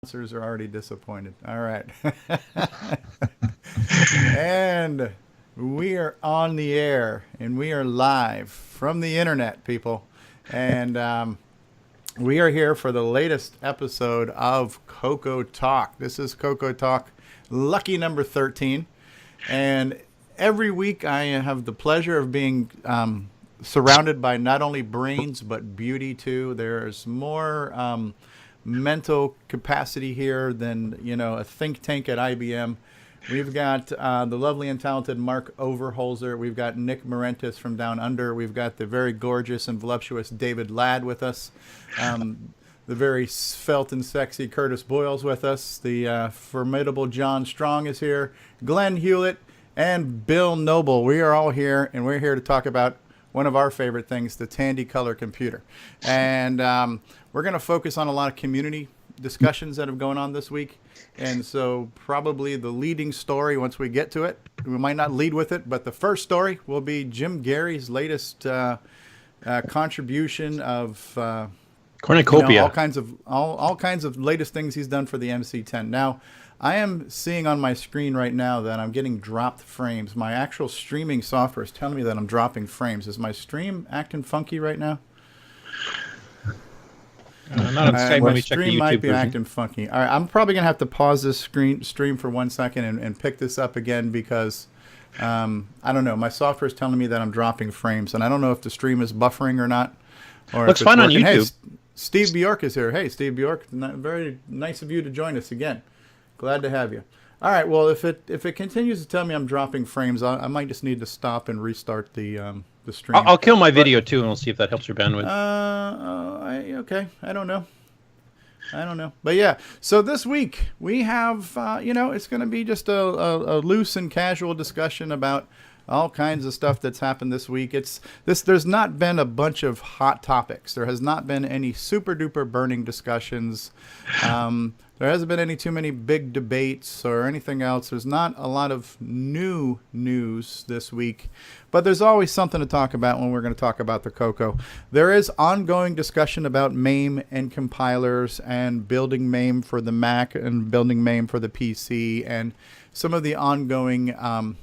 Sponsors are already disappointed. All right. And we are on the air, and we are live from the internet, people. And we are here for the latest episode of CoCo Talk. This is CoCo Talk, lucky number 13. And every week I have the pleasure of being surrounded by not only brains, but beauty, too. There's more mental capacity here than, a think tank at IBM. We've got the lovely and talented Mark Overholzer. We've got Nick Morentis from Down Under. We've got the very gorgeous and voluptuous David Ladd with us. The very svelte and sexy Curtis Boyle's with us. The formidable John Strong is here. Glenn Hewlett and Bill Noble. We are all here, and we're here to talk about one of our favorite things, the Tandy color computer. And we're going to focus on a lot of community discussions that have gone on this week. And so probably the leading story, once we get to it, we might not lead with it, but the first story will be Jim Gerrie's latest contribution of cornucopia, all kinds of latest things he's done for the MC10. Now, I am seeing on my screen right now that I'm getting dropped frames. My actual streaming software is telling me that I'm dropping frames. Is my stream acting funky right now? Not on the same. My stream might be acting funky. All right, I'm probably going to have to pause this stream for 1 second and pick this up again because, I don't know. My software is telling me that I'm dropping frames, and I don't know if the stream is buffering or not. Or looks fine on YouTube. Hey, Steve Bjork is here. Hey, Steve Bjork, very nice of you to join us again. Glad to have you. All right. Well, if it continues to tell me I'm dropping frames, I might just need to stop and restart the stream. I'll kill my video too, and we'll see if that helps your bandwidth. Okay. I don't know. But yeah. So this week we have, it's going to be just a loose and casual discussion about all kinds of stuff that's happened this week. There's not been a bunch of hot topics. There has not been any super duper burning discussions. There hasn't been any too many big debates or anything else. There's not a lot of new news this week, but there's always something to talk about when we're going to talk about the CoCo. There is ongoing discussion about MAME and compilers and building MAME for the Mac and building MAME for the PC and some of the ongoing I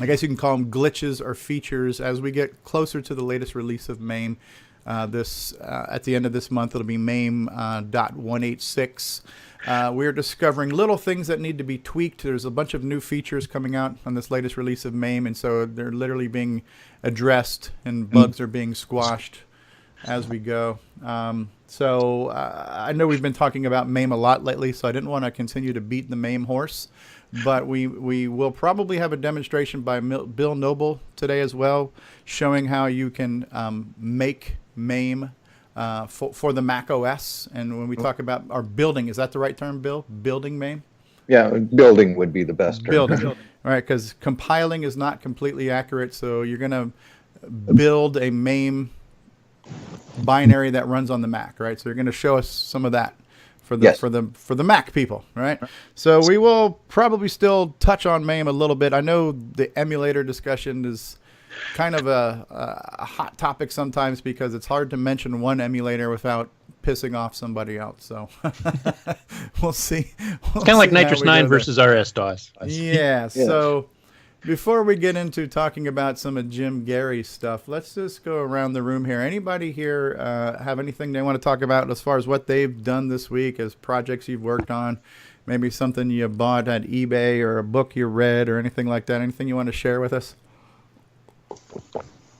guess you can call them glitches or features as we get closer to the latest release of MAME. At the end of this month, it'll be MAME.186. We're discovering little things that need to be tweaked. There's a bunch of new features coming out on this latest release of MAME, and so they're literally being addressed, and bugs are being squashed as we go. So I know we've been talking about MAME a lot lately, so I didn't want to continue to beat the MAME horse. But we will probably have a demonstration by Bill Noble today as well, showing how you can make MAME for the Mac OS. And when we talk about our building, is that the right term, Bill? Building MAME? Yeah, building would be the best term. Building. All right, because compiling is not completely accurate. So you're going to build a MAME binary that runs on the Mac, right? So you're going to show us some of that. For the Mac people, right? So we will probably still touch on MAME a little bit. I know the emulator discussion is kind of a hot topic sometimes because it's hard to mention one emulator without pissing off somebody else. So we'll see. It's kind of like Nitrous 9 versus RS-DOS. Yeah. So before we get into talking about some of Jim Gerrie's stuff, let's just go around the room here. Anybody here have anything they want to talk about as far as what they've done this week as projects you've worked on? Maybe something you bought at eBay or a book you read or anything like that. Anything you want to share with us?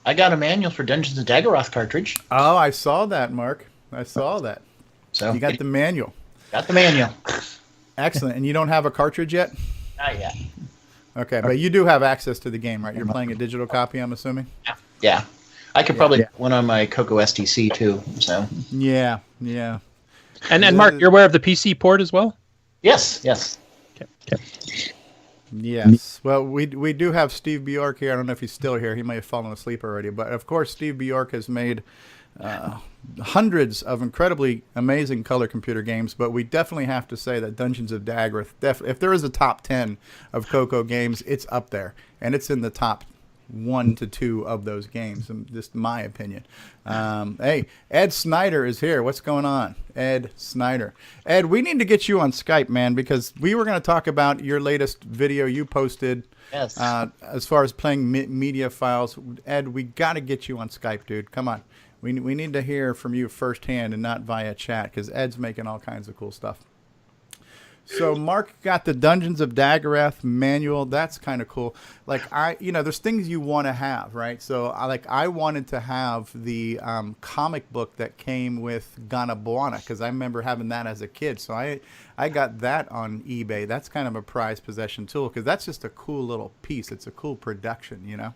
I got a manual for Dungeons & Daggeroth cartridge. Oh, I saw that, Mark. I saw that. So you got the manual. Got the manual. Excellent. And you don't have a cartridge yet? Not yet. Okay, but you do have access to the game, right? You're playing a digital copy, I'm assuming? Yeah. I could probably get one on my CoCo STC too. So. Yeah. And Mark, you're aware of the PC port as well? Yes. Okay. Yes. Well, we do have Steve Bjork here. I don't know if he's still here. He may have fallen asleep already. But, of course, Steve Bjork has made hundreds of incredibly amazing color computer games. But we definitely have to say that Dungeons of Daggeroth, if there is a top 10 of CoCo games, it's up there. And it's in the top 1 to 2 of those games. Just my opinion. Hey, Ed Snyder is here. What's going on? Ed Snyder. Ed, we need to get you on Skype, man, because we were going to talk about your latest video you posted. Yes. As far as playing media files. Ed, we got to get you on Skype, dude. Come on. We need to hear from you firsthand and not via chat, because Ed's making all kinds of cool stuff. So Mark got the Dungeons of Daggerath manual. That's kind of cool. Like there's things you want to have, right? So I wanted to have the comic book that came with Ganabuana, because I remember having that as a kid. So I got that on eBay. That's kind of a prized possession tool, because that's just a cool little piece. It's a cool production,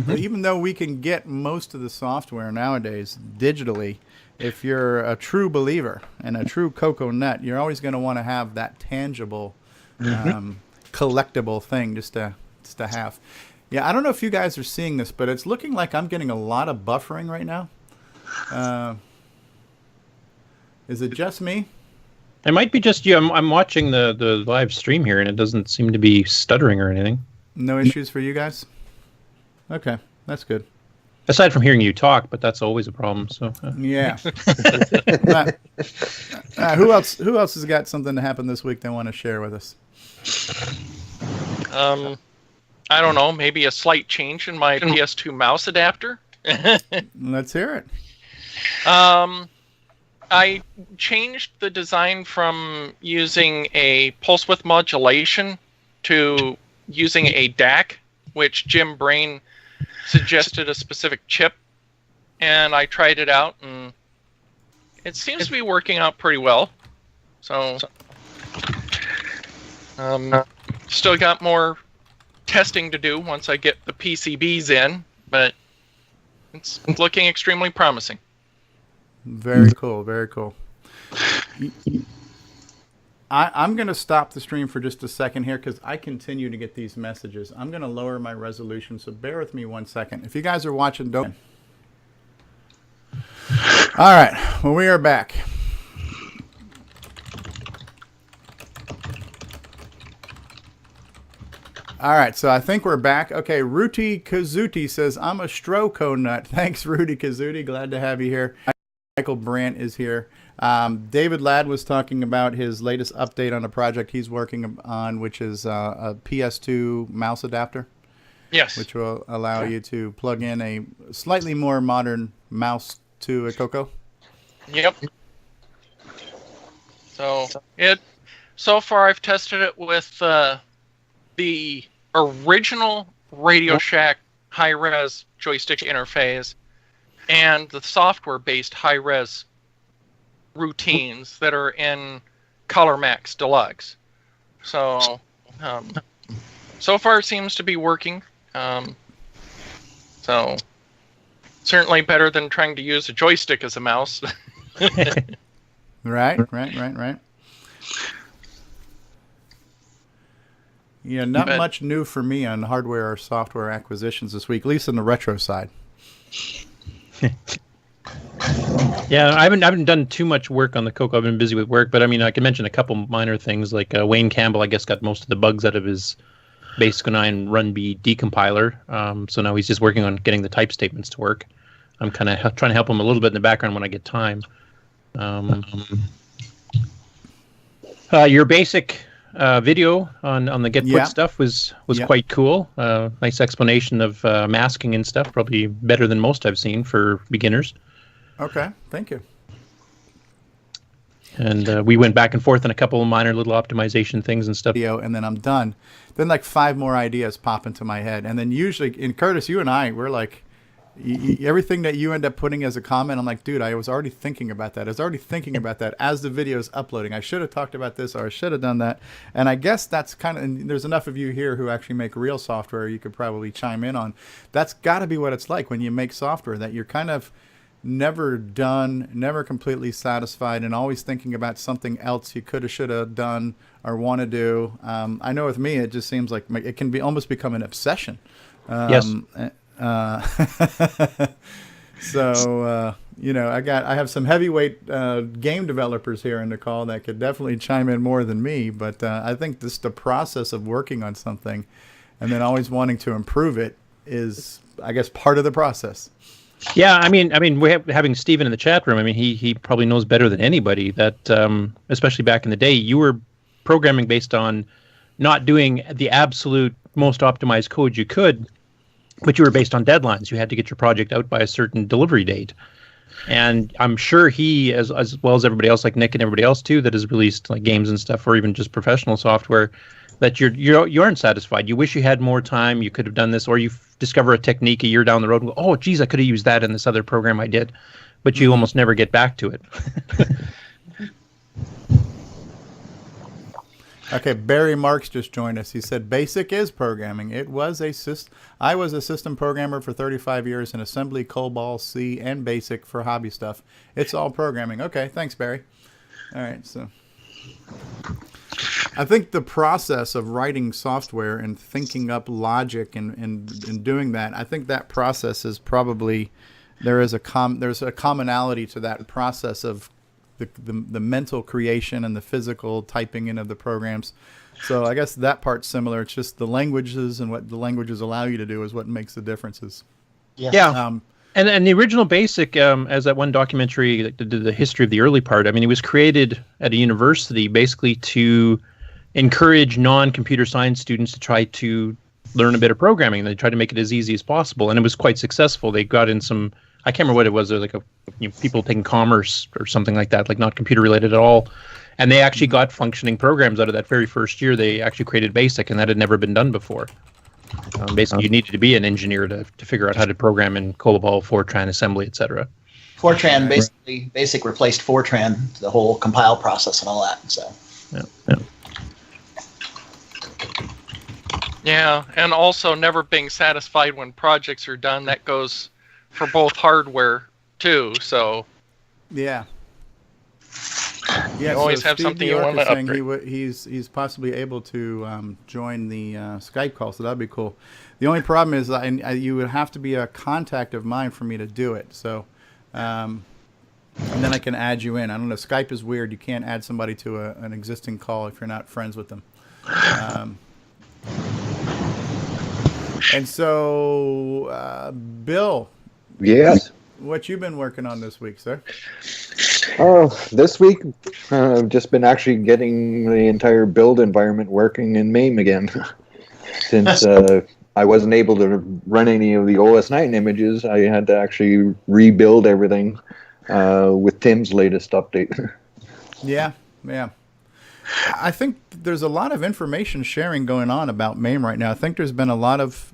But even though we can get most of the software nowadays digitally, if you're a true believer and a true CoCo nut, you're always going to want to have that tangible, collectible thing just to have. Yeah, I don't know if you guys are seeing this, but it's looking like I'm getting a lot of buffering right now. Is it just me? It might be just you. I'm watching the live stream here, and it doesn't seem to be stuttering or anything. No issues for you guys? Okay, that's good. Aside from hearing you talk, but that's always a problem. So yeah. Who else has got something to happen this week they want to share with us? I don't know. Maybe a slight change in my PS2 mouse adapter. Let's hear it. I changed the design from using a pulse width modulation to using a DAC, which Jim Brain suggested a specific chip, and I tried it out, and it seems to be working out pretty well. So, still got more testing to do once I get the PCBs in, but it's looking extremely promising. Very cool, very cool. I'm going to stop the stream for just a second here, because I continue to get these messages. I'm going to lower my resolution, so bear with me 1 second. If you guys are watching, don't. All right, well, we are back. All right, so I think we're back. Okay, Ruti Kazuti says, I'm a Stroco nut. Thanks, Ruti Kazuti. Glad to have you here. Michael Brandt is here. David Ladd was talking about his latest update on a project he's working on, which is a PS2 mouse adapter. Yes. Which will allow you to plug in a slightly more modern mouse to a CoCo. Yep. So far I've tested it with the original Radio Shack high-res joystick interface and the software-based high-res routines that are in ColorMax Deluxe. So far it seems to be working. So certainly better than trying to use a joystick as a mouse. Right. Yeah, not much new for me on hardware or software acquisitions this week, at least on the retro side. Yeah, I haven't done too much work on the CoCo. I've been busy with work, but I mean, I can mention a couple minor things, like Wayne Campbell, I guess, got most of the bugs out of his Basic 9 Run B decompiler. So now he's just working on getting the type statements to work. I'm kind of trying to help him a little bit in the background when I get time. Your basic video on the Get Put stuff was quite cool. Nice explanation of masking and stuff. Probably better than most I've seen for beginners. Okay, thank you. And we went back and forth on a couple of minor little optimization things and stuff. And then I'm done. Then like 5 more ideas pop into my head. And then usually, in Curtis, you and I, we're like, everything that you end up putting as a comment, I'm like, dude, I was already thinking about that. I was already thinking about that as the video is uploading. I should have talked about this, or I should have done that. And I guess that's kind of, and there's enough of you here who actually make real software you could probably chime in on. That's got to be what it's like when you make software, that you're kind of never done, never completely satisfied, and always thinking about something else you could have, should have done, or want to do. I know with me, it just seems like it can be almost become an obsession. Yes. So I have some heavyweight game developers here in the call that could definitely chime in more than me. But I think the process of working on something and then always wanting to improve it is, I guess, part of the process. Yeah, I mean, we're having Steven in the chat room. I mean, he probably knows better than anybody that, especially back in the day, you were programming based on not doing the absolute most optimized code you could, but you were based on deadlines. You had to get your project out by a certain delivery date. And I'm sure he, as well as everybody else, like Nick and everybody else too, that has released like games and stuff, or even just professional software, that you aren't satisfied. You wish you had more time. You could have done this, or you discover a technique a year down the road and go, oh, geez, I could have used that in this other program I did, but you almost never get back to it. Okay, Barry Marks just joined us. He said, BASIC is programming. I was a system programmer for 35 years in assembly, COBOL, C, and BASIC for hobby stuff. It's all programming. Okay, thanks, Barry. All right, so I think the process of writing software and thinking up logic and doing that, I think that process is probably, there's a commonality to that process of the mental creation and the physical typing in of the programs. So I guess that part's similar. It's just the languages and what the languages allow you to do is what makes the differences. Yeah. And the original BASIC, as that one documentary that did the history of the early part, I mean, it was created at a university basically to encourage non-computer science students to try to learn a bit of programming. They tried to make it as easy as possible, and it was quite successful. They got in some, I can't remember what it was. There was like people taking commerce or something like that, like not computer related at all. And they actually got functioning programs out of that very first year. They actually created BASIC, and that had never been done before. Basically, you needed to be an engineer to figure out how to program in COBOL, Fortran, assembly, etc. Fortran, basically, BASIC replaced Fortran, the whole compile process and all that. So. Yeah, and also never being satisfied when projects are done. That goes for both hardware too. So. Yeah. Yeah, you always so have Steve something Bjork you want to upgrade. He's possibly able to join the Skype call, so that'd be cool. The only problem is you would have to be a contact of mine for me to do it. So, and then I can add you in. I don't know. Skype is weird. You can't add somebody to an existing call if you're not friends with them. And so, Bill. Yes. What you been working on this week, sir? Oh, this week I've just been actually getting the entire build environment working in MAME again. Since I wasn't able to run any of the OS 9 images, I had to actually rebuild everything with Tim's latest update. Yeah. I think there's a lot of information sharing going on about MAME right now. I think there's been a lot of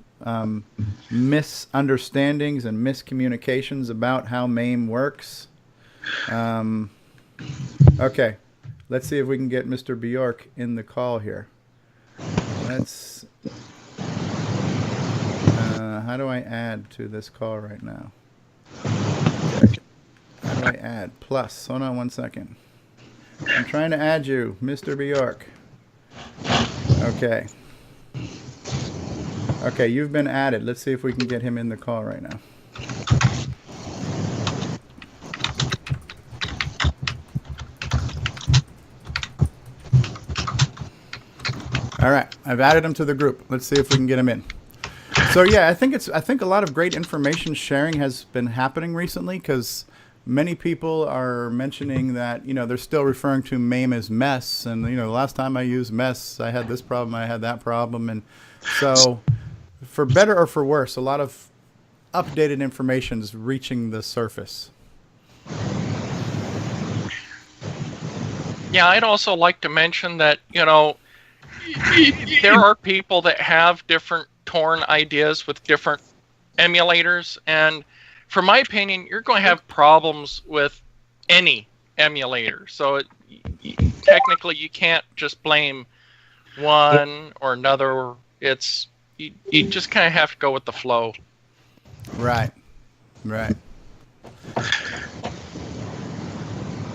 misunderstandings and miscommunications about how MAME works. Okay, let's see if we can get Mr. Bjork in the call here. How do I add to this call right now? Okay. How do I add? Plus, hold on one second. I'm trying to add you, Mr. Bjork. Okay. Okay, you've been added. Let's see if we can get him in the call right now. All right, I've added him to the group. Let's see if we can get him in. So yeah, I think a lot of great information sharing has been happening recently because many people are mentioning that they're still referring to MAME as mess, and the last time I used mess, I had this problem, I had that problem, and so for better or for worse, a lot of updated information is reaching the surface. Yeah, I'd also like to mention that there are people that have different torn ideas with different emulators, and from my opinion, you're going to have problems with any emulator. So technically, you can't just blame one or another. It's you just kind of have to go with the flow. Right.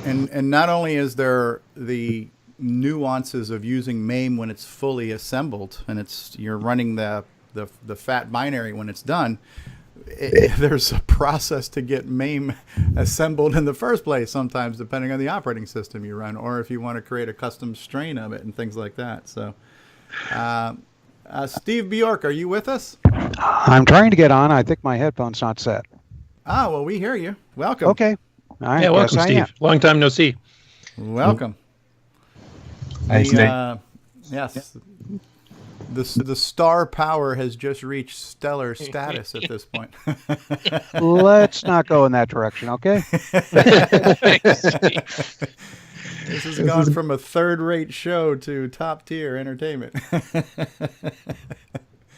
And not only is there the nuances of using MAME when it's fully assembled and you're running the fat binary when it's done, there's a process to get MAME assembled in the first place sometimes, depending on the operating system you run, or if you want to create a custom strain of it and things like that. So, Steve Bjork, are you with us? I'm trying to get on. I think my headphone's not set. Ah, well, we hear you. Welcome. Okay. Yeah, welcome, Steve. Long time no see. Welcome. Hey, Steve. Yes. The star power has just reached stellar status at this point. Let's not go in that direction, okay? This has gone from a third-rate show to top-tier entertainment.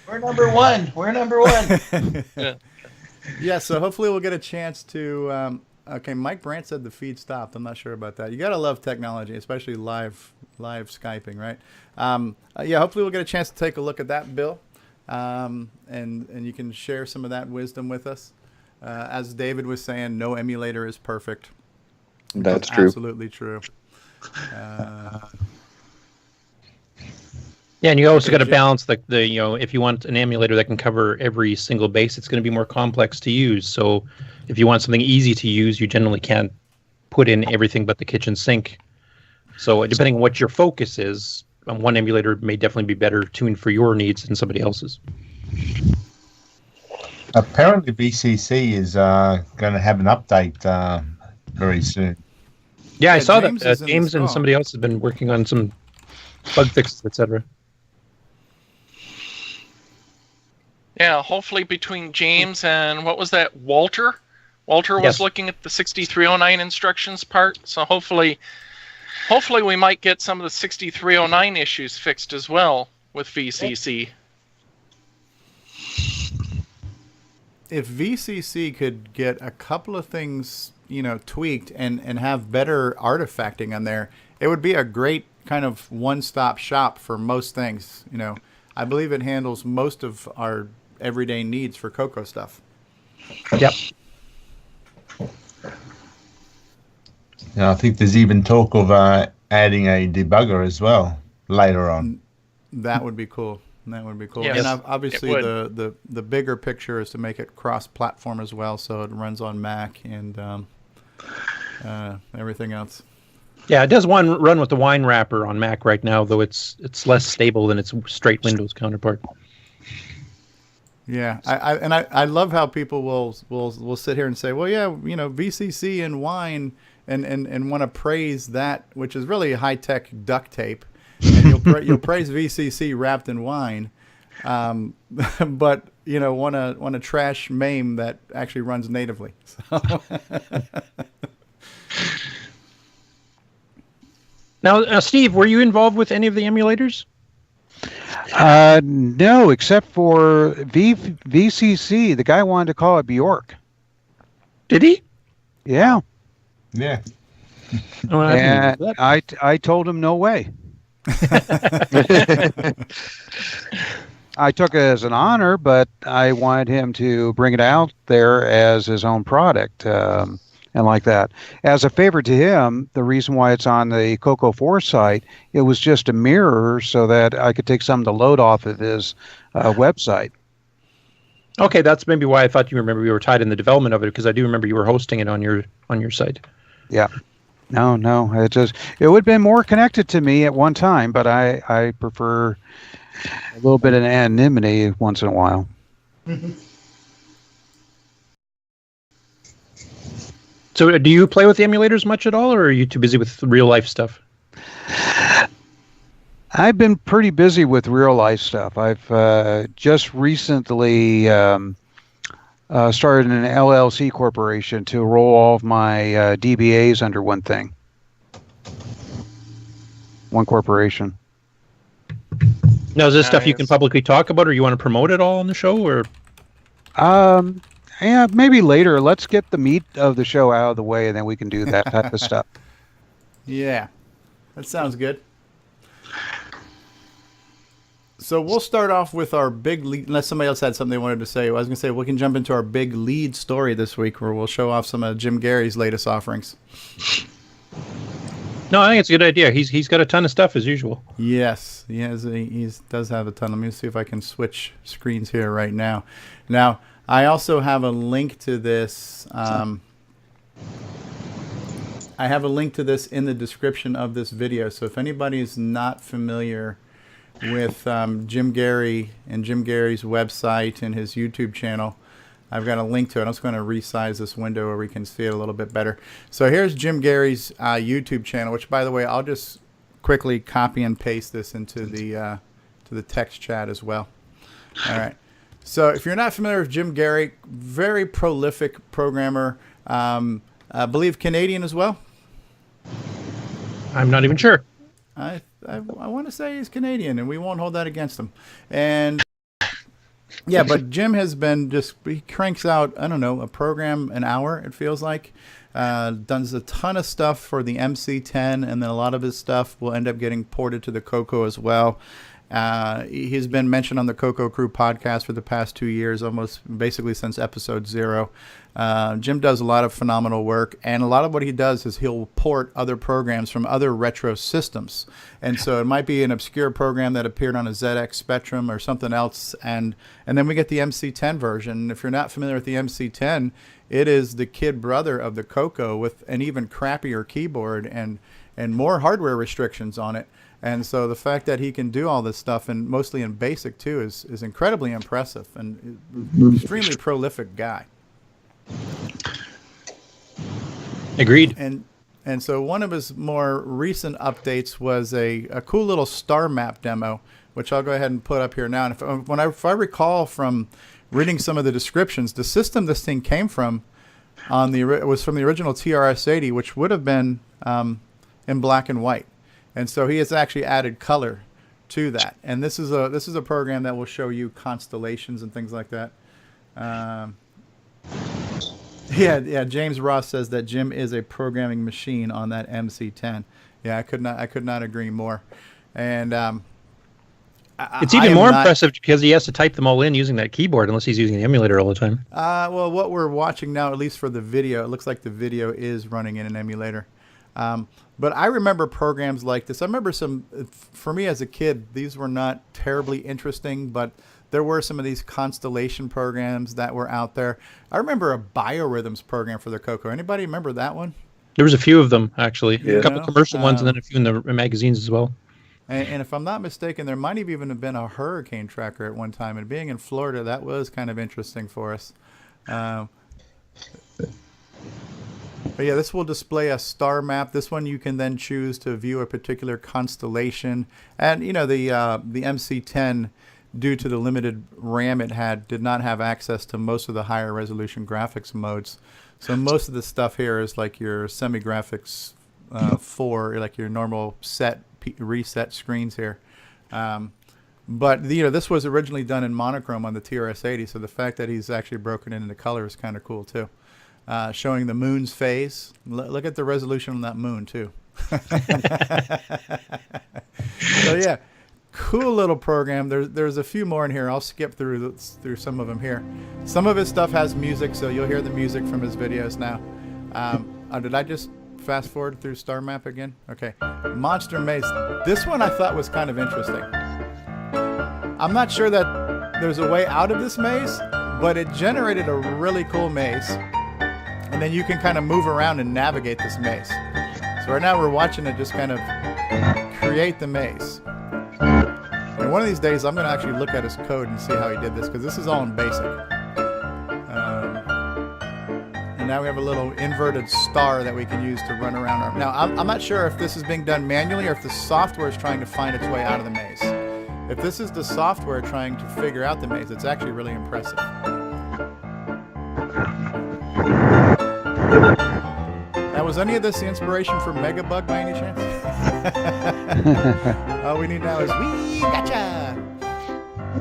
We're number one. We're number one. Yeah, so hopefully we'll get a chance to... okay, Mike Brandt said the feed stopped. I'm not sure about that. You got to love technology, especially live Skyping, right? Yeah, hopefully we'll get a chance to take a look at that, Bill, and you can share some of that wisdom with us. As David was saying, no emulator is perfect. That's true. Absolutely true. Yeah, and you also got to balance the if you want an emulator that can cover every single base, it's going to be more complex to use. So if you want something easy to use, you generally can't put in everything but the kitchen sink. So depending on what your focus is, one emulator may definitely be better tuned for your needs than somebody else's. Apparently VCC is going to have an update very soon. Yeah, I saw that James and somebody else has been working on some bug fixes, etc. Yeah, hopefully between James and what was that, Walter? Walter was looking at the 6309 instructions part, so hopefully we might get some of the 6309 issues fixed as well with VCC. If VCC could get a couple of things, tweaked and have better artifacting on there, it would be a great kind of one-stop shop for most things. I believe it handles most of our everyday needs for CoCo stuff. Yep. Yeah, I think there's even talk of adding a debugger as well later on. That would be cool. That would be cool. Yes, And obviously the bigger picture is to make it cross-platform as well, so it runs on Mac and everything else. Yeah, it does run with the wine wrapper on Mac right now, though it's less stable than its straight Windows counterpart. Yeah, I love how people will sit here and say, well, yeah, VCC and wine, and want to praise that, which is really high-tech duct tape, and you'll praise VCC wrapped in wine, but want to trash MAME that actually runs natively. So. Now, Steve, were you involved with any of the emulators? No, except for VCC. The guy wanted to call it Bjork. Did he? Yeah. Yeah. Oh, And I told him no way. I took it as an honor, but I wanted him to bring it out there as his own product. And like that. As a favor to him, the reason why it's on the CoCo 4 site, it was just a mirror so that I could take some of the load off of his website. Okay, that's maybe why I thought you were tied in the development of it, because I do remember you were hosting it on your site. Yeah. No, it would have been more connected to me at one time, but I prefer a little bit of anonymity once in a while. So do you play with the emulators much at all, or are you too busy with real life stuff? I've been pretty busy with real life stuff. I've just recently started an LLC corporation to roll all of my DBAs under one thing. One corporation. Now, is this stuff you can publicly talk about, or you want to promote it all on the show, or? Yeah, maybe later. Let's get the meat of the show out of the way, and then we can do that type of stuff. Yeah, that sounds good. So we'll start off with our big lead, unless somebody else had something they wanted to say. I was going to say we can jump into our big lead story this week, where we'll show off some of Jim Gerrie's latest offerings. No, I think it's a good idea. He's got a ton of stuff as usual. Yes, he does have a ton. Let me see if I can switch screens here right now. Now, I also have a link to this. I have a link to this in the description of this video. So if anybody is not familiar with Jim Gerrie and Jim Gerrie's website and his YouTube channel, I've got a link to it. I'm just going to resize this window where we can see it a little bit better. So here's Jim Gerrie's YouTube channel, which, by the way, I'll just quickly copy and paste this into the to the text chat as well. All right. So if you're not familiar with Jim Gerrie, very prolific programmer, I believe Canadian as well. I'm not even sure. I want to say he's Canadian, and we won't hold that against him. And yeah, but Jim has been he cranks out, I don't know, a program an hour, it feels like. Does a ton of stuff for the MC10, and then a lot of his stuff will end up getting ported to the CoCo as well. He's been mentioned on the CoCo Crew Podcast for the past 2 years, almost basically since episode 0. Jim does a lot of phenomenal work, and a lot of what he does is he'll port other programs from other retro systems. And so it might be an obscure program that appeared on a ZX Spectrum or something else, and then we get the MC10 version. And if you're not familiar with the MC10, it is the kid brother of the CoCo with an even crappier keyboard and more hardware restrictions on it. And so the fact that he can do all this stuff, and mostly in BASIC too, is incredibly impressive, and extremely prolific guy. Agreed. And so one of his more recent updates was a cool little star map demo, which I'll go ahead and put up here now. And if I recall from reading some of the descriptions, the system this thing came from was from the original TRS-80, which would have been in black and white. And so he has actually added color to that. And this is a program that will show you constellations and things like that. Yeah. James Ross says that Jim is a programming machine on that MC10. Yeah, I could not agree more. And it's even more impressive because he has to type them all in using that keyboard, unless he's using the emulator all the time. Well, what we're watching now, at least for the video, it looks like the video is running in an emulator. But I remember programs like this. I remember for me as a kid, these were not terribly interesting, but there were some of these constellation programs that were out there. I remember a biorhythms program for the CoCo. Anybody remember that one? There was a few of them, actually. Yeah. A couple commercial ones, and then a few in the magazines as well. And if I'm not mistaken, there might have even been a hurricane tracker at one time. And being in Florida, that was kind of interesting for us. But yeah, this will display a star map. This one you can then choose to view a particular constellation. And you know, the MC10, due to the limited RAM it had, did not have access to most of the higher resolution graphics modes. So most of the stuff here is like your semi-graphics 4, like your normal reset screens here. But this was originally done in monochrome on the TRS-80, so the fact that he's actually broken it into color is kind of cool too. Showing the moon's phase. Look at the resolution on that moon too. So yeah, cool little program. There's a few more in here. I'll skip through some of them here. Some of his stuff has music, so you'll hear the music from his videos now. Did I just fast forward through Star Map again? Okay. Monster Maze. This one I thought was kind of interesting. I'm not sure that there's a way out of this maze, but it generated a really cool maze. And then you can kind of move around and navigate this maze. So right now we're watching it just kind of create the maze. And one of these days I'm going to actually look at his code and see how he did this, because this is all in BASIC. And now we have a little inverted star that we can use to run around. Now I'm not sure if this is being done manually or if the software is trying to find its way out of the maze. If this is the software trying to figure out the maze, it's actually really impressive. Now, was any of this the inspiration for Megabug by any chance? All we need now is wee gotcha.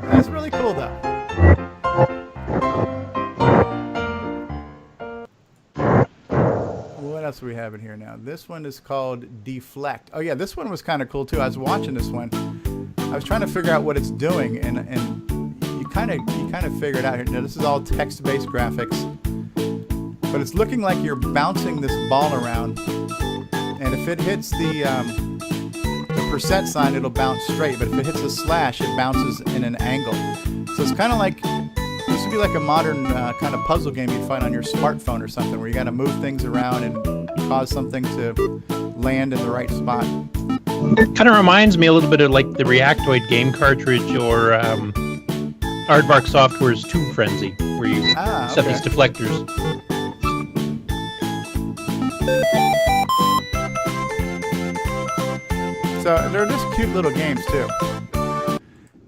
That's really cool though. What else do we have in here now? This one is called Deflect. Oh yeah, this one was kind of cool too. I was watching this one. I was trying to figure out what it's doing, and you kind of figure it out here. Now this is all text-based graphics. But it's looking like you're bouncing this ball around, and if it hits the percent sign, it'll bounce straight. But if it hits a slash, it bounces in an angle. So it's kind of like, this to be like a modern kind of puzzle game you'd find on your smartphone or something, where you got to move things around and cause something to land in the right spot. Kind of reminds me a little bit of like the Reactoid game cartridge or Aardvark Software's Tube Frenzy, where you set these deflectors. So they're just cute little games too.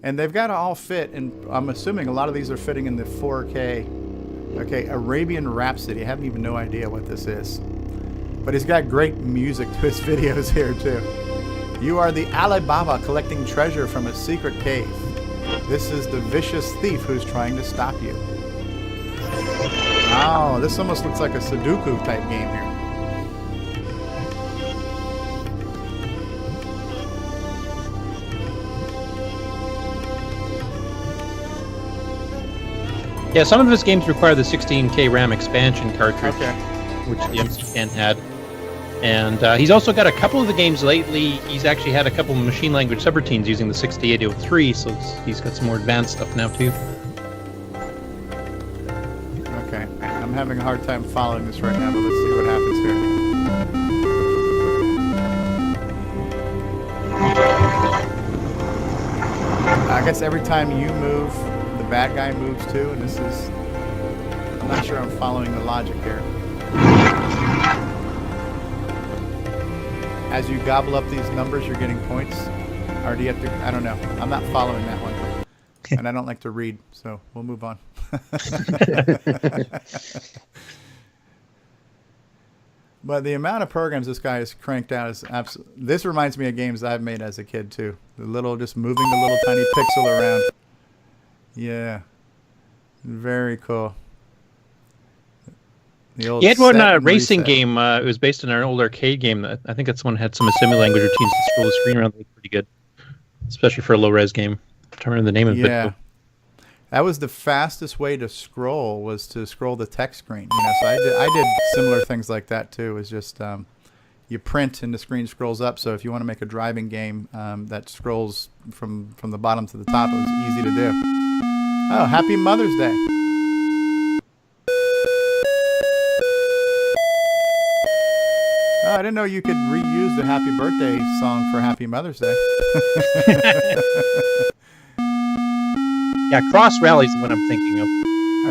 And they've got to all fit, and I'm assuming a lot of these are fitting in the 4K. Okay, Arabian Rhapsody. I have even no idea what this is. But he's got great music to his videos here too. You are the Alibaba collecting treasure from a secret cave. This is the vicious thief who's trying to stop you. Oh, this almost looks like a Sudoku type game here. Yeah, some of his games require the 16K RAM expansion cartridge, Okay. which the MC10 had. And he's also got a couple of the games lately. He's actually had a couple of machine language subroutines using the 6803, so he's got some more advanced stuff now too. Okay, I'm having a hard time following this right now, but let's see what happens here. I guess every time you move, the bad guy moves too, and this is... I'm not sure I'm following the logic here. As you gobble up these numbers, you're getting points? Or do you have to... I don't know. I'm not following that one. And I don't like to read, so we'll move on. But the amount of programs this guy has cranked out is absolutely... This reminds me of games I've made as a kid, too. The little... Just moving the little tiny pixel around. Yeah. Very cool. The old He had one set and racing reset. game. It was based on an old arcade game. I think that's one had some assembly language routines to scroll the screen around. Pretty good, especially for a low-res game. I don't remember the name of it. Yeah. That was the fastest way to scroll, was to scroll the text screen. You know, so I did similar things like that too. Is just you print and the screen scrolls up. So if you want to make a driving game that scrolls from the bottom to the top, it was easy to do. Oh, happy Mother's Day! Oh, I didn't know you could reuse the Happy Birthday song for Happy Mother's Day. Yeah, Cross Rally's the one I'm thinking of.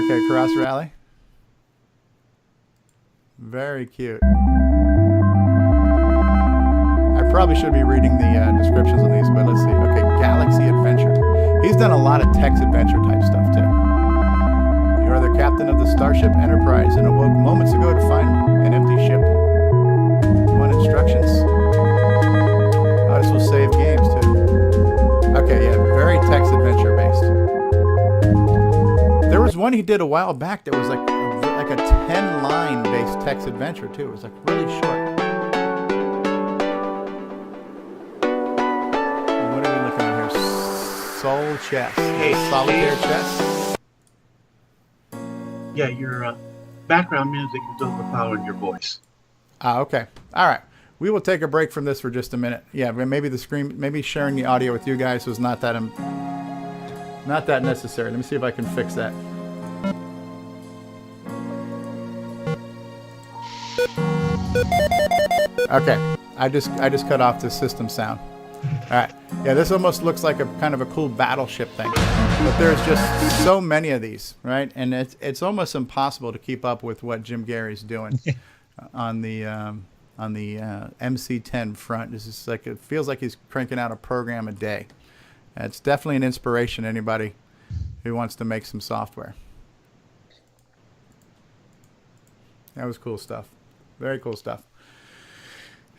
Okay, Cross Rally. Very cute. I probably should be reading the descriptions on these, but let's see. Okay, Galaxy Adventure. He's done a lot of text adventure type stuff too. You are the captain of the Starship Enterprise and awoke moments ago to find an empty ship. You want instructions? Oh, this will save games too. Okay, yeah, very text adventure based. There was one he did a while back that was like a 10-line based text adventure too. It was like really short. What are we looking at here? Soul Chess. Hey, Solitaire Steve. Chess. Yeah, your background music is overpowering your voice. Ah, okay. All right. We will take a break from this for just a minute. Yeah, maybe the screen, maybe sharing the audio with you guys was not that necessary. Let me see if I can fix that. Okay, I just cut off the system sound. All right, yeah, this almost looks like a kind of a cool battleship thing, but there's just so many of these, right? And it's almost impossible to keep up with what Jim Gerrie's doing on the MC10 front. It's just like, it feels like he's cranking out a program a day. It's definitely an inspiration to anybody who wants to make some software. That was cool stuff. Very cool stuff.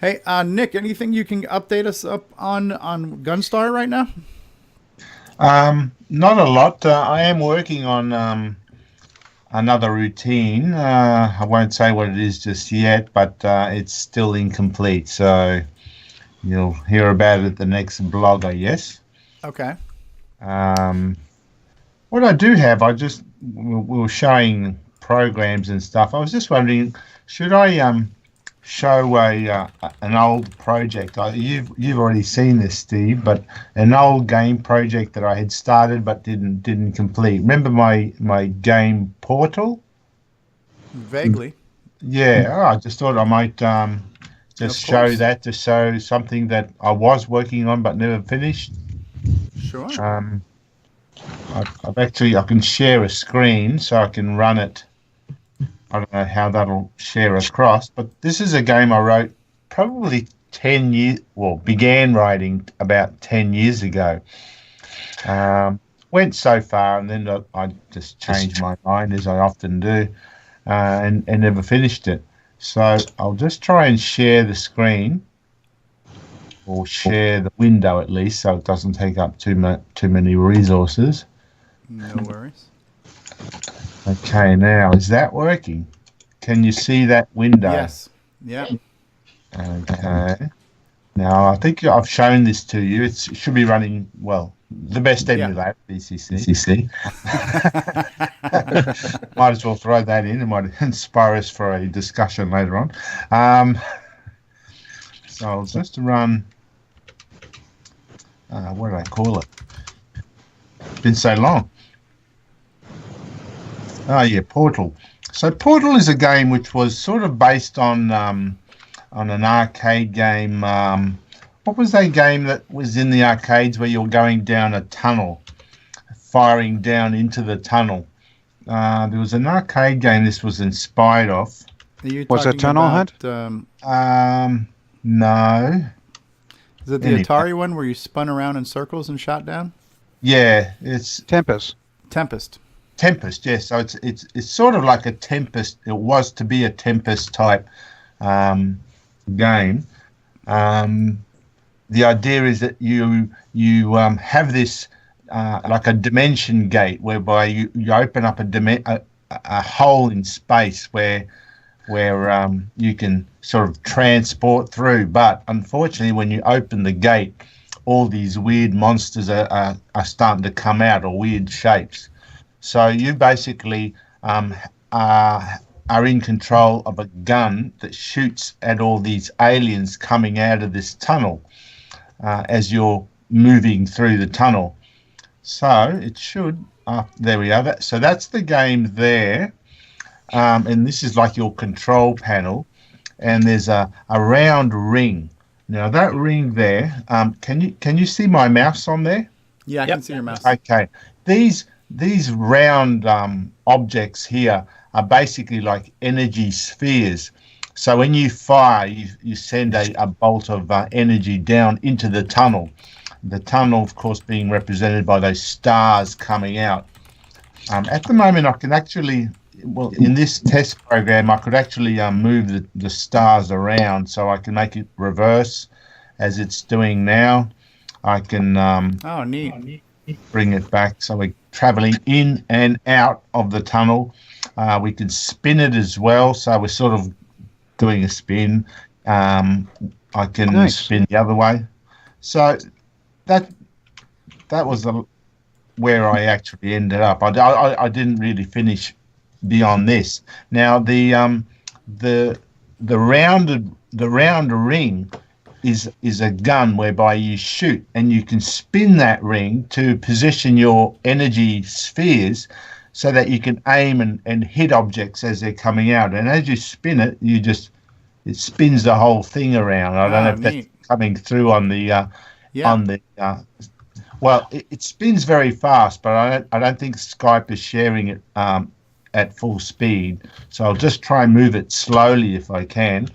Hey, Nick, anything you can update us up on Gunstar right now? Not a lot. I am working on another routine. I won't say what it is just yet, but it's still incomplete. So you'll hear about it at the next blog, I guess. Okay. What I do have, we were showing programs and stuff. I was just wondering, should I show an old project. You've already seen this, Steve, but an old game project that I had started but didn't complete. Remember my game Portal? Vaguely. Yeah, I just thought I might just show that to show something that I was working on but never finished. Sure. I can share a screen so I can run it. I don't know how that'll share across, but this is a game I wrote probably 10 years, well, began writing about 10 years ago. Went so far, and then I just changed my mind, as I often do, and never finished it. So I'll just try and share the screen, or share the window at least, so it doesn't take up too many resources. No worries. Okay, now, is that working? Can you see that window? Yes. Yeah. Okay. Now, I think I've shown this to you. It should be running, well, the best emulator, BCC. Might as well throw that in. It might inspire us for a discussion later on. So I'll just run, what do I call it? It's been so long. Oh yeah, Portal. So Portal is a game which was sort of based on an arcade game. What was that game that was in the arcades where you're going down a tunnel, firing down into the tunnel? There was an arcade game this was inspired of. Was it Tunnel Hunt? No. Is it the Atari one where you spun around in circles and shot down? Yeah, it's Tempest. Tempest, yes. So it's sort of like a Tempest. It was to be a Tempest type game. The idea is that you have this like a dimension gate whereby you open up a hole in space where you can sort of transport through. But unfortunately, when you open the gate, all these weird monsters are starting to come out, or weird shapes. So you basically are in control of a gun that shoots at all these aliens coming out of this tunnel as you're moving through the tunnel. So it should, there we are. So that's the game there. And this is like your control panel. And there's a round ring. Now that ring there, can you see my mouse on there? Yeah, I can see your mouse. Okay. These round objects here are basically like energy spheres. So when you fire, you send a bolt of energy down into the tunnel. The tunnel, of course, being represented by those stars coming out. At the moment, I can actually, well, in this test program, I could actually move the stars around, so I can make it reverse as it's doing now. I can oh, neat. Bring it back, so we're traveling in and out of the tunnel. We can spin it as well, so we're sort of doing a spin. I can spin the other way. So that was where I actually ended up. I didn't really finish beyond this. Now the round ring is a gun whereby you shoot, and you can spin that ring to position your energy spheres so that you can aim and hit objects as they're coming out. And as you spin it, it spins the whole thing around. I don't know if that's coming through on the well, it spins very fast, but I don't think Skype is sharing it at full speed. So I'll just try and move it slowly if I can.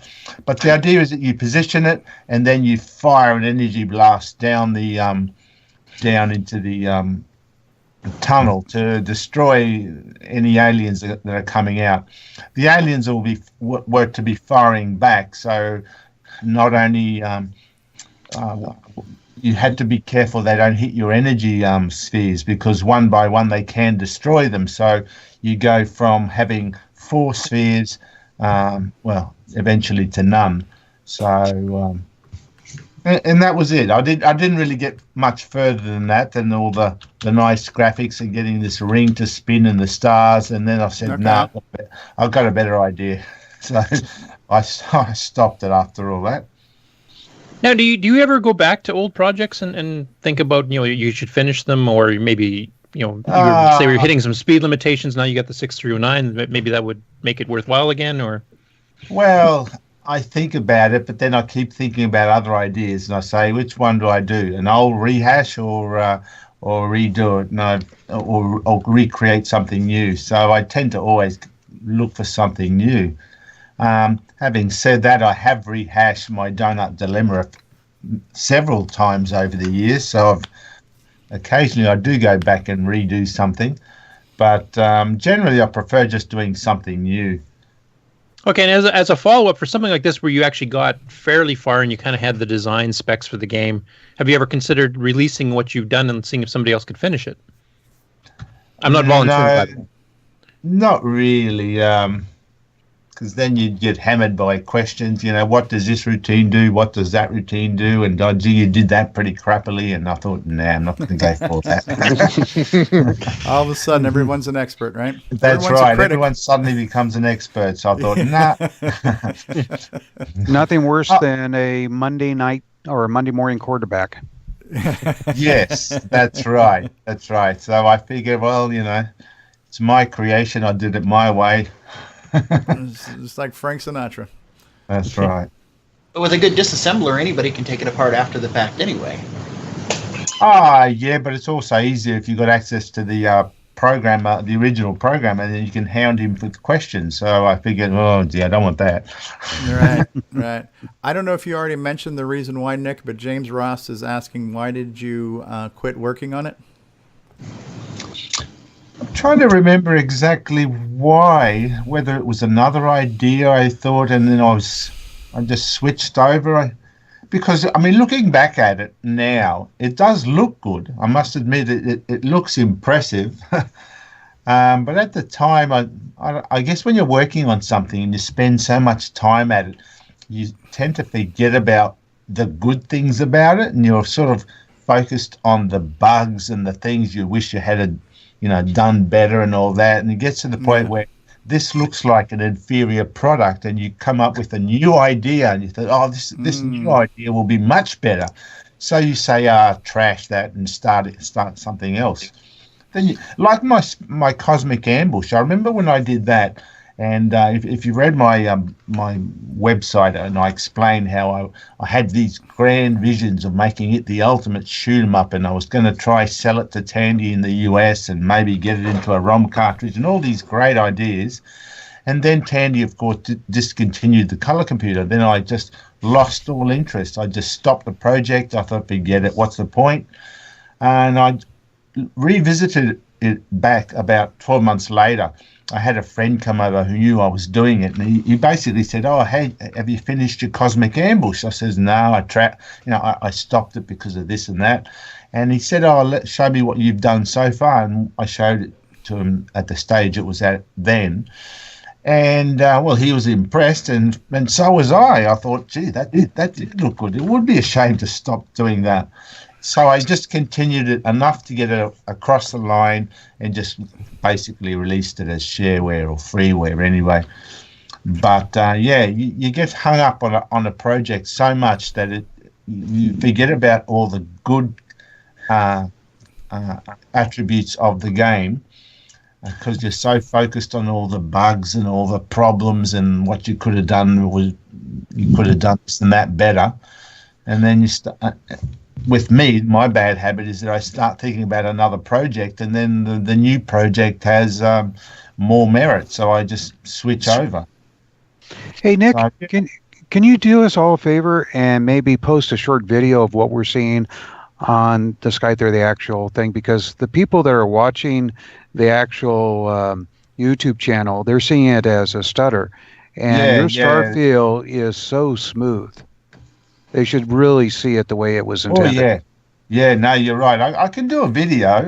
But the idea is that you position it and then you fire an energy blast down the down into the tunnel to destroy any aliens that are coming out. The aliens will be were to be firing back, so not only you had to be careful they don't hit your energy spheres, because one by one they can destroy them. So you go from having 4 spheres, well, eventually to none. So and that was it. I didn't really get much further than that, than all the nice graphics and getting this ring to spin and the stars. And then I said, no, I've got a better idea. So I stopped it after all that. Now, do you ever go back to old projects and think about, you should finish them, or maybe, say you're hitting some speed limitations, now you got the 6309, maybe that would make it worthwhile again, or? Well, I think about it, but then I keep thinking about other ideas, and I say, which one do I do? An old rehash or redo it, or recreate something new? So I tend to always look for something new. Having said that, I have rehashed my donut dilemma several times over the years, so occasionally I do go back and redo something, but generally I prefer just doing something new. Okay, and as a follow-up for something like this where you actually got fairly far and you kind of had the design specs for the game, have you ever considered releasing what you've done and seeing if somebody else could finish it? I'm not volunteering. Not really, because then you'd get hammered by questions. What does this routine do? What does that routine do? And you did that pretty crappily. And I thought, I'm not going to go for that. All of a sudden, everyone's an expert, right? That's right. Everyone suddenly becomes an expert. So I thought, Nothing worse than a Monday night or a Monday morning quarterback. Yes, that's right. That's right. So I figured, well, it's my creation. I did it my way. It's like Frank Sinatra. That's right. But with a good disassembler, anybody can take it apart after the fact anyway. Yeah, but it's also easier if you've got access to the programmer, the original programmer, and then you can hound him with questions. So I figured, I don't want that. Right. I don't know if you already mentioned the reason why, Nick, but James Ross is asking, why did you quit working on it? I'm trying to remember exactly why, whether it was another idea I thought, and then I just switched over. Because looking back at it now, it does look good. I must admit, it looks impressive. But at the time, I guess when you're working on something and you spend so much time at it, you tend to forget about the good things about it, and you're sort of focused on the bugs and the things you wish you had done better and all that. And it gets to the point where this looks like an inferior product, and you come up with a new idea, and you think, this new idea will be much better. So you say, trash that and start something else. Then, like my Cosmic Ambush, I remember when I did that, and if you read my my website, and I explained how I had these grand visions of making it the ultimate shoot 'em up, and I was going to try sell it to Tandy in the US and maybe get it into a ROM cartridge and all these great ideas. And then Tandy, of course, discontinued the color computer. Then I just lost all interest. I just stopped the project. I thought, forget it. What's the point? And I revisited it back about 12 months later. I had a friend come over who knew I was doing it, and he basically said, hey, have you finished your Cosmic Ambush? I says, no, I stopped it because of this and that. And he said, show me what you've done so far. And I showed it to him at the stage it was at then. And, he was impressed, and so was I. I thought, gee, that did look good. It would be a shame to stop doing that. So I just continued it enough to get it across the line and just basically released it as shareware or freeware anyway. But you get hung up on a project so much that you forget about all the good attributes of the game, because you're so focused on all the bugs and all the problems and what you could have done this and that better, and then you start. With me, my bad habit is that I start thinking about another project, and then the new project has more merit, so I just switch over. Hey, Nick, can you do us all a favor and maybe post a short video of what we're seeing on the Skype there, the actual thing? Because the people that are watching the actual YouTube channel, they're seeing it as a stutter, and your start feel is so smooth. They should really see it the way it was intended. Oh, yeah. No, you're right. I can do a video. All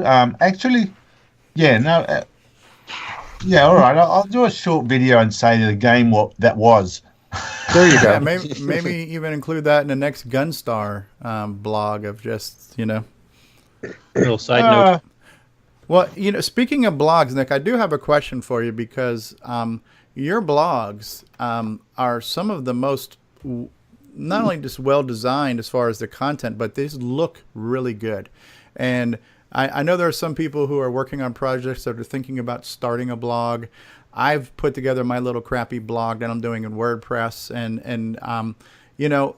right. I'll do a short video and say the game what that was. There you go. Yeah, maybe even include that in the next Gunstar blog of just, Little side note. Well, speaking of blogs, Nick, I do have a question for you because your blogs are some of the most, not only just well designed as far as the content, but they look really good. And I know there are some people who are working on projects that are thinking about starting a blog. I've put together my little crappy blog that I'm doing in WordPress, and you know,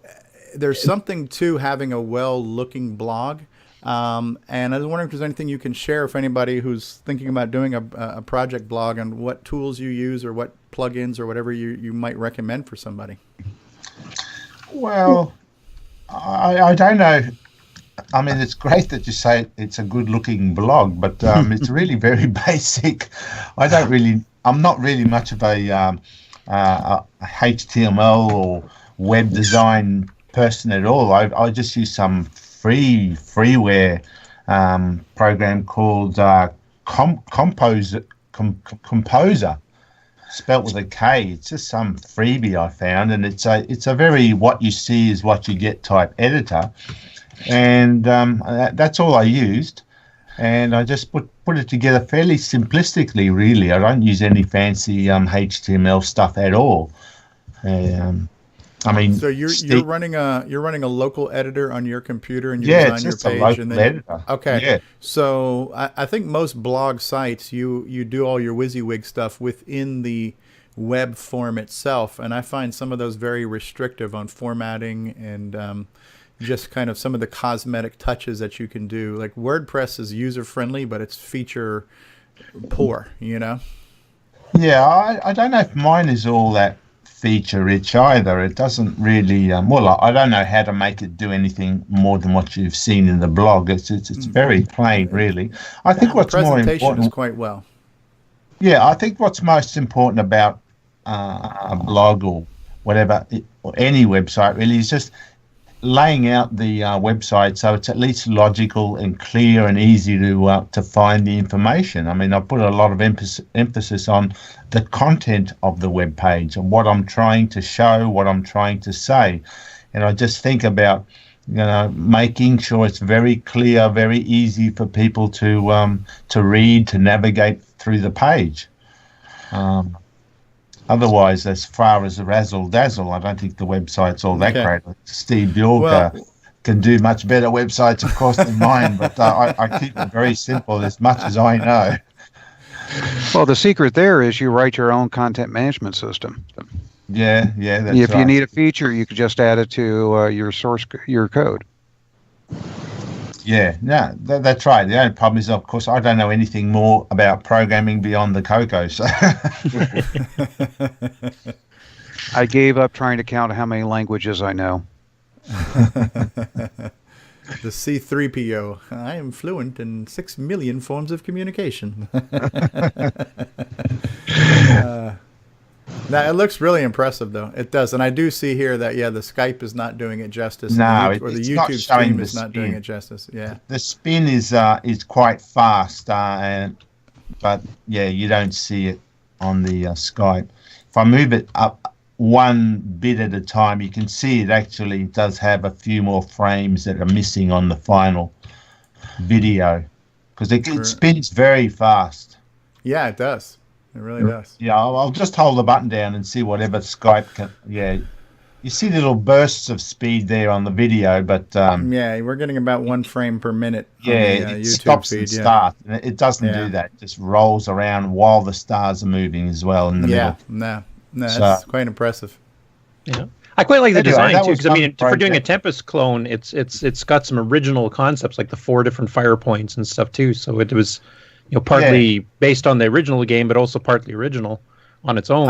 there's something to having a well-looking blog. And I was wondering if there's anything you can share for anybody who's thinking about doing a project blog, and what tools you use or what plugins or whatever you might recommend for somebody. Well, I don't know. I mean, it's great that you say it's a good-looking blog, but it's really very basic. I'm not really much of a HTML or web design person at all. I just use some freeware program called Composer, spelt with a K. It's just some freebie I found, and it's a very what you see is what you get type editor, and that's all I used, and I just put it together fairly simplistically. Really, I don't use any fancy HTML stuff at all. I mean, so you're running a local editor on your computer, and you yeah, design it's your just page, a local and then editor. okay. Yeah. So I think most blog sites you do all your WYSIWYG stuff within the web form itself, and I find some of those very restrictive on formatting and just kind of some of the cosmetic touches that you can do. Like WordPress is user friendly, but it's feature poor. You know. Yeah, I don't know if mine is all that feature rich either. It doesn't really well, I don't know how to make it do anything more than what you've seen in the blog. It's very plain, really. I think what's more important is quite well. Yeah, I think what's most important about a blog or whatever, or any website really, is just laying out the website so it's at least logical and clear and easy to find the information. I mean, I put a lot of emphasis on the content of the web page and what I'm trying to show, what I'm trying to say, and I just think about, you know, making sure it's very clear, very easy for people to read, to navigate through the page. Otherwise, as far as the razzle-dazzle, I don't think the website's all that great. Steve Bjork can do much better websites, of course, than mine, but I keep it very simple as much as I know. Well, the secret there is you write your own content management system. Yeah, that's if right. you need a feature, you could just add it to your code. Yeah, no, that's right. The only problem is, of course, I don't know anything more about programming beyond the CoCo. So I gave up trying to count how many languages I know. The C3PO. I am fluent in 6 million forms of communication. Now, it looks really impressive, though. It does. And I do see here that, the Skype is not doing it justice. No, or the it's YouTube not stream is the not doing it justice. Yeah. The spin is quite fast, but, you don't see it on the Skype. If I move it up one bit at a time, you can see it actually does have a few more frames that are missing on the final video, because it spins very fast. Yeah, it does. It really does. Yeah, I'll just hold the button down and see whatever Skype can. Yeah, you see little bursts of speed there on the video, but we're getting about 1 frame per minute. Yeah, on the, it YouTube stops feed, and starts. It doesn't do that. It just rolls around while the stars are moving as well in the middle. No, that's quite impressive. Yeah. I quite like the design too, because I mean, fun for doing a project. Tempest clone, it's got some original concepts, like the 4 different fire points and stuff too. So it was, partly based on the original game, but also partly original on its own.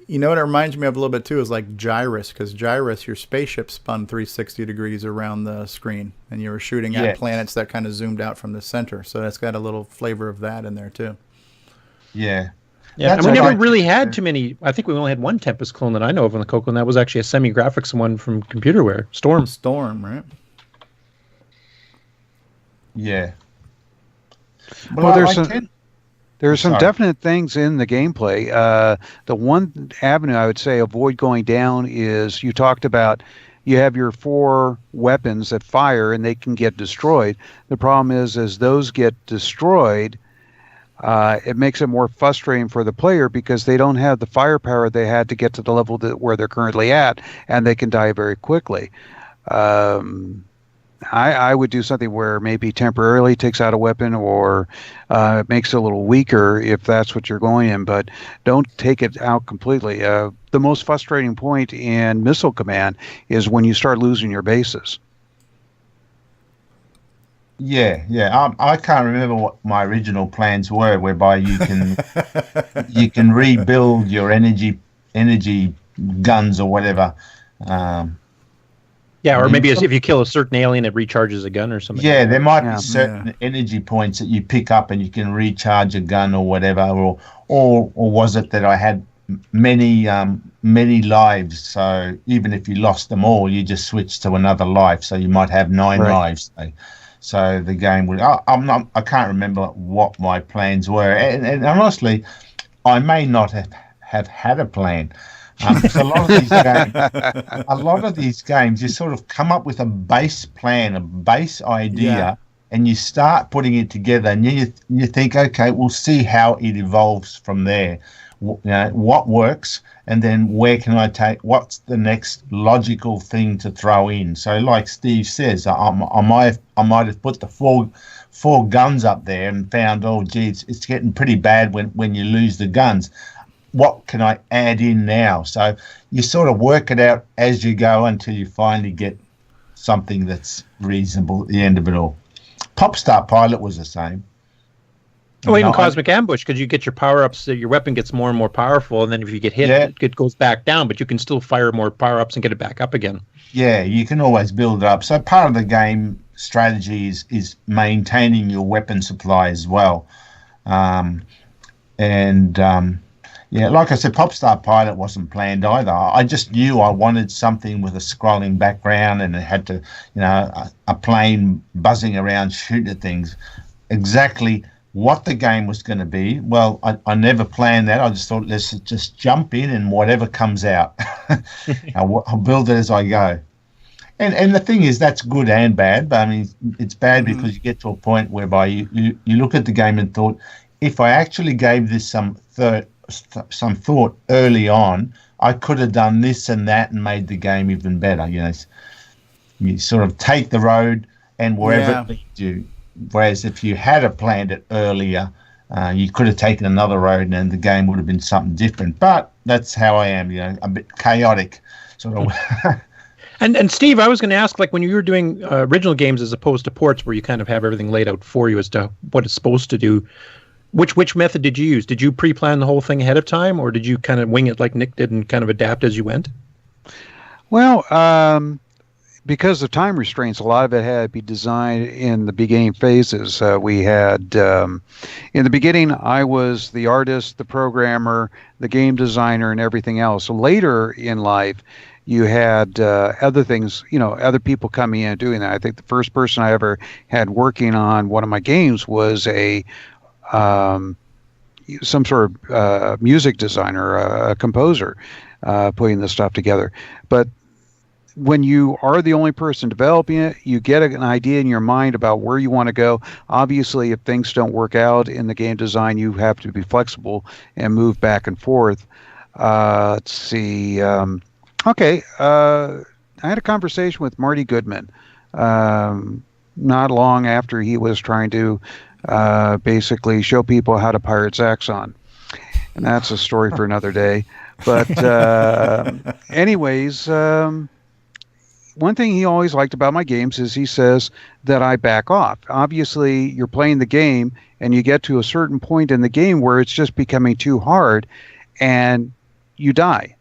You know what it reminds me of a little bit too is like Gyrus, because Gyrus, your spaceship spun 360 degrees around the screen, and you were shooting at planets that kind of zoomed out from the center. So that's got a little flavor of that in there too. Yeah. Yeah, and we never really had too many. I think we only had one Tempest clone that I know of on the CoCo, and that was actually a semi-graphics one from Computerware, Storm, right? Yeah. Well, there's some definite things in the gameplay. The one avenue I would say avoid going down is, you talked about you have your 4 weapons that fire and they can get destroyed. The problem is as those get destroyed, it makes it more frustrating for the player because they don't have the firepower they had to get to the level where they're currently at, and they can die very quickly. I would do something where maybe temporarily takes out a weapon or makes it a little weaker if that's what you're going in, but don't take it out completely. The most frustrating point in Missile Command is when you start losing your bases. Yeah. I can't remember what my original plans were, whereby you can rebuild your energy guns or whatever. Yeah, or maybe if you kill a certain alien, it recharges a gun or something. Yeah, there might be certain energy points that you pick up and you can recharge a gun or whatever. Or was it that I had many lives? So even if you lost them all, you just switch to another life. So you might have 9 lives. So the game would. I can't remember what my plans were, and honestly, I may not have had a plan. Because a lot of these games, you sort of come up with a base plan, a base idea, and you start putting it together, and you think, okay, we'll see how it evolves from there. What works, and then where can I take? What's the next logical thing to throw in? So, like Steve says, I might have put the four guns up there and found, oh, geez, it's getting pretty bad when you lose the guns. What can I add in now? So you sort of work it out as you go until you finally get something that's reasonable at the end of it all. Popstar Pilot was the same. Oh, even Cosmic Ambush, because you get your power-ups, your weapon gets more and more powerful, and then if you get hit, it goes back down, but you can still fire more power-ups and get it back up again. Yeah, you can always build it up. So part of the game strategy is maintaining your weapon supply as well. Yeah, like I said, Popstar Pilot wasn't planned either. I just knew I wanted something with a scrolling background, and it had to, a plane buzzing around shooting at things. Exactly what the game was going to be, well, I never planned that. I just thought, let's just jump in and whatever comes out. I'll build it as I go. And the thing is, that's good and bad. But I mean, it's bad because you get to a point whereby you look at the game and thought, if I actually gave this some thought early on, I could have done this and that and made the game even better. You sort of take the road and wherever it leads you. Whereas if you had planned it earlier, you could have taken another road and the game would have been something different. But that's how I am, a bit chaotic, sort of. And Steve, I was going to ask, like when you were doing original games as opposed to ports, where you kind of have everything laid out for you as to what it's supposed to do. Which method did you use? Did you pre-plan the whole thing ahead of time, or did you kind of wing it like Nick did and kind of adapt as you went? Well, because of time restraints, a lot of it had to be designed in the beginning phases. We had, in the beginning, I was the artist, the programmer, the game designer, and everything else. So later in life, you had other things, other people coming in and doing that. I think the first person I ever had working on one of my games was some sort of music designer, a composer, putting this stuff together. But when you are the only person developing it, you get an idea in your mind about where you want to go. Obviously, if things don't work out in the game design, you have to be flexible and move back and forth. Let's see. I had a conversation with Marty Goodman not long after he was trying to basically show people how to pirate Zaxxon. And that's a story for another day. But anyways, one thing he always liked about my games is he says that I back off. Obviously, you're playing the game and you get to a certain point in the game where it's just becoming too hard and you die.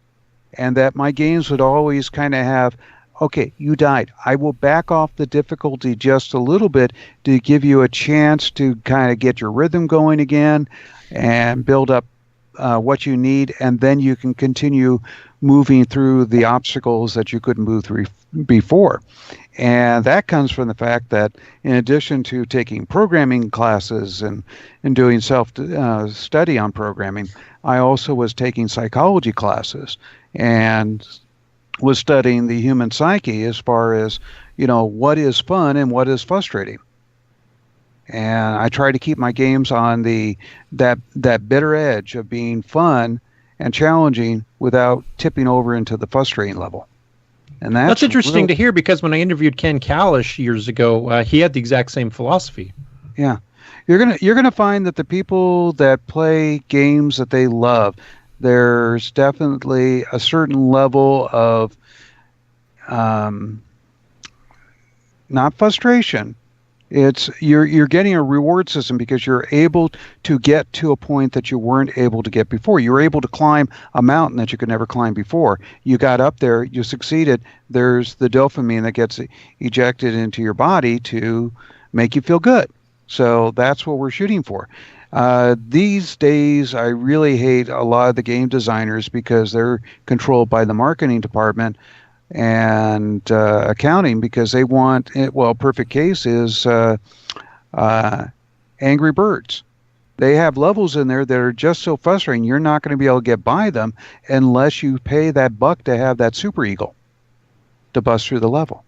And that my games would always kind of have, okay, you died. I will back off the difficulty just a little bit to give you a chance to kind of get your rhythm going again and build up what you need, and then you can continue moving through the obstacles that you couldn't move through before. And that comes from the fact that in addition to taking programming classes and doing self-study on programming, I also was taking psychology classes and was studying the human psyche as far as, what is fun and what is frustrating. And I try to keep my games on that bitter edge of being fun and challenging without tipping over into the frustrating level. And that's interesting to hear, because when I interviewed Ken Kalish years ago, he had the exact same philosophy. Yeah, you're gonna find that the people that play games that they love, there's definitely a certain level of not frustration. It's you're getting a reward system because you're able to get to a point that you weren't able to get before. You were able to climb a mountain that you could never climb before. You got up there, you succeeded. There's the dopamine that gets ejected into your body to make you feel good. So that's what we're shooting for. These days, I really hate a lot of the game designers because they're controlled by the marketing department and accounting, because they want it. Well, perfect case is Angry Birds. They have levels in there that are just so frustrating. You're not going to be able to get by them unless you pay that buck to have that super eagle to bust through the level.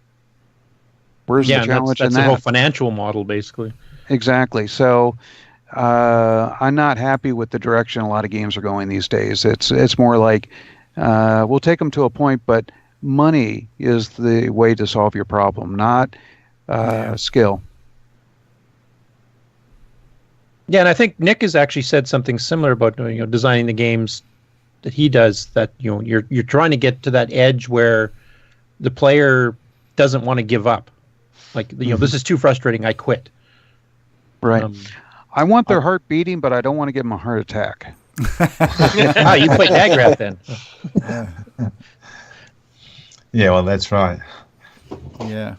Where's the challenge in that? That's the whole financial model, basically. Exactly. So I'm not happy with the direction a lot of games are going these days. It's more like we'll take them to a point, but money is the way to solve your problem, not skill. Yeah, and I think Nick has actually said something similar about designing the games that he does. That you're trying to get to that edge where the player doesn't want to give up. Like this is too frustrating, I quit. Right. I want their heart beating, but I don't want to give them a heart attack. You play Dagrath then. Yeah, well, that's right. Yeah.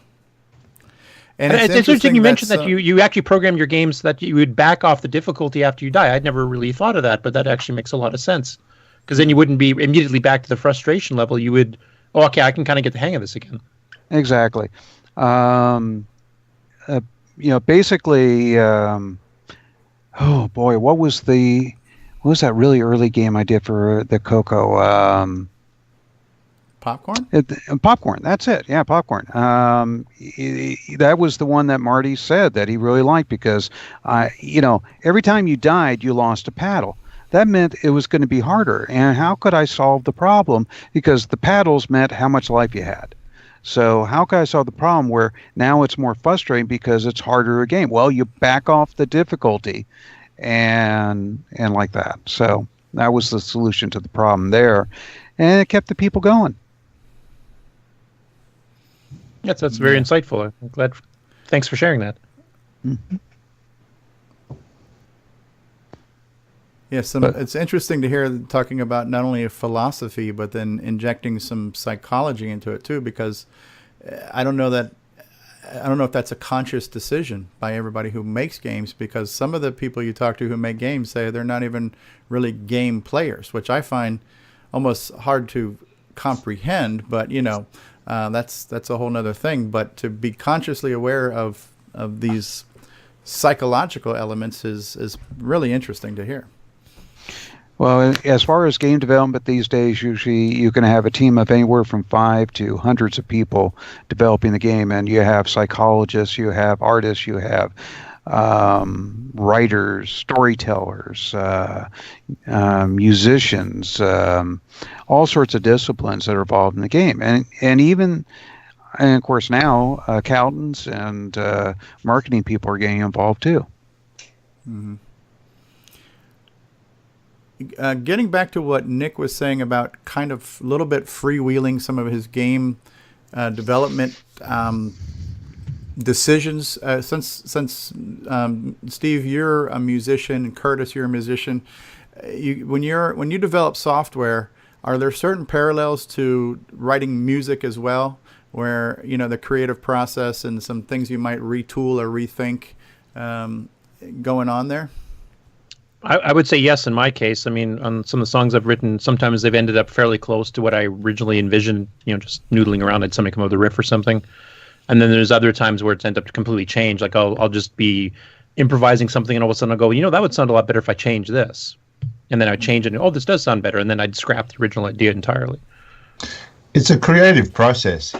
And it's interesting you mentioned that you actually program your games so that you would back off the difficulty after you die. I'd never really thought of that, but that actually makes a lot of sense. Because then you wouldn't be immediately back to the frustration level. You would, okay, I can kind of get the hang of this again. Exactly. Basically, oh boy, what was that really early game I did for the CoCo? Popcorn? Popcorn, that's it. Yeah, Popcorn. That was the one that Marty said that he really liked because, every time you died, you lost a paddle. That meant it was going to be harder. And how could I solve the problem? Because the paddles meant how much life you had. So how can I solve the problem where now it's more frustrating because it's harder a game? Well, you back off the difficulty and like that. So that was the solution to the problem there. And it kept the people going. Yes, that's very insightful. I'm glad. Thanks for sharing that. Mm-hmm. Yes, it's interesting to hear talking about not only a philosophy, but then injecting some psychology into it too, because I don't know if that's a conscious decision by everybody who makes games, because some of the people you talk to who make games say they're not even really game players, which I find almost hard to comprehend, but that's a whole nother thing. But to be consciously aware of these psychological elements is really interesting to hear. Well, as far as game development these days, usually you can have a team of anywhere from 5 to hundreds of people developing the game, and you have psychologists, you have artists, you have writers, storytellers, musicians, all sorts of disciplines that are involved in the game, and of course now accountants and marketing people are getting involved too. Mm-hmm. Getting back to what Nick was saying about kind of a little bit freewheeling some of his game development decisions, since Steve, you're a musician, and Curtis, you're a musician. When you develop software, are there certain parallels to writing music as well, where the creative process and some things you might retool or rethink going on there? I would say yes in my case. I mean, on some of the songs I've written, sometimes they've ended up fairly close to what I originally envisioned, just noodling around. I'd suddenly come up with a riff or something. And then there's other times where it's ended up completely changed. Like I'll just be improvising something and all of a sudden I'll go, that would sound a lot better if I changed this. And then I'd change it and, this does sound better. And then I'd scrap the original idea entirely. It's a creative process.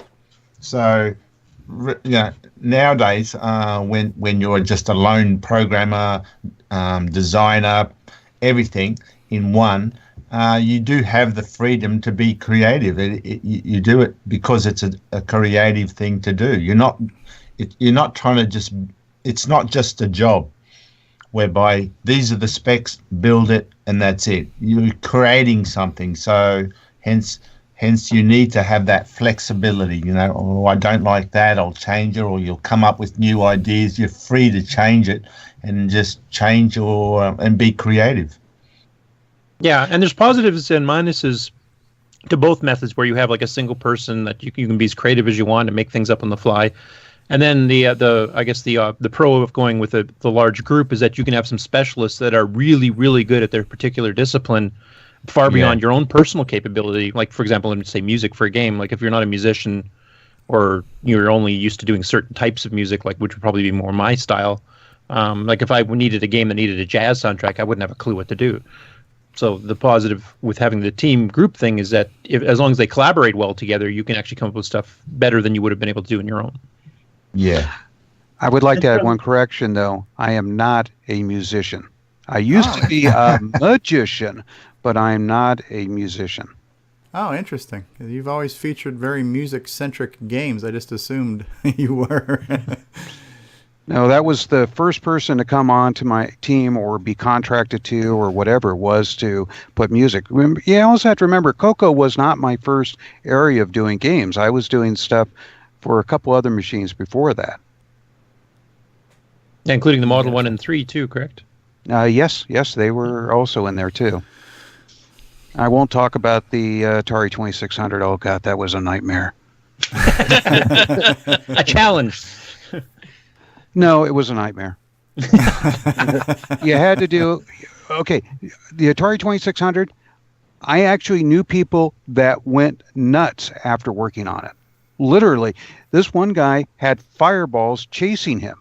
So nowadays, when you're just a lone programmer, designer, everything in one, you do have the freedom to be creative. You do it because it's a creative thing to do. You're not trying to just. It's not just a job whereby these are the specs, build it, and that's it. You're creating something, so hence you need to have that flexibility. Oh, I don't like that, I'll change it, or you'll come up with new ideas. You're free to change it and just change and be creative. Yeah, and there's positives and minuses to both methods, where you have like a single person that you can be as creative as you want and make things up on the fly. And then the pro of going with the large group is that you can have some specialists that are really, really good at their particular discipline, far beyond your own personal capability. Like, for example, let me say music for a game. Like, if you're not a musician, or you're only used to doing certain types of music, like which would probably be more my style. Like if I needed a game that needed a jazz soundtrack, I wouldn't have a clue what to do. So the positive with having the team group thing is that as long as they collaborate well together, you can actually come up with stuff better than you would have been able to do on your own. Yeah. I would like to add one correction, though. I am not a musician. I used to be a magician, but I am not a musician. Oh, interesting. You've always featured very music-centric games. I just assumed you were. No, that was the first person to come on to my team or be contracted to or whatever it was to put music. You also have to remember, CoCo was not my first area of doing games. I was doing stuff for a couple other machines before that. Yeah, including the Model 1 and 3 too, correct? Yes, they were also in there too. I won't talk about the Atari 2600. Oh God, that was a nightmare. A challenge. No, it was a nightmare. You had to do, okay, the Atari 2600, I actually knew people that went nuts after working on it. Literally, this one guy had fireballs chasing him.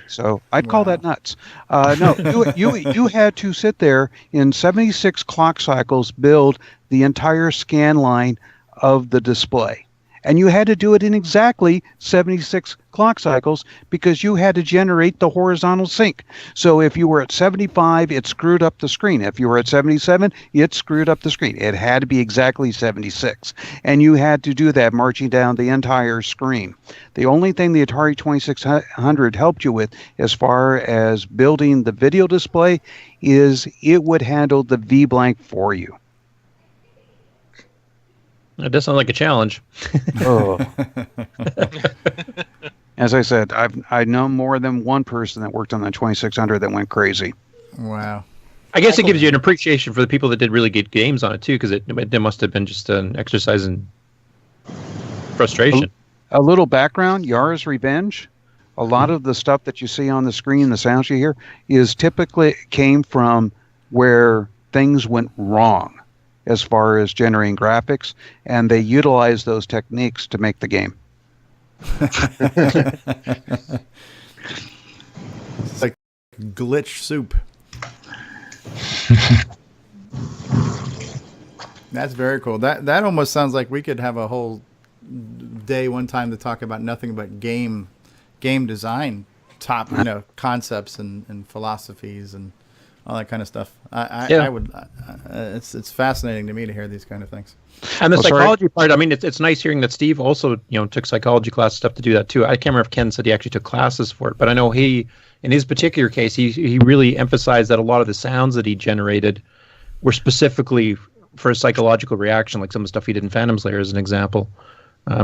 So I'd call that nuts. No, you had to sit there in 76 clock cycles, build the entire scan line of the display. And you had to do it in exactly 76 clock cycles because you had to generate the horizontal sync. So if you were at 75, it screwed up the screen. If you were at 77, it screwed up the screen. It had to be exactly 76. And you had to do that marching down the entire screen. The only thing the Atari 2600 helped you with as far as building the video display is it would handle the V-blank for you. That does sound like a challenge. Oh. As I said, I know more than one person that worked on the 2600 that went crazy. Wow. I guess it gives you an appreciation for the people that did really good games on it too, because it must have been just an exercise in frustration. A little background, Yara's Revenge. A lot of the stuff that you see on the screen, the sounds you hear, is typically came from where things went wrong as far as generating graphics, and they utilize those techniques to make the game. It's like glitch soup. That's very cool. That almost sounds like we could have a whole day one time to talk about nothing but game design concepts and philosophies and all that kind of stuff. I would. It's fascinating to me to hear these kind of things. And the psychology part. I mean, it's nice hearing that Steve also took psychology class stuff to do that too. I can't remember if Ken said he actually took classes for it, but I know in his particular case, he really emphasized that a lot of the sounds that he generated were specifically for a psychological reaction, like some of the stuff he did in Phantom Slayer as an example.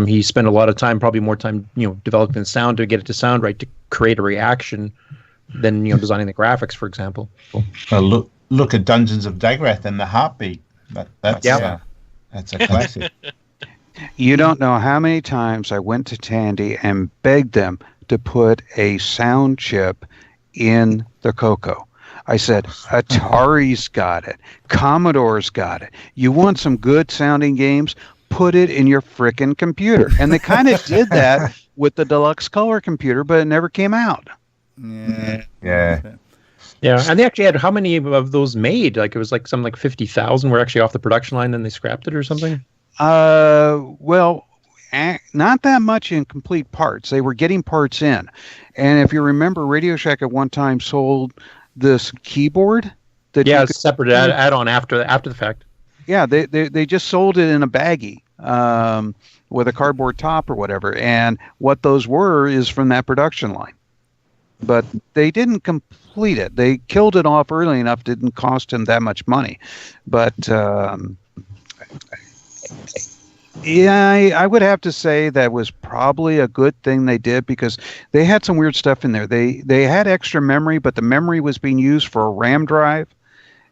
He spent a lot of time, probably more time, developing the sound to get it to sound right to create a reaction than designing the graphics, for example. Look at Dungeons of Dagerath and the heartbeat. That's a classic. You don't know how many times I went to Tandy and begged them to put a sound chip in the CoCo. I said, Atari's got it. Commodore's got it. You want some good sounding games? Put it in your frickin' computer. And they kind of did that with the deluxe color computer, but it never came out. Yeah. And they actually had how many of those made? Like it was like something like 50,000 were actually off the production line, then they scrapped it or something. Well, not that much in complete parts. They were getting parts in. And if you remember, Radio Shack at one time sold this keyboard. Yeah, it's separate add-on after the fact. Yeah, they just sold it in a baggie with a cardboard top or whatever. And what those were is from that production line. But they didn't complete it. They killed it off early enough. Didn't cost them that much money. But yeah, I would have to say that was probably a good thing they did, because they had some weird stuff in there. They had extra memory, but the memory was being used for a RAM drive,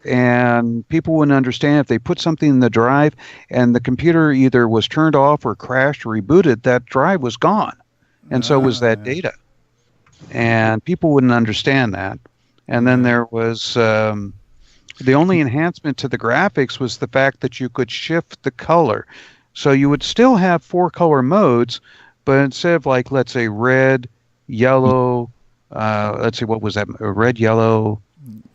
and people wouldn't understand if they put something in the drive and the computer either was turned off or crashed or rebooted, that drive was gone, and so was that data. And people wouldn't understand that. And then there was the only enhancement to the graphics was the fact that you could shift the color. So you would still have 4 color modes, but instead of, like, let's say red, yellow, let's see, what was that? Red, yellow,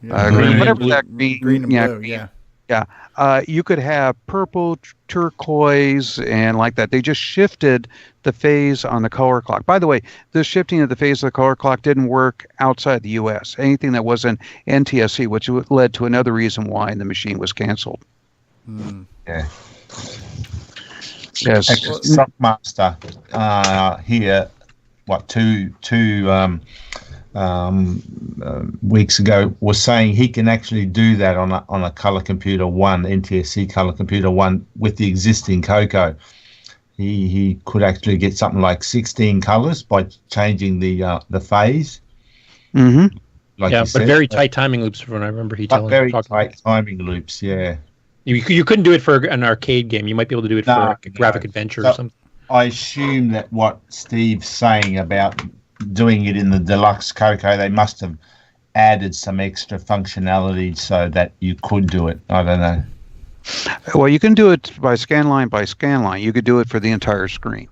green, whatever blue, that green, green and blue, yeah. You could have purple, turquoise, and like that. They just shifted the phase on the color clock. By the way, this shifting of the phase of the color clock didn't work outside the U.S. Anything that wasn't NTSC, which led to another reason why the machine was canceled. Yeah. Yes. Shockmaster here, what, two weeks ago, was saying he can actually do that on a Color Computer 1, NTSC Color Computer 1, with the existing CoCo. He could actually get something like 16 colors by changing the phase. Mm-hmm. Like yeah, you but said. very tight timing loops from what I remember he telling very talking tight about. timing loops, yeah. You couldn't do it for an arcade game. You might be able to do it for a graphic adventure or something. I assume that what Steve's saying about doing it in the deluxe CoCo, they must have added some extra functionality so that you could do it. I don't know. Well, you can do it by scan line by scan line. You could do it for the entire screen.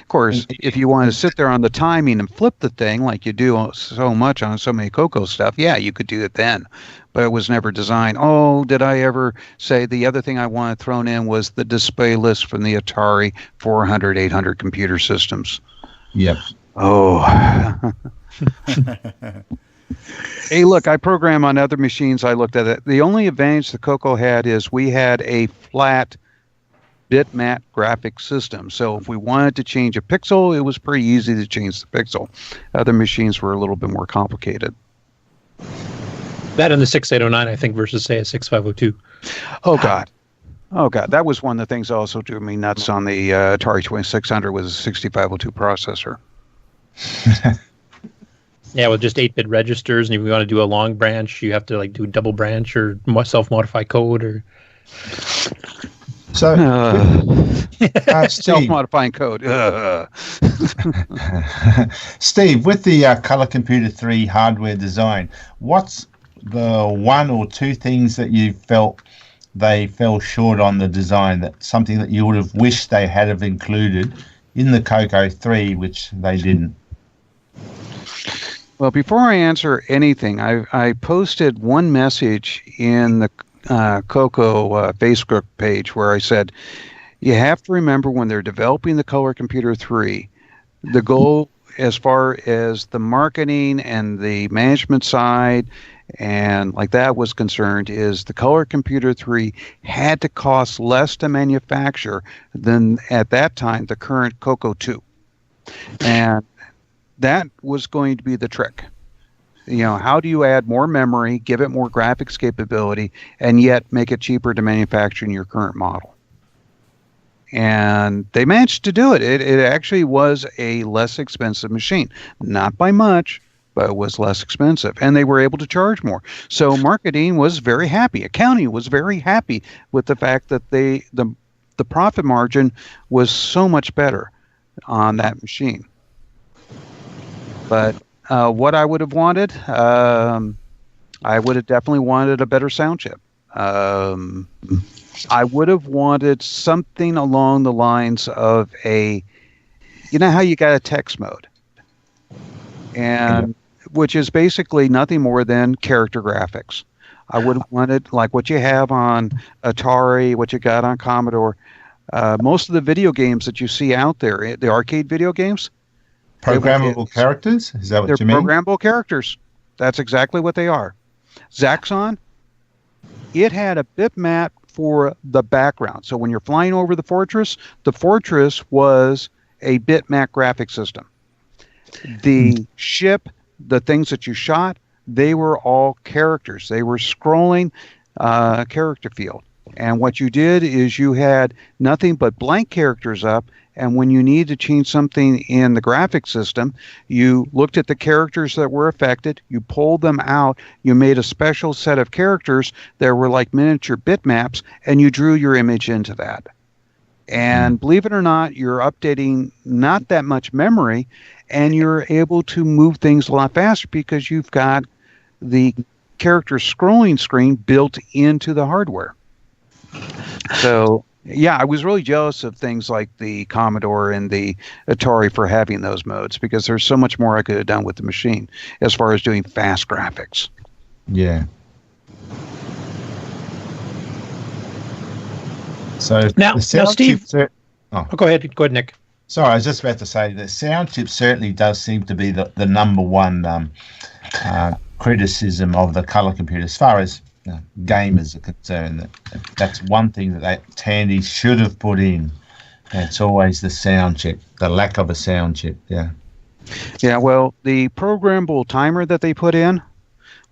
Of course, if you want to sit there on the timing and flip the thing like you do so much on so many CoCo stuff, yeah, you could do it then. But it was never designed. Oh, did I ever say the other thing I wanted thrown in was the display list from the Atari 400, 800 computer systems. Yep. Oh. Hey, look, I program on other machines. I looked at it. The only advantage the CoCo had is we had a flat bitmap graphic system. So if we wanted to change a pixel, it was pretty easy to change the pixel. Other machines were a little bit more complicated. That and the 6809, I think, versus, say, a 6502. Oh, God. Oh, God. That was one of the things that also drew me nuts on the Atari 2600 was a 6502 processor. Yeah, with just 8-bit registers, and if you want to do a long branch, you have to do double branch or self-modify code. Or So, Steve, self-modifying code. Steve, with the Color Computer 3 hardware design, what's the one or two things that you felt they fell short on the design, that something that you would have wished they had have included in the CoCo 3, which they didn't? Well, before I answer anything, I posted one message in the CoCo Facebook page where I said, you have to remember when they're developing the Color Computer 3, the goal as far as the marketing and the management side and like that was concerned is the Color Computer 3 had to cost less to manufacture than at that time the current CoCo 2. And that was going to be the trick. You know, how do you add more memory, give it more graphics capability, and yet make it cheaper to manufacture in your current model? And they managed to do it. It actually was a less expensive machine. Not by much, but it was less expensive. And they were able to charge more. So marketing was very happy. Accounting was very happy with the fact that the profit margin was so much better on that machine. But what I would have wanted, I would have definitely wanted a better sound chip. I would have wanted something along the lines of you know how you got a text mode, and which is basically nothing more than character graphics. I would have wanted like what you have on Atari, what you got on Commodore, Most of the video games that you see out there, the arcade video games, Programmable characters? Is that what you mean? They're programmable characters. That's exactly what they are. Zaxxon, it had a bitmap for the background. So when you're flying over the fortress was a bitmap graphic system. The ship, the things that you shot, they were all characters. They were scrolling character field. And what you did is you had nothing but blank characters up, and when you need to change something in the graphic system, you looked at the characters that were affected, you pulled them out, you made a special set of characters that were like miniature bitmaps, and you drew your image into that. And believe it or not, you're updating not that much memory, and you're able to move things a lot faster because you've got the character scrolling screen built into the hardware. So, yeah, I was really jealous of things like the Commodore and the Atari for having those modes because there's so much more I could have done with the machine as far as doing fast graphics. Yeah. So now Steve. Go ahead, Nick. Sorry, I was just about to say the sound chip certainly does seem to be the number one criticism of the color computer as far as gamers are concerned. That's one thing that Tandy should have put in. It's always the sound chip, the lack of a sound chip. Yeah. Yeah. Well, the programmable timer that they put in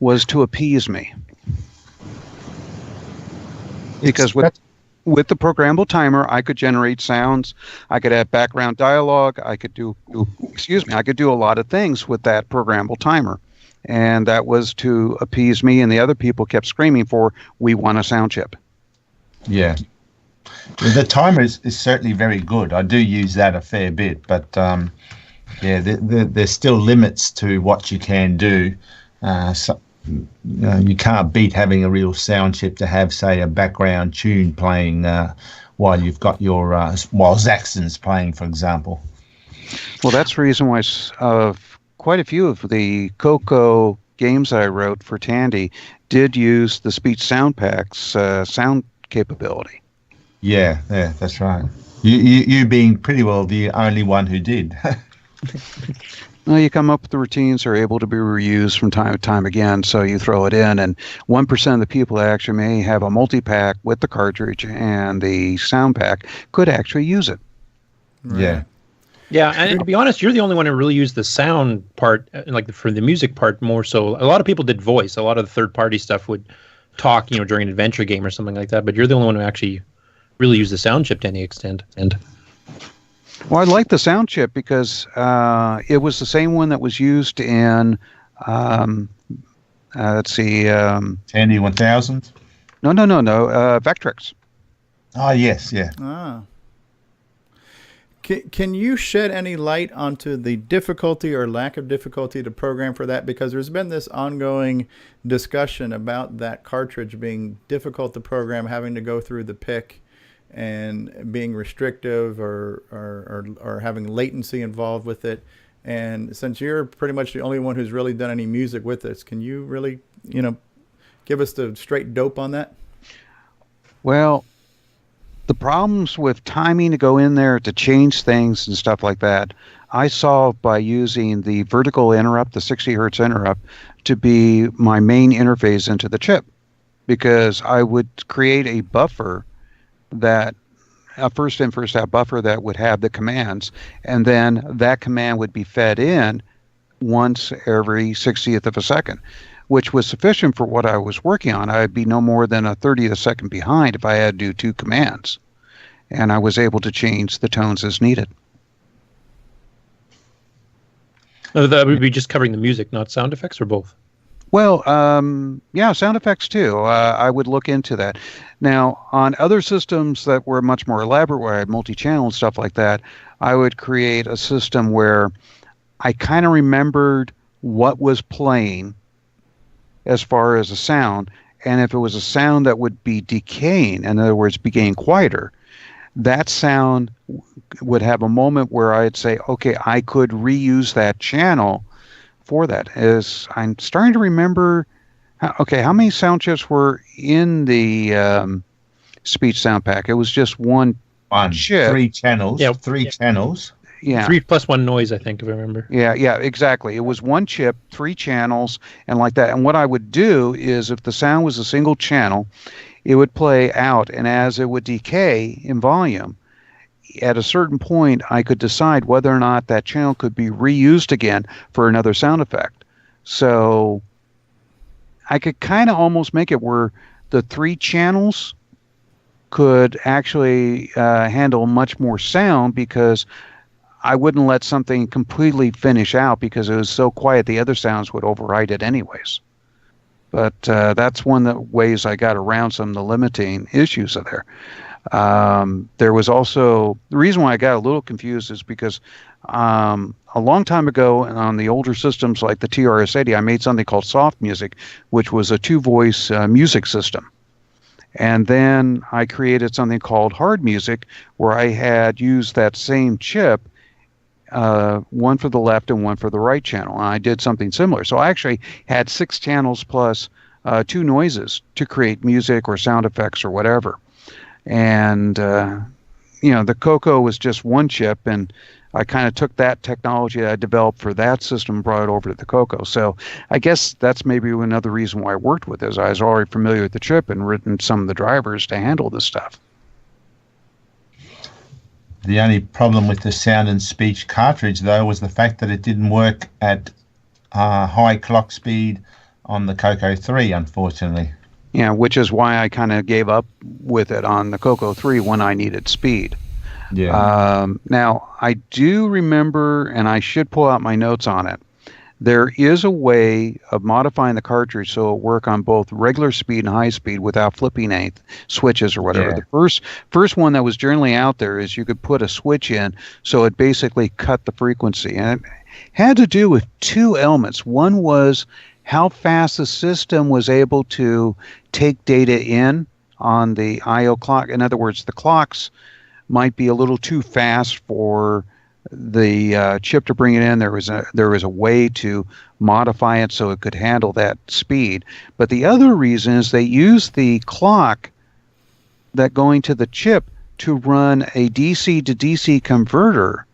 was to appease me, because with the programmable timer, I could generate sounds, I could have background dialogue, I could do a lot of things with that programmable timer. And that was to appease me, and the other people kept screaming for, we want a sound chip. Yeah. The timer is certainly very good. I do use that a fair bit, but there's still limits to what you can do. You can't beat having a real sound chip to have, say, a background tune playing while you've got your while Zaxxon's playing, for example. Well, that's the reason why quite a few of the CoCo games I wrote for Tandy did use the Speech Sound Pack's sound capability. Yeah, that's right. You being pretty well the only one who did. Well, you come up with the routines are able to be reused from time to time again, so you throw it in, and 1% of the people actually may have a multi-pack with the cartridge and the sound pack could actually use it. Right. Yeah. Yeah, and to be honest, you're the only one who really used the sound part, like for the music part more so. A lot of people did voice. A lot of the third-party stuff would talk, during an adventure game or something like that, but you're the only one who actually really used the sound chip to any extent. Well, I like the sound chip because it was the same one that was used in, let's see. Tandy 1000? No, Vectrex. Oh, yes, yeah. Ah. Can you shed any light onto the difficulty or lack of difficulty to program for that? Because there's been this ongoing discussion about that cartridge being difficult to program, having to go through the PIC and being restrictive or having latency involved with it. And since you're pretty much the only one who's really done any music with this, can you really, give us the straight dope on that? Well, the problems with timing to go in there to change things and stuff like that, I solved by using the vertical interrupt, the 60 hertz interrupt, to be my main interface into the chip. Because I would create a buffer that a first in, first out buffer that would have the commands, and then that command would be fed in once every 60th of a second, which was sufficient for what I was working on. I'd be no more than a 30th second behind if I had to do two commands, and I was able to change the tones as needed. That would be just covering the music, not sound effects, or both? Well, yeah, sound effects too. I would look into that. Now, on other systems that were much more elaborate, where I had multi-channel and stuff like that, I would create a system where I kind of remembered what was playing as far as a sound, and if it was a sound that would be decaying, in other words, be getting quieter, that sound would have a moment where I'd say, okay, I could reuse that channel for that. As I'm starting to remember, how many sound chips were in the speech sound pack? It was just one chip. 3 channels. Yeah. 3 channels. Yeah. 3 plus 1 noise, I think, if I remember. Yeah, exactly. It was 1 chip, 3 channels, and like that. And what I would do is, if the sound was a single channel, it would play out, and as it would decay in volume, at a certain point, I could decide whether or not that channel could be reused again for another sound effect. So I could kind of almost make it where the 3 channels could actually handle much more sound, because I wouldn't let something completely finish out because it was so quiet the other sounds would override it anyways. But that's one of the ways I got around some of the limiting issues of there. There was also, the reason why I got a little confused is because a long time ago on the older systems like the TRS-80, I made something called soft music, which was a 2-voice music system. And then I created something called hard music, where I had used that same chip, one for the left and one for the right channel. And I did something similar. So I actually had 6 channels plus 2 noises to create music or sound effects or whatever. And, the CoCo was just 1 chip, and I kind of took that technology that I developed for that system and brought it over to the CoCo. So I guess that's maybe another reason why I worked with it, is I was already familiar with the chip and written some of the drivers to handle this stuff. The only problem with the sound and speech cartridge, though, was the fact that it didn't work at high clock speed on the CoCo 3, unfortunately. Yeah, which is why I kind of gave up with it on the CoCo 3 when I needed speed. Yeah. Now, I do remember, and I should pull out my notes on it, there is a way of modifying the cartridge so it'll work on both regular speed and high speed without flipping any switches or whatever. Yeah. The first one that was generally out there is you could put a switch in so it basically cut the frequency. And it had to do with 2 elements. One was how fast the system was able to take data in on the I/O clock. In other words, the clocks might be a little too fast for the chip to bring it in. There was a way to modify it so it could handle that speed. But the other reason is they used the clock that going to the chip to run a DC to DC converter.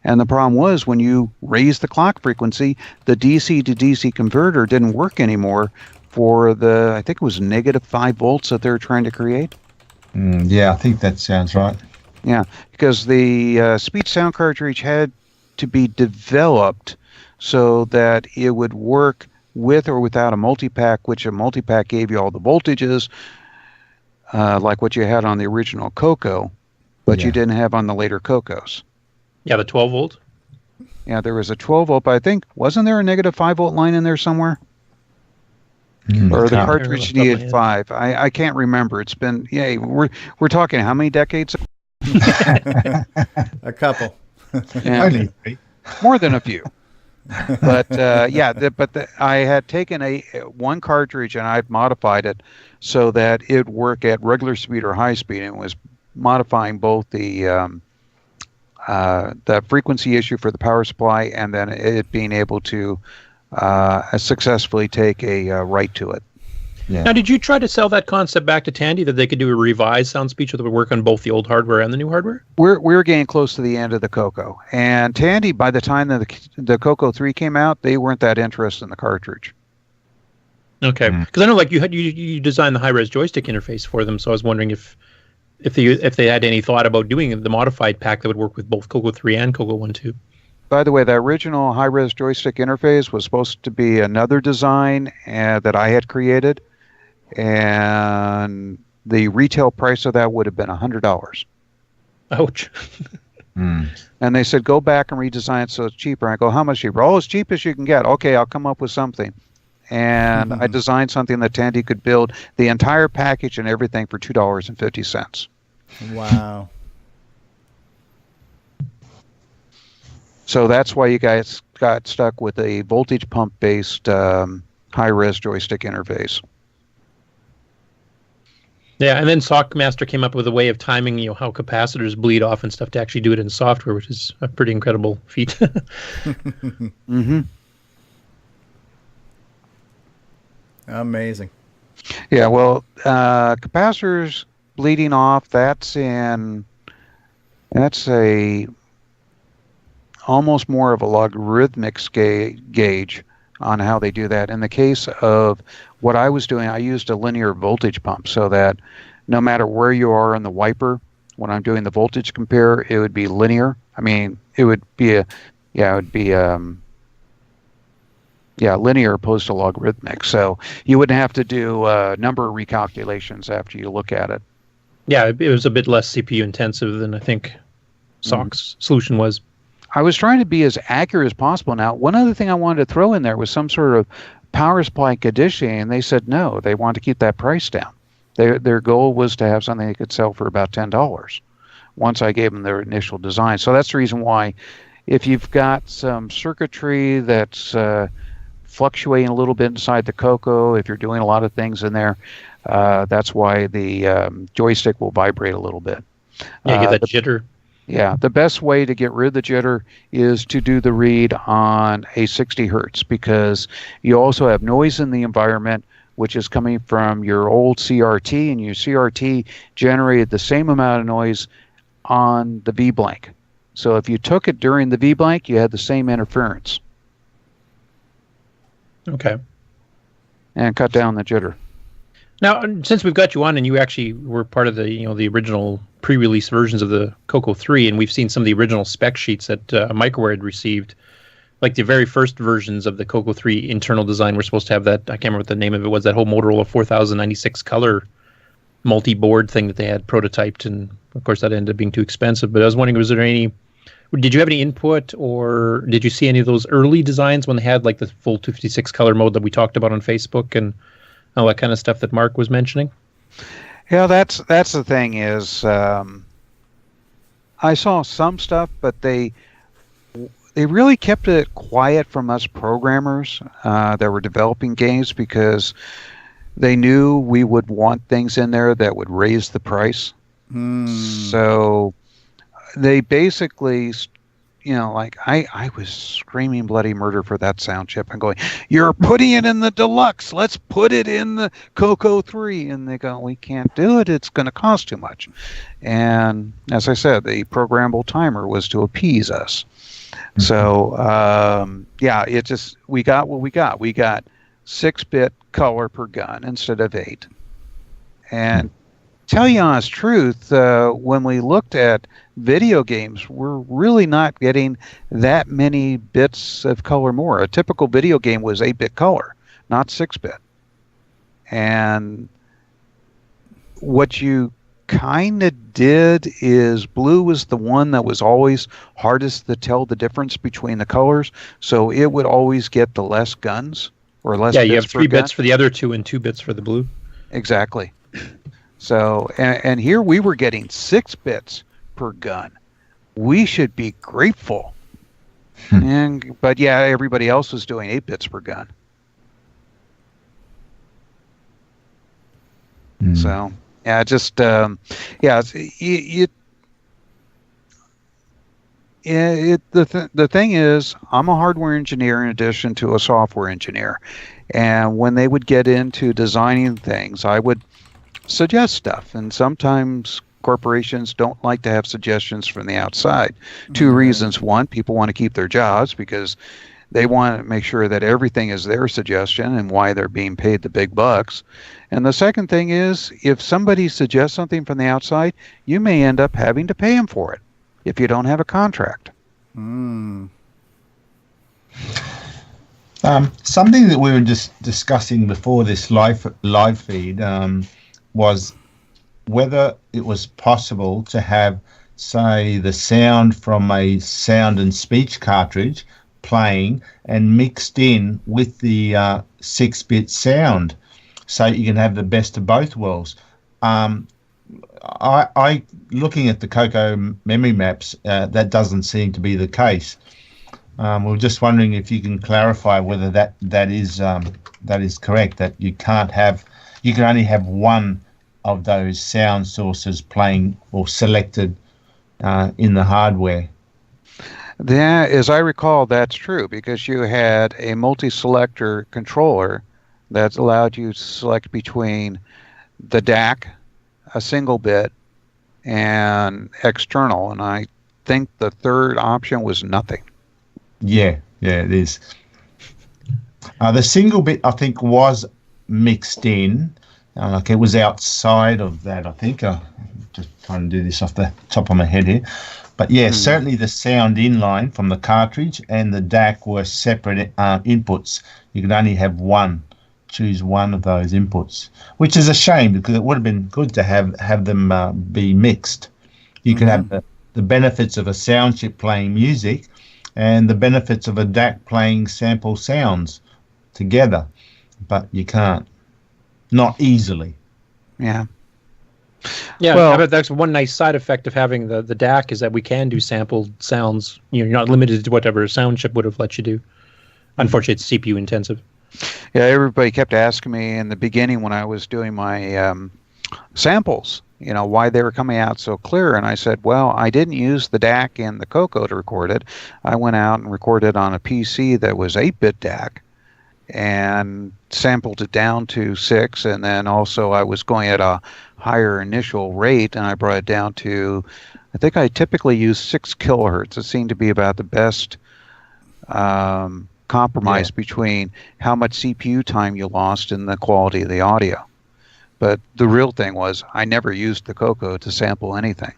And the problem was, when you raise the clock frequency, the DC to DC converter didn't work anymore for the, I think it was -5 volts that they're trying to create. Yeah, I think that sounds right. Yeah, because the speech sound cartridge had to be developed so that it would work with or without a multipack, which a multipack gave you all the voltages, like what you had on the original CoCo, but you didn't have on the later CoCos. Yeah, the 12 volt. Yeah, there was a 12 volt, but I think, wasn't there a -5 volt line in there somewhere? Or the cartridge needed 5. I can't remember. It's been, we're talking how many decades? A couple. Yeah. Only 3. More than a few. But I had taken one cartridge and I've modified it so that it worked at regular speed or high speed, and it was modifying both the frequency issue for the power supply and then it being able to successfully take a write to it. Yeah. Now, did you try to sell that concept back to Tandy, that they could do a revised sound speech that would work on both the old hardware and the new hardware? We're getting close to the end of the CoCo, and Tandy, by the time that the CoCo 3 came out, they weren't that interested in the cartridge. Okay, because I know like you designed the high-res joystick interface for them, so I was wondering if they had any thought about doing the modified pack that would work with both CoCo 3 and CoCo 1 2. By the way, the original high-res joystick interface was supposed to be another design that I had created, and the retail price of that would have been $100. Ouch. And they said, go back and redesign it so it's cheaper. I go, how much cheaper? Oh, as cheap as you can get. Okay, I'll come up with something. And I designed something that Tandy could build the entire package and everything for $2.50. Wow. So that's why you guys got stuck with a voltage pump-based high-res joystick interface. Yeah, and then Sockmaster came up with a way of timing, how capacitors bleed off and stuff to actually do it in software, which is a pretty incredible feat. Amazing. Yeah, well, capacitors bleeding off, that's in That's a almost more of a logarithmic gauge on how they do that. In the case of what I was doing, I used a linear voltage pump so that no matter where you are in the wiper, when I'm doing the voltage compare, it would be linear. I mean, it would be linear opposed to logarithmic. So you wouldn't have to do number recalculations after you look at it. Yeah, it was a bit less CPU intensive than I think SOC's solution was. I was trying to be as accurate as possible. Now, one other thing I wanted to throw in there was some sort of power supply conditioning, and they said no, they want to keep that price down. Their goal was to have something they could sell for about $10 once I gave them their initial design. So that's the reason why, if you've got some circuitry that's fluctuating a little bit inside the CoCo, if you're doing a lot of things in there, that's why the joystick will vibrate a little bit. Yeah, get that jitter. Yeah, the best way to get rid of the jitter is to do the read on a 60 hertz, because you also have noise in the environment, which is coming from your old CRT, and your CRT generated the same amount of noise on the V-blank. So if you took it during the V-blank, you had the same interference. Okay. And cut down the jitter. Now, since we've got you on, and you actually were part of the the original pre-release versions of the CoCo 3, and we've seen some of the original spec sheets that Microware had received, like the very first versions of the CoCo 3 internal design were supposed to have that, I can't remember what the name of it was, that whole Motorola 4096 color multi-board thing that they had prototyped, and of course that ended up being too expensive. But I was wondering, did you have any input, or did you see any of those early designs when they had like the full 256 color mode that we talked about on Facebook and all that kind of stuff that Mark was mentioning? Yeah, that's the thing is, I saw some stuff, but they really kept it quiet from us programmers that were developing games, because they knew we would want things in there that would raise the price. So they basically, like I was screaming bloody murder for that sound chip and going, "You're putting it in the deluxe. Let's put it in the CoCo 3." And they go, "We can't do it. It's going to cost too much." And as I said, the programmable timer was to appease us. So we got what we got. We got 6-bit color per gun instead of 8. And tell you honest truth, when we looked at video games, we're really not getting that many bits of color more. A typical video game was 8-bit color, not 6-bit. And what you kind of did is blue was the one that was always hardest to tell the difference between the colors, so it would always get the less guns or less. Yeah, you have 3 bits for the other two and 2 bits for the blue. Exactly. So, and here we were getting 6 bits per gun. We should be grateful. But yeah, everybody else was doing 8 bits per gun. So yeah, just the thing is, I'm a hardware engineer in addition to a software engineer, and when they would get into designing things, I would suggest stuff, and sometimes corporations don't like to have suggestions from the outside. 2 reasons. One, people want to keep their jobs because they want to make sure that everything is their suggestion and why they're being paid the big bucks. And the second thing is, if somebody suggests something from the outside, you may end up having to pay them for it if you don't have a contract. Something that we were just discussing before this live feed was whether it was possible to have, say, the sound from a sound and speech cartridge playing and mixed in with the 6-bit sound, so you can have the best of both worlds. I looking at the CoCo memory maps, that doesn't seem to be the case. We're just wondering if you can clarify whether that is correct, that you can only have one of those sound sources playing or selected in the hardware. That, as I recall, that's true, because you had a multi-selector controller that allowed you to select between the DAC, a single bit, and external, and I think the third option was nothing. Yeah, it is. The single bit, I think, was mixed in. Like it was outside of that, I think. Just trying to do this off the top of my head here. But yeah, certainly the sound inline from the cartridge and the DAC were separate inputs. You could only have choose one of those inputs, which is a shame because it would have been good to have them be mixed. You could have the benefits of a sound chip playing music and the benefits of a DAC playing sample sounds together, but you can't. Not easily. Yeah. Yeah, Well, that's one nice side effect of having the DAC is that we can do sampled sounds. You're not limited to whatever a sound chip would have let you do. Unfortunately, it's CPU intensive. Yeah, everybody kept asking me in the beginning when I was doing my samples, why they were coming out so clear. And I said, well, I didn't use the DAC in the CoCo to record it. I went out and recorded on a PC that was 8-bit DAC and sampled it down to 6. And then also I was going at a higher initial rate, and I brought it down to, I think I typically use 6 kilohertz. It seemed to be about the best compromise between how much CPU time you lost and the quality of the audio. But the real thing was I never used the CoCo to sample anything.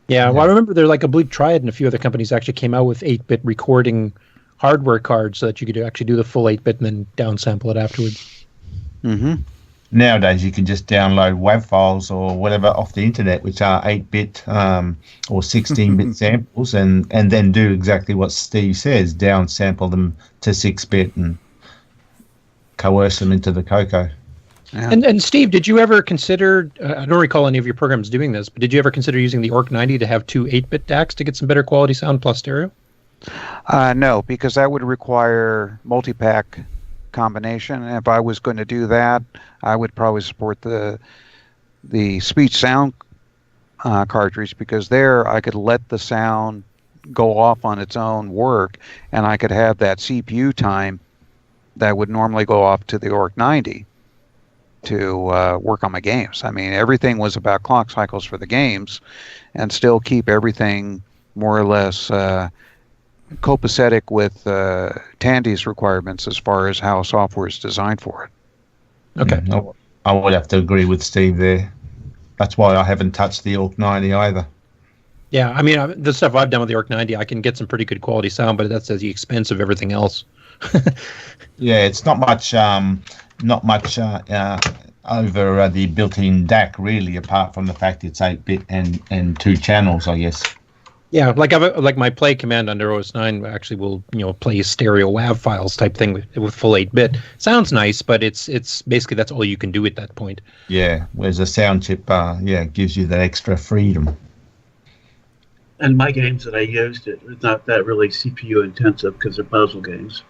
Yeah, well, I remember I believe Triad and a few other companies actually came out with 8-bit recording hardware cards so that you could actually do the full 8-bit and then downsample it afterwards. Mm-hmm. Nowadays, you can just download WAV files or whatever off the internet, which are 8-bit or 16-bit samples, and then do exactly what Steve says, downsample them to 6-bit and coerce them into the CoCo. Yeah. And Steve, did you ever consider, I don't recall any of your programs doing this, but did you ever consider using the ORC-90 to have 2 8-bit DACs to get some better quality sound plus stereo? No, because that would require multi-pack combination. And if I was going to do that, I would probably support the speech sound cartridge, because there I could let the sound go off on its own work, and I could have that CPU time that would normally go off to the ORC-90 to work on my games. I mean, everything was about clock cycles for the games, and still keep everything more or less copacetic with Tandy's requirements as far as how software is designed for it. Okay. I would have to agree with Steve there. That's why I haven't touched the ORC-90 either. Yeah, I mean, the stuff I've done with the ORC-90, I can get some pretty good quality sound, but that's at the expense of everything else. Yeah, it's not much over the built-in DAC really, apart from the fact it's 8-bit and 2 channels, I guess. Yeah, like my play command under OS9 actually will play stereo WAV files type thing with full 8-bit. Sounds nice, but it's basically that's all you can do at that point. Yeah, whereas a sound chip gives you that extra freedom. And my games that I used, it's not that really CPU intensive because they're puzzle games.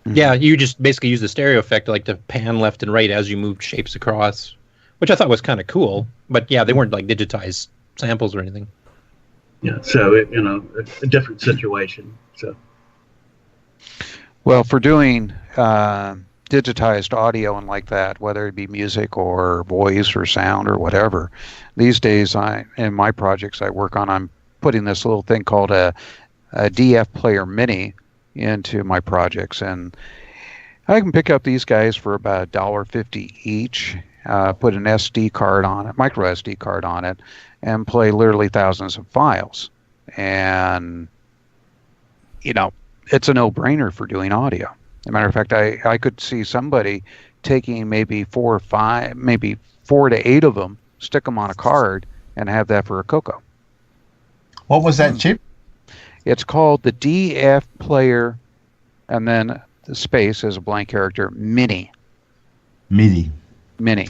Yeah, you just basically use the stereo effect to pan left and right as you moved shapes across, which I thought was kind of cool. But yeah, they weren't like digitized samples or anything. Yeah, so a different situation. So, well, for doing digitized audio and like that, whether it be music or voice or sound or whatever, these days in my projects I work on, I'm putting this little thing called a DF Player Mini into my projects, and I can pick up these guys for about $1.50 each. Put an SD card on it, micro SD card on it, and play literally thousands of files. And it's a no-brainer for doing audio. As a matter of fact, I could see somebody taking maybe 4 or 5, maybe 4 to 8 of them, stick them on a card, and have that for a CoCo. What was that chip? It's called the DF Player, and then the space as a blank character, MIDI. MIDI.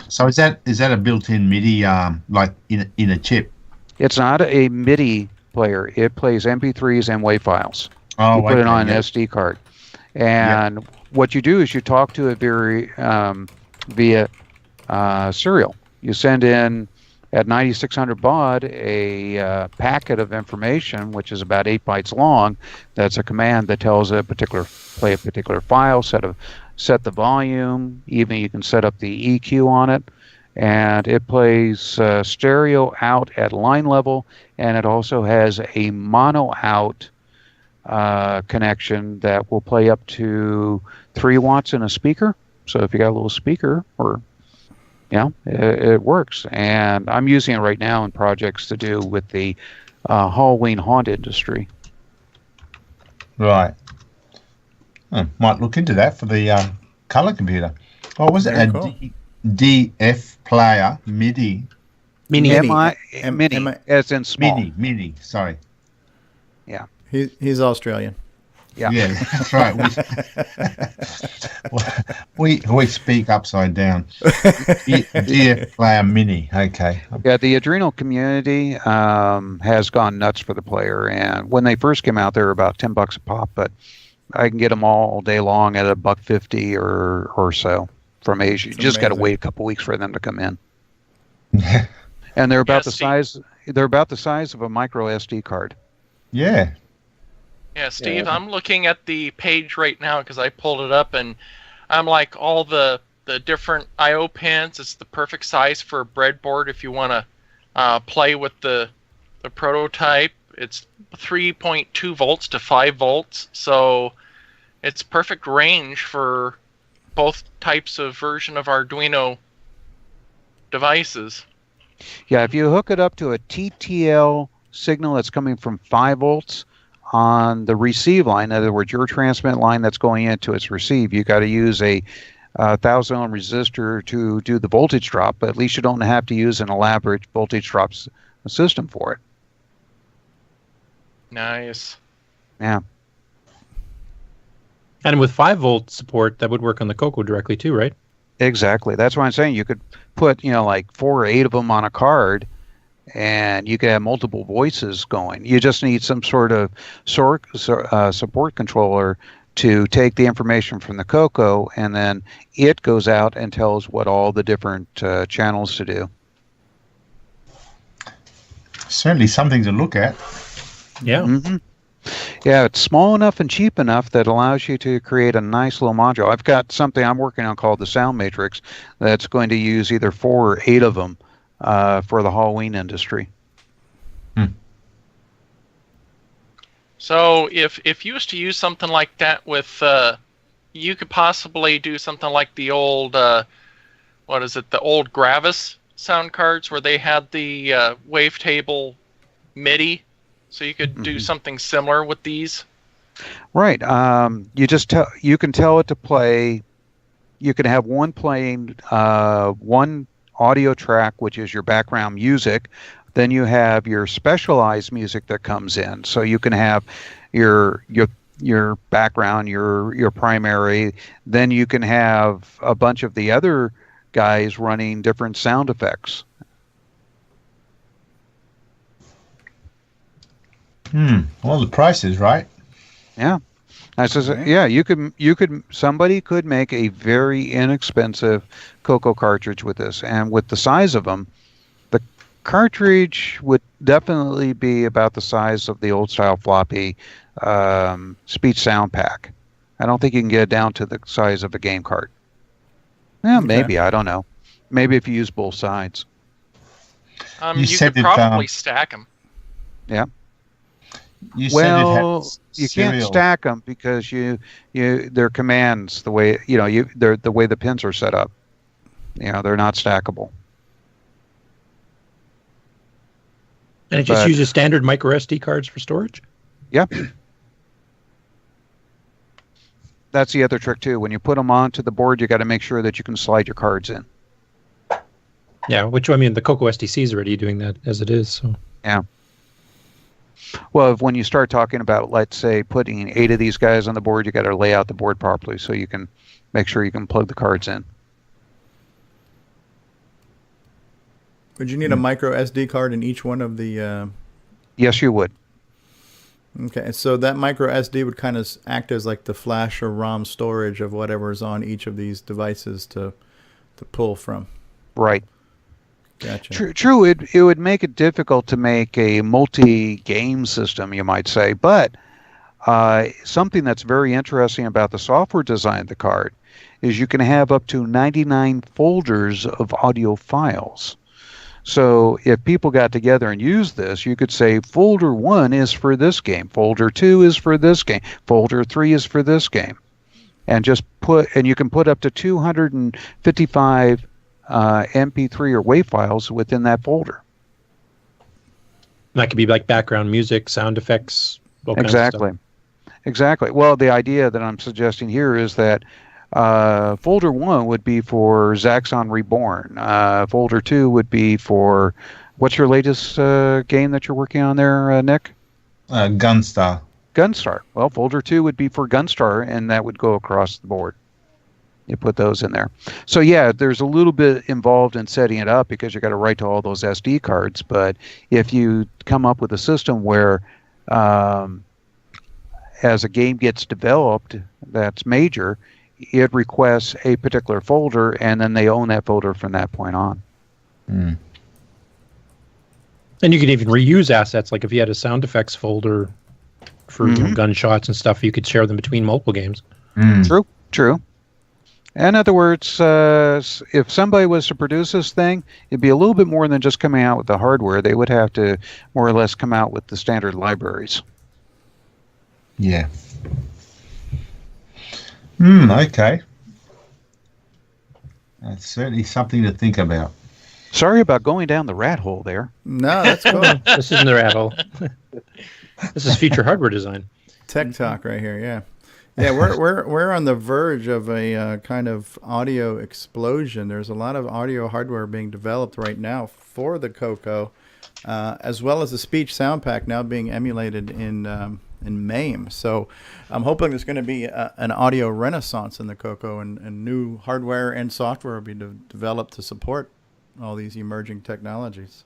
So is that a built-in MIDI like in a chip? It's not a MIDI player. It plays MP3s and WAV files. Oh, you put it on an SD card, and what you do is you talk to it via serial. You send in at 9600 baud a packet of information, which is about 8 bytes long. That's a command that tells it play a particular file, set the volume. Even you can set up the EQ on it, and it plays stereo out at line level, and it also has a mono out connection that will play up to 3 watts in a speaker. So if you got a little speaker, or it works. And I'm using it right now in projects to do with the Halloween haunt industry. Right. Might look into that for the color computer. Oh, was it Very a cool. DF player MIDI? Mini, M- mini, M- as in small. MIDI. Sorry. He's Australian. Yeah. That's right. We speak upside down. DF player mini. Okay. Yeah, the Adrenal community has gone nuts for the player, and when they first came out, they were about $10 a pop, but I can get them all day long at $1.50 or so from Asia. You just got to amazing. wait a couple weeks for them to come in. And they're about Yeah, the size. They're about the size of a micro SD card. Yeah. Yeah, Steve, I'm looking at the page right now because I pulled it up, and I'm like, all the different I/O pins. It's the perfect size for a breadboard if you want to play with the prototype. It's 3.2 volts to 5 volts, so it's perfect range for both types of version of Arduino devices. Yeah, if you hook it up to a TTL signal that's coming from 5 volts on the receive line, in other words, your transmit line that's going into its receive, you got to use a 1,000 ohm resistor to do the voltage drop, but at least you don't have to use an elaborate voltage drop system for it. Nice. Yeah. And with 5-volt support, that would work on the CoCo directly too, right? Exactly. That's why I'm saying you could put, like 4 or 8 of them on a card, and you could have multiple voices going. You just need some sort of support controller to take the information from the CoCo, and then it goes out and tells what all the different channels to do. Certainly something to look at. Yeah. Mm-hmm. Yeah, it's small enough and cheap enough that allows you to create a nice little module. I've got something I'm working on called the Sound Matrix that's going to use either 4 or 8 of them for the Halloween industry. So if you was to use something like that with, you could possibly do something like the old, the old Gravis sound cards where they had the wavetable MIDI. So you could do something similar with these. Right. You can tell it to play. You can have one playing one audio track, which is your background music. Then you have your specialized music that comes in. So you can have your background, your primary. Then you can have a bunch of the other guys running different sound effects. Well, the price is right. Yeah. I says, yeah, somebody could make a very inexpensive CoCo cartridge with this, and with the size of them, the cartridge would definitely be about the size of the old style floppy speech sound pack. I don't think you can get it down to the size of a game card. Yeah, maybe, I don't know. Maybe if you use both sides. You could probably stack them. Yeah. You said it had you serial. can't stack them because they're commands the way they're the way the pins are set up. They're not stackable. And it just uses standard micro SD cards for storage? Yeah. That's the other trick too. When you put them onto the board, you got to make sure that you can slide your cards in. Yeah, the CoCo SDC is already doing that as it is. So. Yeah. Well, when you start talking about, let's say, putting 8 of these guys on the board, you got to lay out the board properly so you can make sure you can plug the cards in. Would you need a micro SD card in each one of the... Yes, you would. Okay, so that micro SD would kind of act as like the flash or ROM storage of whatever's on each of these devices to pull from. Right. Gotcha. True. It would make it difficult to make a multi-game system, you might say, but Something that's very interesting about the software design of the card is you can have up to 99 folders of audio files. So if people got together and used this, you could say folder 1 is for this game, folder 2 is for this game, folder 3 is for this game. And you can put up to 255 MP3 or WAV files within that folder. That could be like background music, sound effects, all kinds of stuff. Exactly. Well, the idea that I'm suggesting here is that folder 1 would be for Zaxxon Reborn. Folder 2 would be for, what's your latest game that you're working on there, Nick? Gunstar. Gunstar. Well, folder 2 would be for Gunstar, and that would go across the board. You put those in there. So yeah, there's a little bit involved in setting it up because you got to write to all those SD cards. But if you come up with a system where, as a game gets developed, that's major, it requests a particular folder, and then they own that folder from that point on. And you can even reuse assets. Like if you had a sound effects folder for gunshots and stuff, you could share them between multiple games. True. In other words, if somebody was to produce this thing, it'd be a little bit more than just coming out with the hardware. They would have to more or less come out with the standard libraries. Yeah. Okay. That's certainly something to think about. Sorry about going down the rat hole there. No, that's cool. This isn't the rat hole. This is future hardware design. Tech talk right here, yeah. Yeah, we're on the verge of a kind of audio explosion. There's a lot of audio hardware being developed right now for the CoCo, as well as the speech sound pack now being emulated in MAME. So I'm hoping there's going to be an audio renaissance in the CoCo, and new hardware and software will be developed to support all these emerging technologies.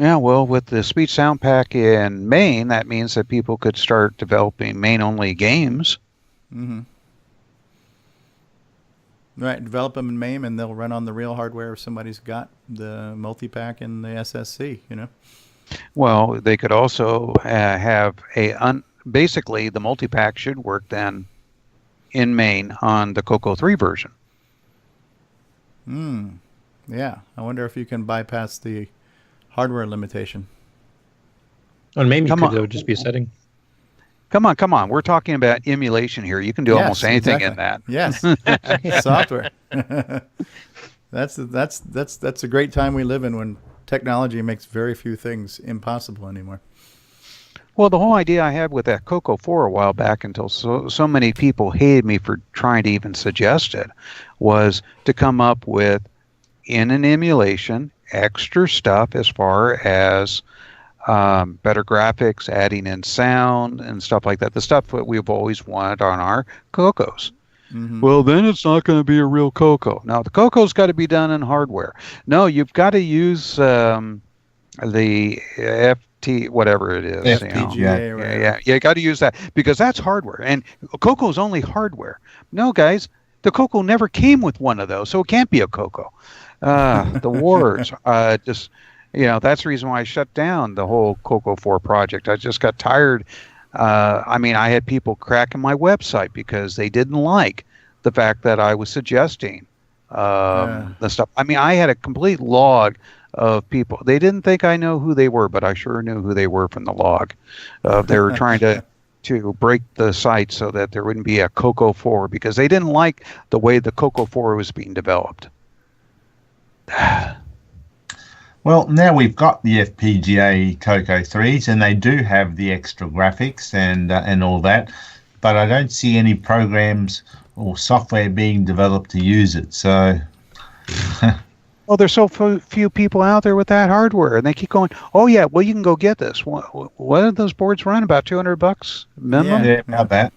Yeah, well, with the speech sound pack in Maine, that means that people could start developing Maine-only games. Right, develop them in MAME, and they'll run on the real hardware if somebody's got the multi-pack and the SSC, you know? Well, they could also have basically the multi-pack should work then in Maine on the CoCo 3 version. Yeah, I wonder if you can bypass the hardware limitation. On MAME, could just be a setting. Come on. We're talking about emulation here. You can do almost anything in that. Yes, software. That's a great time we live in when technology makes very few things impossible anymore. Well, the whole idea I had with that CoCo 4 a while back, until so many people hated me for trying to even suggest it, was to come up with, in an emulation, extra stuff as far as better graphics, adding in sound and stuff like that. The stuff that we've always wanted on our CoCos. Well, then it's not going to be a real CoCo. Now, the CoCo's got to be done in hardware. No, you've got to use the FT, whatever it is. FPGA. Yeah, you got to use that because that's hardware. And CoCo's only hardware. No, guys, the CoCo never came with one of those, so it can't be a CoCo. The wars, that's the reason why I shut down the whole CoCo 4 project. I just got tired. I had people cracking my website because they didn't like the fact that I was suggesting the stuff. I had a complete log of people. They didn't think I know who they were, but I sure knew who they were from the log. They were trying to break the site so that there wouldn't be a CoCo 4 because they didn't like the way the CoCo 4 was being developed. Well, now we've got the FPGA CoCo 3s, and they do have the extra graphics and all that, but I don't see any programs or software being developed to use it. So, well, there's so few people out there with that hardware, and they keep going, "Oh yeah, well you can go get this." What do those boards run? About $200 minimum. Yeah, about that.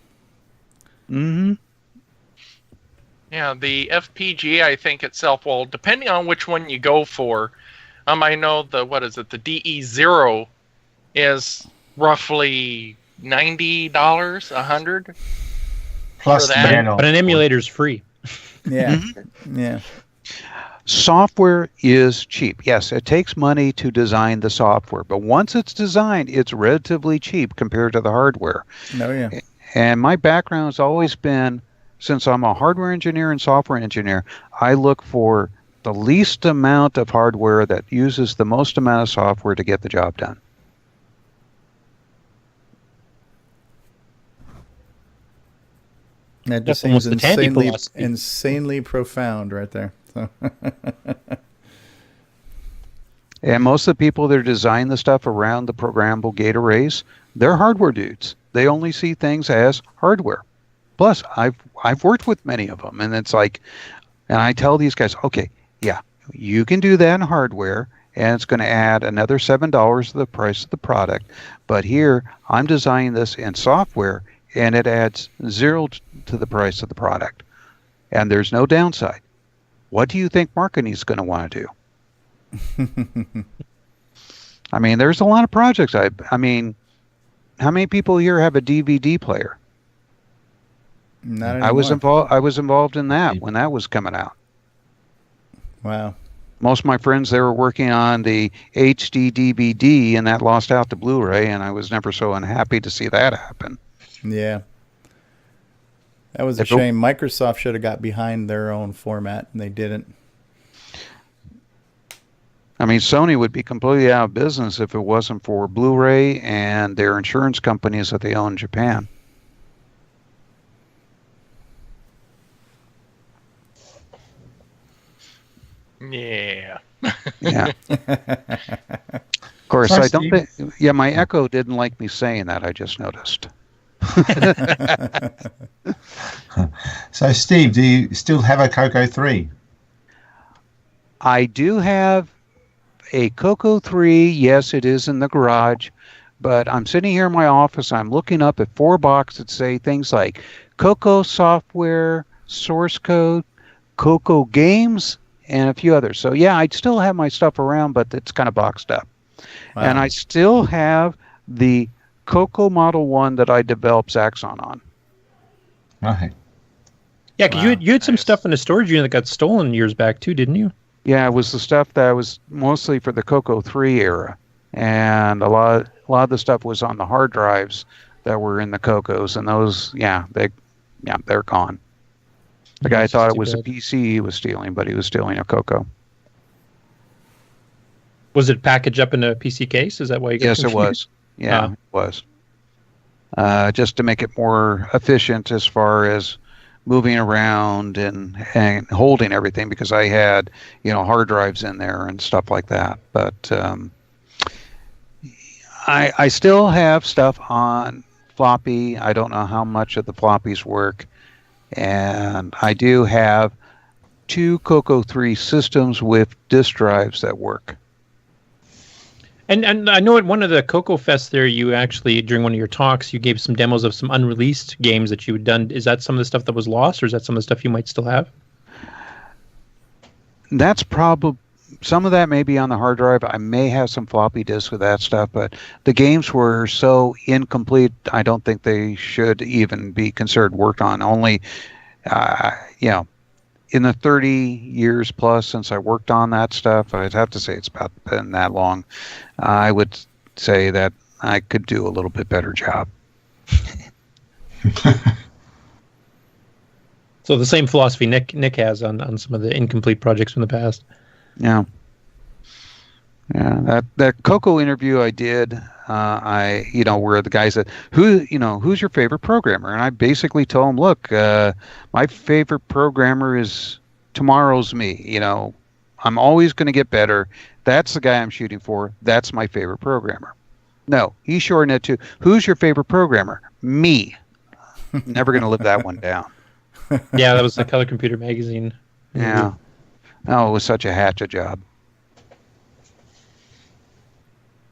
Yeah, the FPGA, I think itself, well, depending on which one you go for, I know the DE0 is roughly $90, $100 plus for that. But an emulator's free. Yeah, yeah. software is cheap. Yes, it takes money to design the software, but once it's designed, it's relatively cheap compared to the hardware. Oh, yeah. And my background has always been, since I'm a hardware engineer and software engineer, I look for the least amount of hardware that uses the most amount of software to get the job done. That just That's almost seems the Tandy insanely, philosophy. insanely profound right there. So. And most of the people that design the stuff around the programmable gate arrays, they're hardware dudes. They only see things as hardware. Plus, I've worked with many of them, and it's like, and I tell these guys, okay, yeah, you can do that in hardware, and it's going to add another $7 to the price of the product. But here, I'm designing this in software, and it adds $0 to the price of the product. And there's no downside. What do you think marketing is going to want to do? I mean, there's a lot of projects. I mean, how many people here have a DVD player? Not anymore. I was involved in that when that was coming out. Wow. Most of my friends, they were working on the HD DVD, and that lost out to Blu-ray, and I was never so unhappy to see that happen. Yeah. That was a shame. Microsoft should have got behind their own format, and they didn't. I mean, Sony would be completely out of business if it wasn't for Blu-ray and their insurance companies that they own in Japan. Yeah. Yeah. Of course, So, I don't Steve- think. Yeah, my Echo didn't like me saying that. I just noticed. So, Steve, do you still have a CoCo 3? I do have a CoCo 3. Yes, it is in the garage. But I'm sitting here in my office. I'm looking up at 4 boxes that say things like CoCo software, source code, CoCo games, and a few others. So, yeah, I still have my stuff around, but it's kind of boxed up. Wow. And I still have the CoCo Model 1 that I developed Zaxxon on. Right. Yeah, 'cause you had some stuff in the storage unit that got stolen years back too, didn't you? Yeah, it was the stuff that was mostly for the CoCo 3 era. And a lot of the stuff was on the hard drives that were in the CoCos, and those, they're gone. The guy That's thought too it was a bad. PC he was stealing, but he was stealing a CoCo. Was it packaged up in a PC case? Is that why you got Yes, it confused? was. Yeah, it was. Just to make it more efficient as far as moving around and holding everything, because I had, hard drives in there and stuff like that. But I still have stuff on floppy. I don't know how much of the floppies work. And I do have 2 CoCo 3 systems with disk drives that work. And I know at one of the CoCo Fest there, you actually, during one of your talks, you gave some demos of some unreleased games that you had done. Is that some of the stuff that was lost, or is that some of the stuff you might still have? That's probably, some of that may be on the hard drive. I may have some floppy disks with that stuff, but the games were so incomplete, I don't think they should even be considered worked on. Only, in the 30 years plus since I worked on that stuff, I'd have to say it's about been that long. I would say that I could do a little bit better job. So the same philosophy Nick has on some of the incomplete projects from the past. Yeah. Yeah, that CoCo interview I did, where the guy said, who's your favorite programmer? And I basically told him, look, my favorite programmer is tomorrow's me. I'm always going to get better. That's the guy I'm shooting for. That's my favorite programmer. No, he shortened it to, who's your favorite programmer? Me. Never going to live that one down. Yeah, that was the Color Computer Magazine. Yeah. Oh, it was such a hatchet job.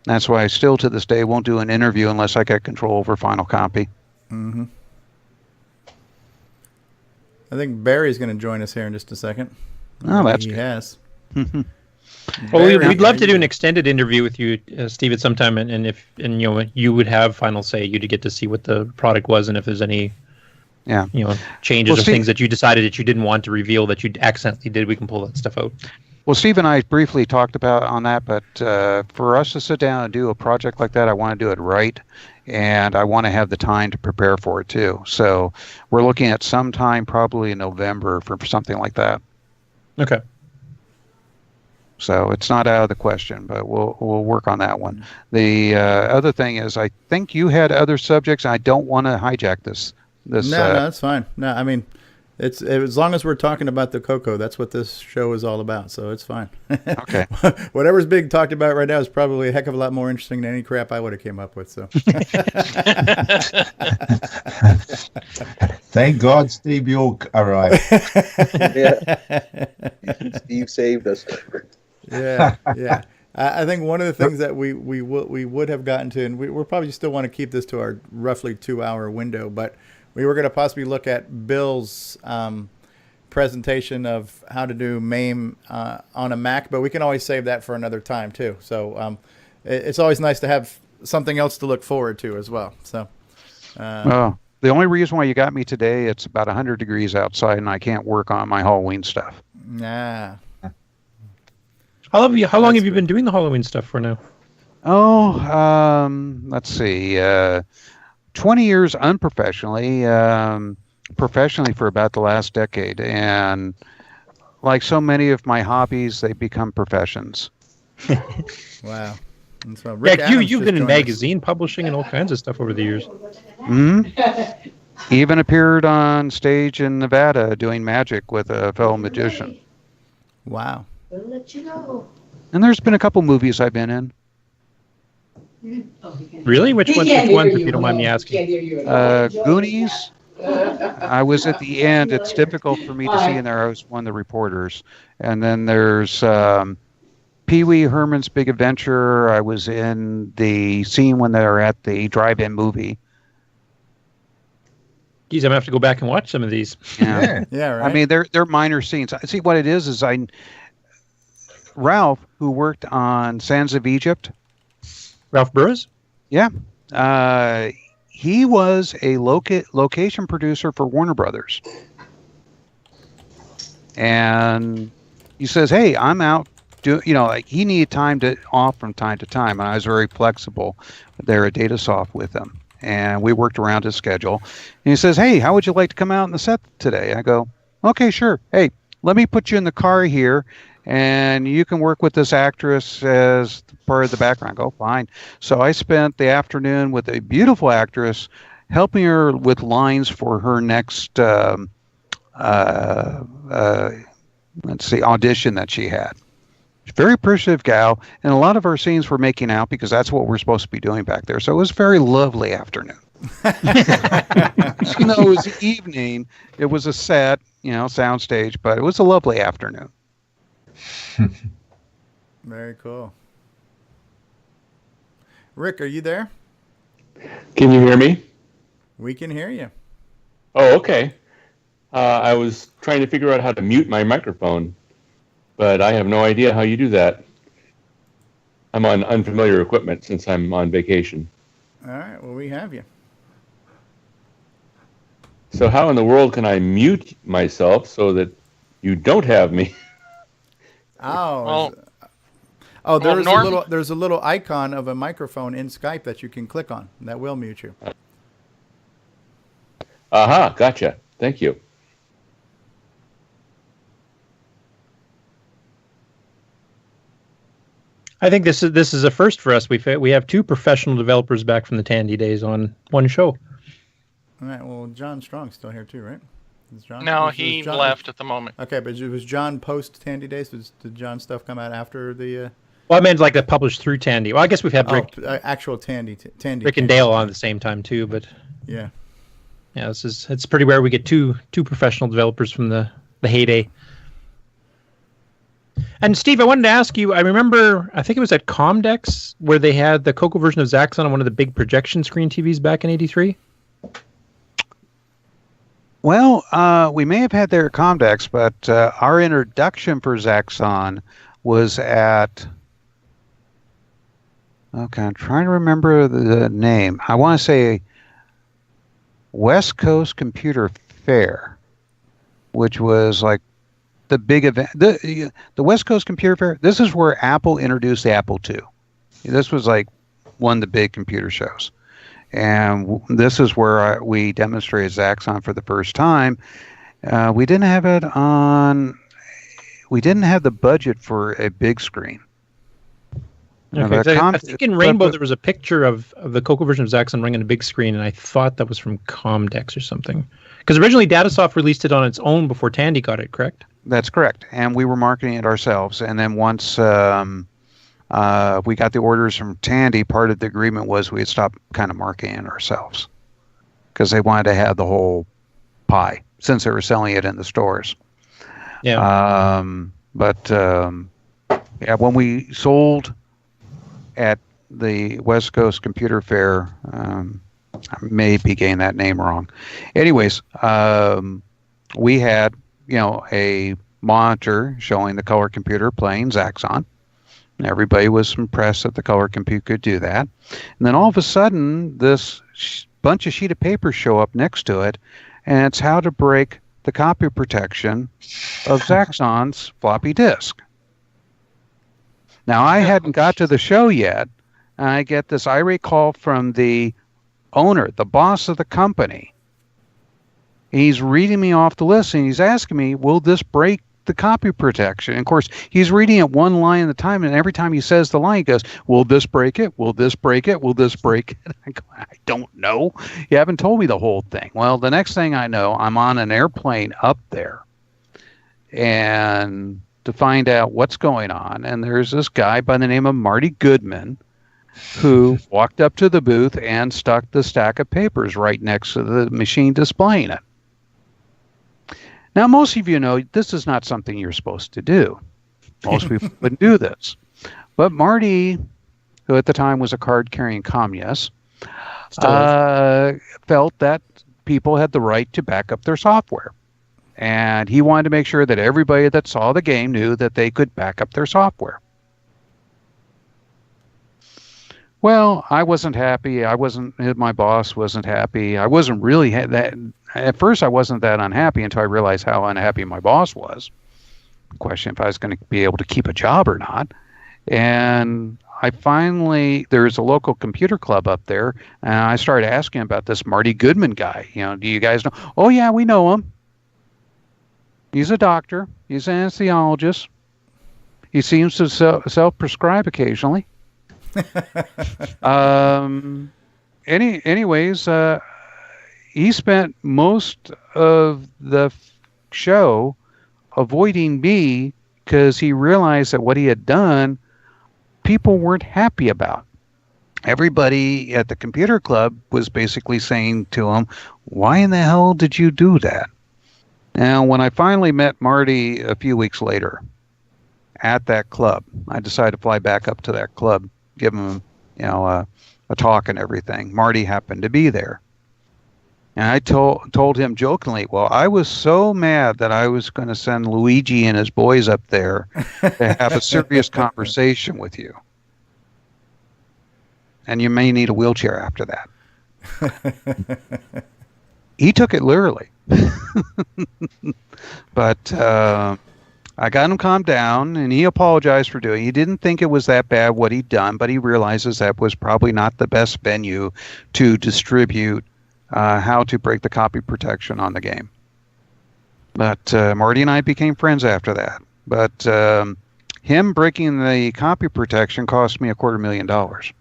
That's why I still to this day won't do an interview unless I get control over Final Copy. Mm-hmm. I think Barry's going to join us here in just a second. Oh, that's he good. has. Well, we'd love to do an extended interview with you, Steve, at some time, and you would have final say. You'd get to see what the product was, and if there's any, changes or Steve, things that you decided that you didn't want to reveal that you accidentally did, we can pull that stuff out. Well, Steve and I briefly talked about on that, but for us to sit down and do a project like that, I want to do it right, and I want to have the time to prepare for it too. So we're looking at sometime probably in November for something like that. Okay. So it's not out of the question, but we'll work on that one. The other thing is, I think you had other subjects. I don't want to hijack this. No, that's fine. No, I mean, it's as long as we're talking about the CoCo, that's what this show is all about. So it's fine. Okay. Whatever's being talked about right now is probably a heck of a lot more interesting than any crap I would have came up with. So. Thank God Steve Bjork arrived. Yeah. Steve saved us. Yeah. I think one of the things that we would have gotten to, and we'll probably still want to keep this to our roughly 2-hour window, but we were going to possibly look at Bill's presentation of how to do MAME on a Mac, but we can always save that for another time too. So it's always nice to have something else to look forward to as well. So. The only reason why you got me today, it's about 100 degrees outside, and I can't work on my Halloween stuff. Yeah. How long have you been doing the Halloween stuff for now? Let's see. 20 years unprofessionally, professionally for about the last decade. And like so many of my hobbies, they become professions. Wow. And so you've been in magazine publishing and all kinds of stuff over the years. Mm-hmm. Even appeared on stage in Nevada doing magic with a fellow magician. Wow. We'll let you know. And there's been a couple movies I've been in. Really? Which ones, if you don't mind me asking? Goonies. I was at the end. It's difficult for me to see in there. I was one of the reporters. And then there's Pee-wee Herman's Big Adventure. I was in the scene when they were at the drive-in movie. Geez, I'm going to have to go back and watch some of these. Yeah, yeah, right. I mean, they're minor scenes. See, what it is Ralph, who worked on Sands of Egypt. Ralph Burroughs? Yeah. He was a location producer for Warner Brothers. And he says, hey, I'm out. He needed time off from time to time. And I was very flexible there at Datasoft with him. And we worked around his schedule. And he says, hey, how would you like to come out on the set today? I go, okay, sure. Hey, let me put you in the car here, and you can work with this actress as part of the background. Go, fine. So I spent the afternoon with a beautiful actress, helping her with lines for her next, audition that she had. Very appreciative gal, and a lot of our scenes were making out because that's what we're supposed to be doing back there. So it was a very lovely afternoon. Even though it was evening, it was a set, soundstage, but it was a lovely afternoon. Very cool. Rick, are you there? Can you hear me? We can hear you. Oh, okay. I was trying to figure out how to mute my microphone, but I have no idea how you do that. I'm on unfamiliar equipment since I'm on vacation. All right, well, we have you. So how in the world can I mute myself so that you don't have me? There's a little icon of a microphone in Skype that you can click on. That will mute you. Aha, gotcha. Thank you. I think this is a first for us. We have two professional developers back from the Tandy days on one show. All right. Well, John Strong's still here too, right? Is John? No, he left at the moment. Okay, but was John post Tandy days? Did John stuff come out after the? Well, I meant like that published through Tandy. Well, I guess we've had Rick, actual Tandy, Rick and Dale on at the same time too. But yeah, it's pretty rare we get two professional developers from the heyday. And Steve, I wanted to ask you, I remember, I think it was at Comdex where they had the CoCo version of Zaxxon on one of the big projection screen TVs back in '83. Well, we may have had there at Comdex, but our introduction for Zaxxon was at, okay, I'm trying to remember the name. I want to say West Coast Computer Fair, which was like the big event, the West Coast Computer Fair. This is where Apple introduced the Apple II. This was like one of the big computer shows, and this is where we demonstrated Zaxxon for the first time. We didn't have it on. We didn't have the budget for a big screen. Okay, I think in Rainbow there was a picture of the CoCo version of Zaxxon running on a big screen, and I thought that was from Comdex or something. Because originally Datasoft released it on its own before Tandy got it, correct? That's correct, and we were marketing it ourselves. And then once we got the orders from Tandy, part of the agreement was we'd stop kind of marketing it ourselves because they wanted to have the whole pie since they were selling it in the stores. Yeah. Yeah, when we sold at the West Coast Computer Fair, I may be getting that name wrong. Anyways, we had, a monitor showing the color computer playing Zaxxon. And everybody was impressed that the color computer could do that. And then all of a sudden, this bunch of sheet of paper show up next to it, and it's how to break the copy protection of Zaxxon's floppy disk. Now, I hadn't got to the show yet, and I get this irate call from the owner, the boss of the company. He's reading me off the list, and he's asking me, will this break the copy protection? And of course, he's reading it one line at a time, and every time he says the line, he goes, will this break it? Will this break it? Will this break it? I go, I don't know. You haven't told me the whole thing. Well, the next thing I know, I'm on an airplane up there, and to find out what's going on, and there's this guy by the name of Marty Goodman who walked up to the booth and stuck the stack of papers right next to the machine displaying it. Now, most of you know this is not something you're supposed to do. Most people wouldn't do this. But Marty, who at the time was a card-carrying communist, felt that people had the right to back up their software. And he wanted to make sure that everybody that saw the game knew that they could back up their software. Well, I wasn't happy. My boss wasn't happy. I wasn't really that. At first, I wasn't that unhappy until I realized how unhappy my boss was. Question if I was going to be able to keep a job or not. And there's a local computer club up there, and I started asking about this Marty Goodman guy. Do you guys know? Oh, yeah, we know him. He's a doctor. He's an anesthesiologist. He seems to self-prescribe occasionally. Anyways, he spent most of the show avoiding me because he realized that what he had done, people weren't happy about. Everybody at the computer club was basically saying to him, why in the hell did you do that? Now, when I finally met Marty a few weeks later at that club, I decided to fly back up to that club, give him, a talk and everything. Marty happened to be there. And I told him jokingly, well, I was so mad that I was going to send Luigi and his boys up there to have a serious conversation with you. And you may need a wheelchair after that. He took it literally. But I got him calmed down, and he apologized for doing it. He didn't think it was that bad what he'd done, but he realizes that was probably not the best venue to distribute how to break the copy protection on the game. But Marty and I became friends after that. But him breaking the copy protection cost me $250,000.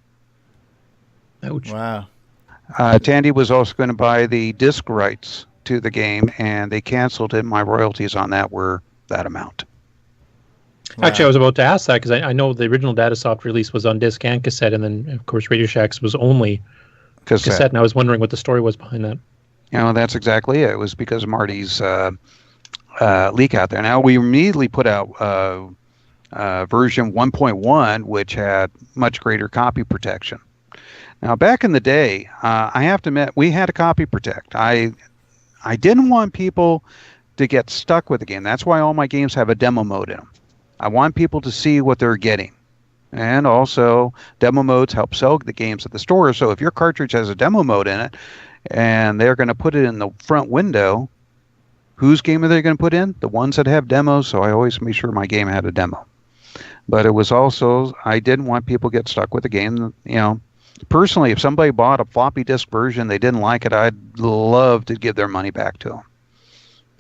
Ouch. Wow. Tandy was also going to buy the disc rights to the game, and they canceled it. My royalties on that were that amount. Wow. Actually, I was about to ask that because I know the original Datasoft release was on disc and cassette, and then, of course, Radio Shack's was only cassette, and I was wondering what the story was behind that. That's exactly it. It was because of Marty's leak out there. Now, we immediately put out version 1.1, which had much greater copy protection. Now, back in the day, I have to admit, we had a copy protect. I didn't want people to get stuck with the game. That's why all my games have a demo mode in them. I want people to see what they're getting. And also, demo modes help sell the games at the store. So if your cartridge has a demo mode in it, and they're going to put it in the front window, whose game are they going to put in? The ones that have demos, so I always made sure my game had a demo. But it was also, I didn't want people to get stuck with the game. Personally, if somebody bought a floppy disk version, they didn't like it, I'd love to give their money back to them.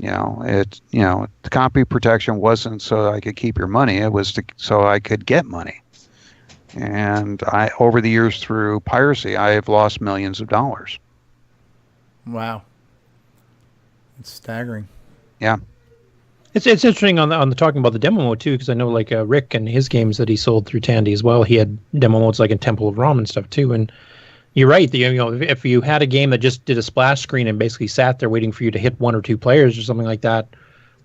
The copy protection wasn't so I could keep your money. It was so I could get money. And over the years through piracy, I have lost millions of dollars. Wow. It's staggering. Yeah. It's interesting on the talking about the demo mode too, because I know like Rick and his games that he sold through Tandy as well. He had demo modes like in Temple of Rom and stuff too. And you're right. If you had a game that just did a splash screen and basically sat there waiting for you to hit one or two players or something like that,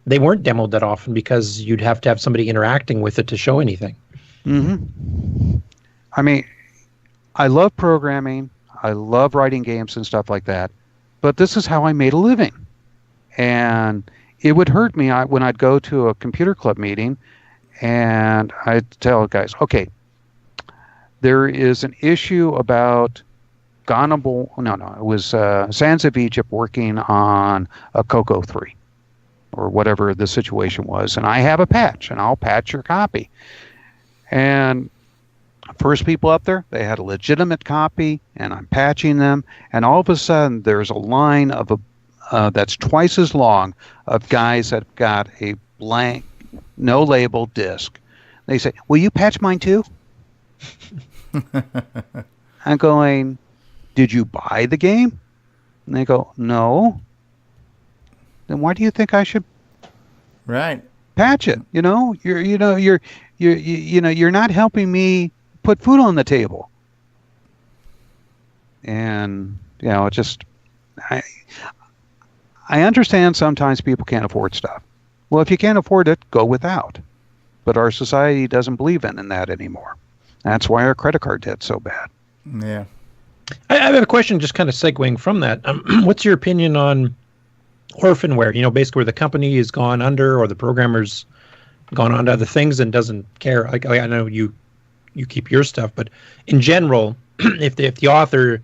they weren't demoed that often because you'd have to have somebody interacting with it to show anything. Mm-hmm. I mean, I love programming. I love writing games and stuff like that. But this is how I made a living. And it would hurt me when I'd go to a computer club meeting and I'd tell guys, okay, there is an issue about it was Sands of Egypt working on a CoCo 3 or whatever the situation was. And I have a patch and I'll patch your copy. And first people up there, they had a legitimate copy and I'm patching them. And all of a sudden there's a line of that's twice as long of guys that got a blank, no label disc. They say, will you patch mine too? I'm going, did you buy the game? And they go, no. Then why do you think I should patch it? You're not helping me put food on the table. And I understand sometimes people can't afford stuff. Well, if you can't afford it, go without. But our society doesn't believe in that anymore. That's why our credit card debt's so bad. Yeah. I have a question just kind of segueing from that. What's your opinion on orphanware? Basically where the company has gone under or the programmer's gone on to other things and doesn't care. Like I know you keep your stuff, but in general, if the author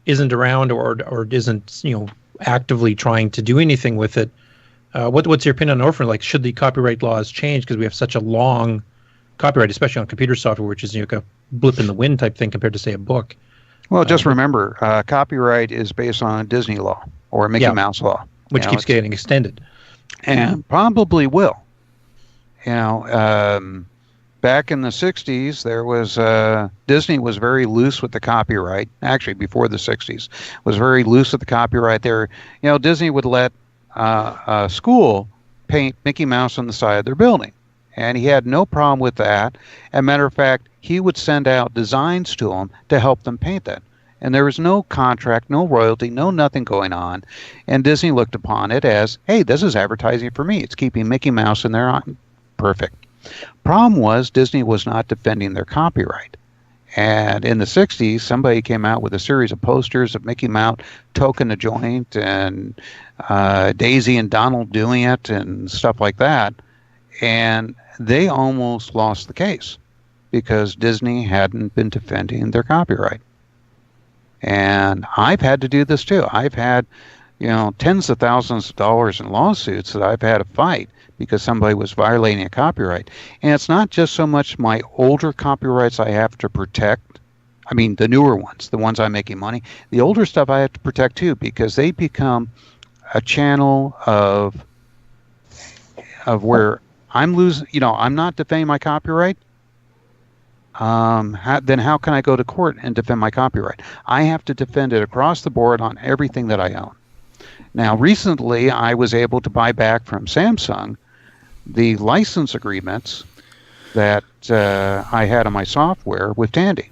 isn't around or isn't, actively trying to do anything with it, what's your opinion on orphan? Like, should the copyright laws change because we have such a long copyright, especially on computer software, which is like a blip in the wind type thing compared to say a book? Well, just remember, copyright is based on Disney law or Mickey Mouse law, which keeps getting extended, and probably will. Back in the 60s, there was Disney was very loose with the copyright. Actually, before the 60s, was very loose with the copyright. There, Disney would let a school paint Mickey Mouse on the side of their building, and he had no problem with that. As a matter of fact, he would send out designs to them to help them paint that. And there was no contract, no royalty, no nothing going on. And Disney looked upon it as, hey, this is advertising for me. It's keeping Mickey Mouse in there. Perfect. Problem was Disney was not defending their copyright. And in the 60s, somebody came out with a series of posters of Mickey Mouse toking a joint and Daisy and Donald doing it and stuff like that. And they almost lost the case because Disney hadn't been defending their copyright. And I've had to do this too. I've had, tens of thousands of dollars in lawsuits that I've had to fight because somebody was violating a copyright. And it's not just so much my older copyrights I have to protect. I mean, the newer ones, the ones I'm making money. The older stuff I have to protect too because they become a channel of where I'm losing, I'm not defending my copyright. Then how can I go to court and defend my copyright? I have to defend it across the board on everything that I own. Now, recently, I was able to buy back from Samsung the license agreements that I had on my software with Tandy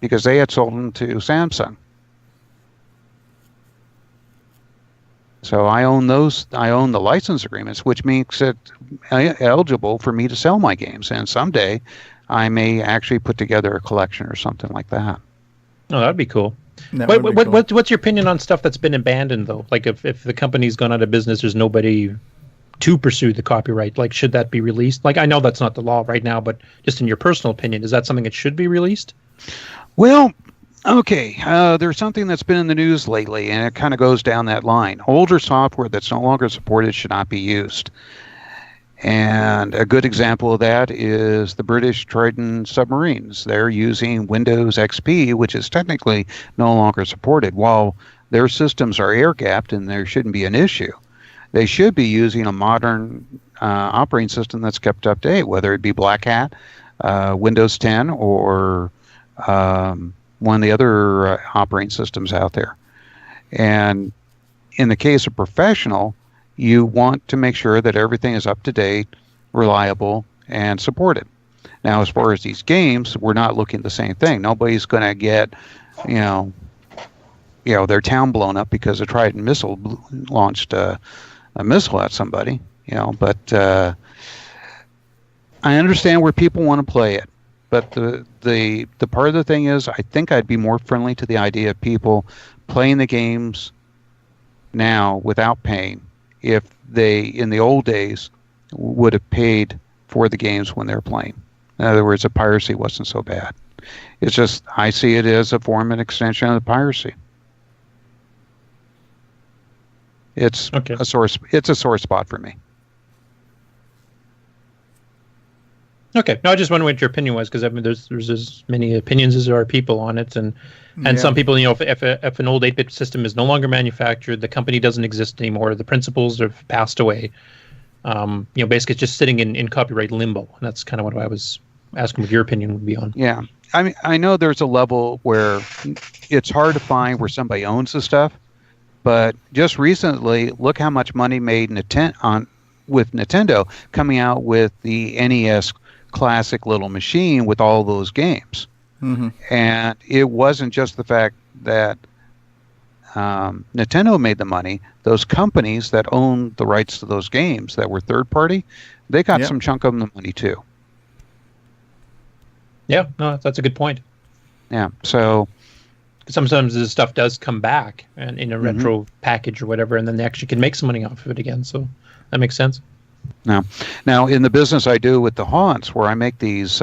because they had sold them to Samsung. So I own those. I own the license agreements, which makes it eligible for me to sell my games. And someday, I may actually put together a collection or something like that. Oh, that'd be cool. What's your opinion on stuff that's been abandoned, though? Like if the company's gone out of business, there's nobody to pursue the copyright. Like, should that be released? Like, I know that's not the law right now, but just in your personal opinion, is that something that should be released? Well, Okay, there's something that's been in the news lately, and it kind of goes down that line. Older software that's no longer supported should not be used. And a good example of that is the British Trident submarines. They're using Windows XP, which is technically no longer supported. While their systems are air-gapped and there shouldn't be an issue, they should be using a modern operating system that's kept up to date, whether it be Black Hat, Windows 10, or one of the other operating systems out there. And in the case of professional, you want to make sure that everything is up to date, reliable, and supported. Now, as far as these games, we're not looking at the same thing. Nobody's going to get, their town blown up because a Trident missile launched a missile at somebody. But I understand where people want to play it. But the part of the thing is, I think I'd be more friendly to the idea of people playing the games now without paying, if they, in the old days, would have paid for the games when they're playing. In other words, the piracy wasn't so bad. It's just, I see it as a form and extension of the piracy. It's a sore spot for me. Okay. No, I just wondered what your opinion was, because I mean, there's as many opinions as there are people on it, and some people, if an old 8-bit system is no longer manufactured, the company doesn't exist anymore, the principals have passed away. Basically, it's just sitting in copyright limbo, and that's kind of what I was asking what your opinion would be on. Yeah, I mean, I know there's a level where it's hard to find where somebody owns the stuff, but just recently, look how much money made with Nintendo coming out with the NES classic little machine with all those games. Mm-hmm. And it wasn't just the fact that Nintendo made the money. Those companies that owned the rights to those games that were third party, they got some chunk of the money too. Yeah, no, that's a good point. Yeah, so sometimes this stuff does come back and in a retro package or whatever, and then they actually can make some money off of it again. So that makes sense. Now, in the business I do with the haunts, where I make these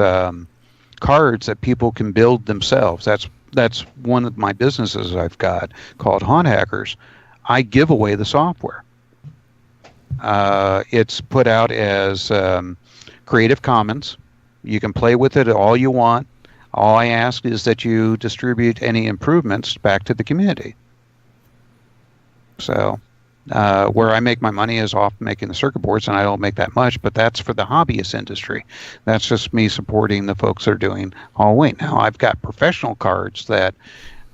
cards that people can build themselves, that's one of my businesses I've got called Haunt Hackers. I give away the software. It's put out as Creative Commons. You can play with it all you want. All I ask is that you distribute any improvements back to the community. So where I make my money is off making the circuit boards, and I don't make that much, but that's for the hobbyist industry. That's just me supporting the folks that are doing Halloween. Now, I've got professional cards that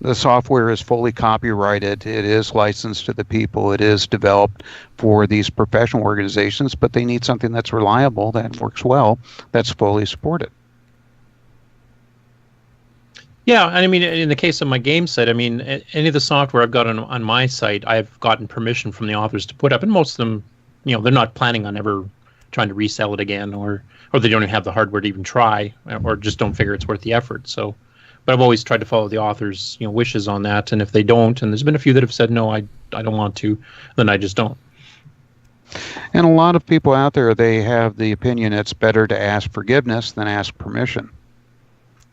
the software is fully copyrighted. It is licensed to the people. It is developed for these professional organizations, but they need something that's reliable, that works well, that's fully supported. Yeah, and I mean, in the case of my game site, I mean, any of the software I've got on my site, I've gotten permission from the authors to put up, and most of them, they're not planning on ever trying to resell it again, or they don't even have the hardware to even try, or just don't figure it's worth the effort. So, but I've always tried to follow the authors' wishes on that, and if they don't, and there's been a few that have said no, I don't want to, then I just don't. And a lot of people out there, they have the opinion it's better to ask forgiveness than ask permission.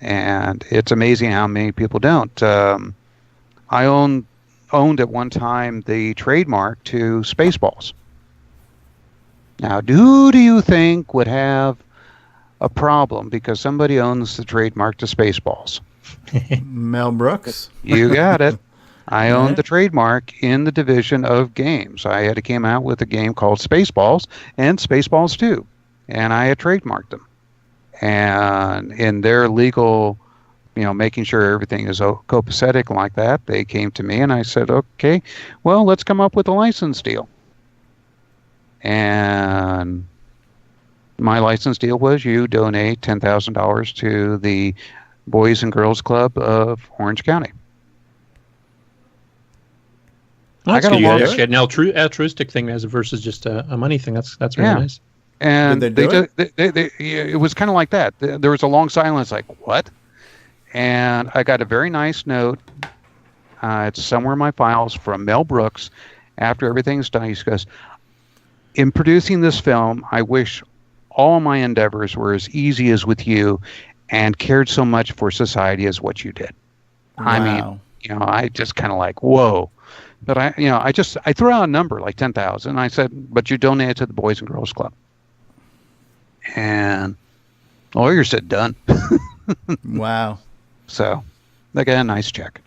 And it's amazing how many people don't. I owned at one time the trademark to Spaceballs. Now, who do you think would have a problem because somebody owns the trademark to Spaceballs? Mel Brooks. You got it. I owned the trademark in the division of games. I had came out with a game called Spaceballs and Spaceballs 2, and I had trademarked them. And in their legal, making sure everything is copacetic like that, they came to me and I said, okay, well, let's come up with a license deal. And my license deal was you donate $10,000 to the Boys and Girls Club of Orange County. Well, that's good. You actually had an altruistic thing as versus just a money thing. That's really nice. And it was kind of like that. There was a long silence, like, what? And I got a very nice note. It's somewhere in my files from Mel Brooks. After everything's done, he goes, in producing this film, I wish all my endeavors were as easy as with you and cared so much for society as what you did. I mean, I just kind of like, whoa. But I threw out a number like 10,000. I said, but you donate it to the Boys and Girls Club. And the lawyer said, done. Wow. So they got a nice check.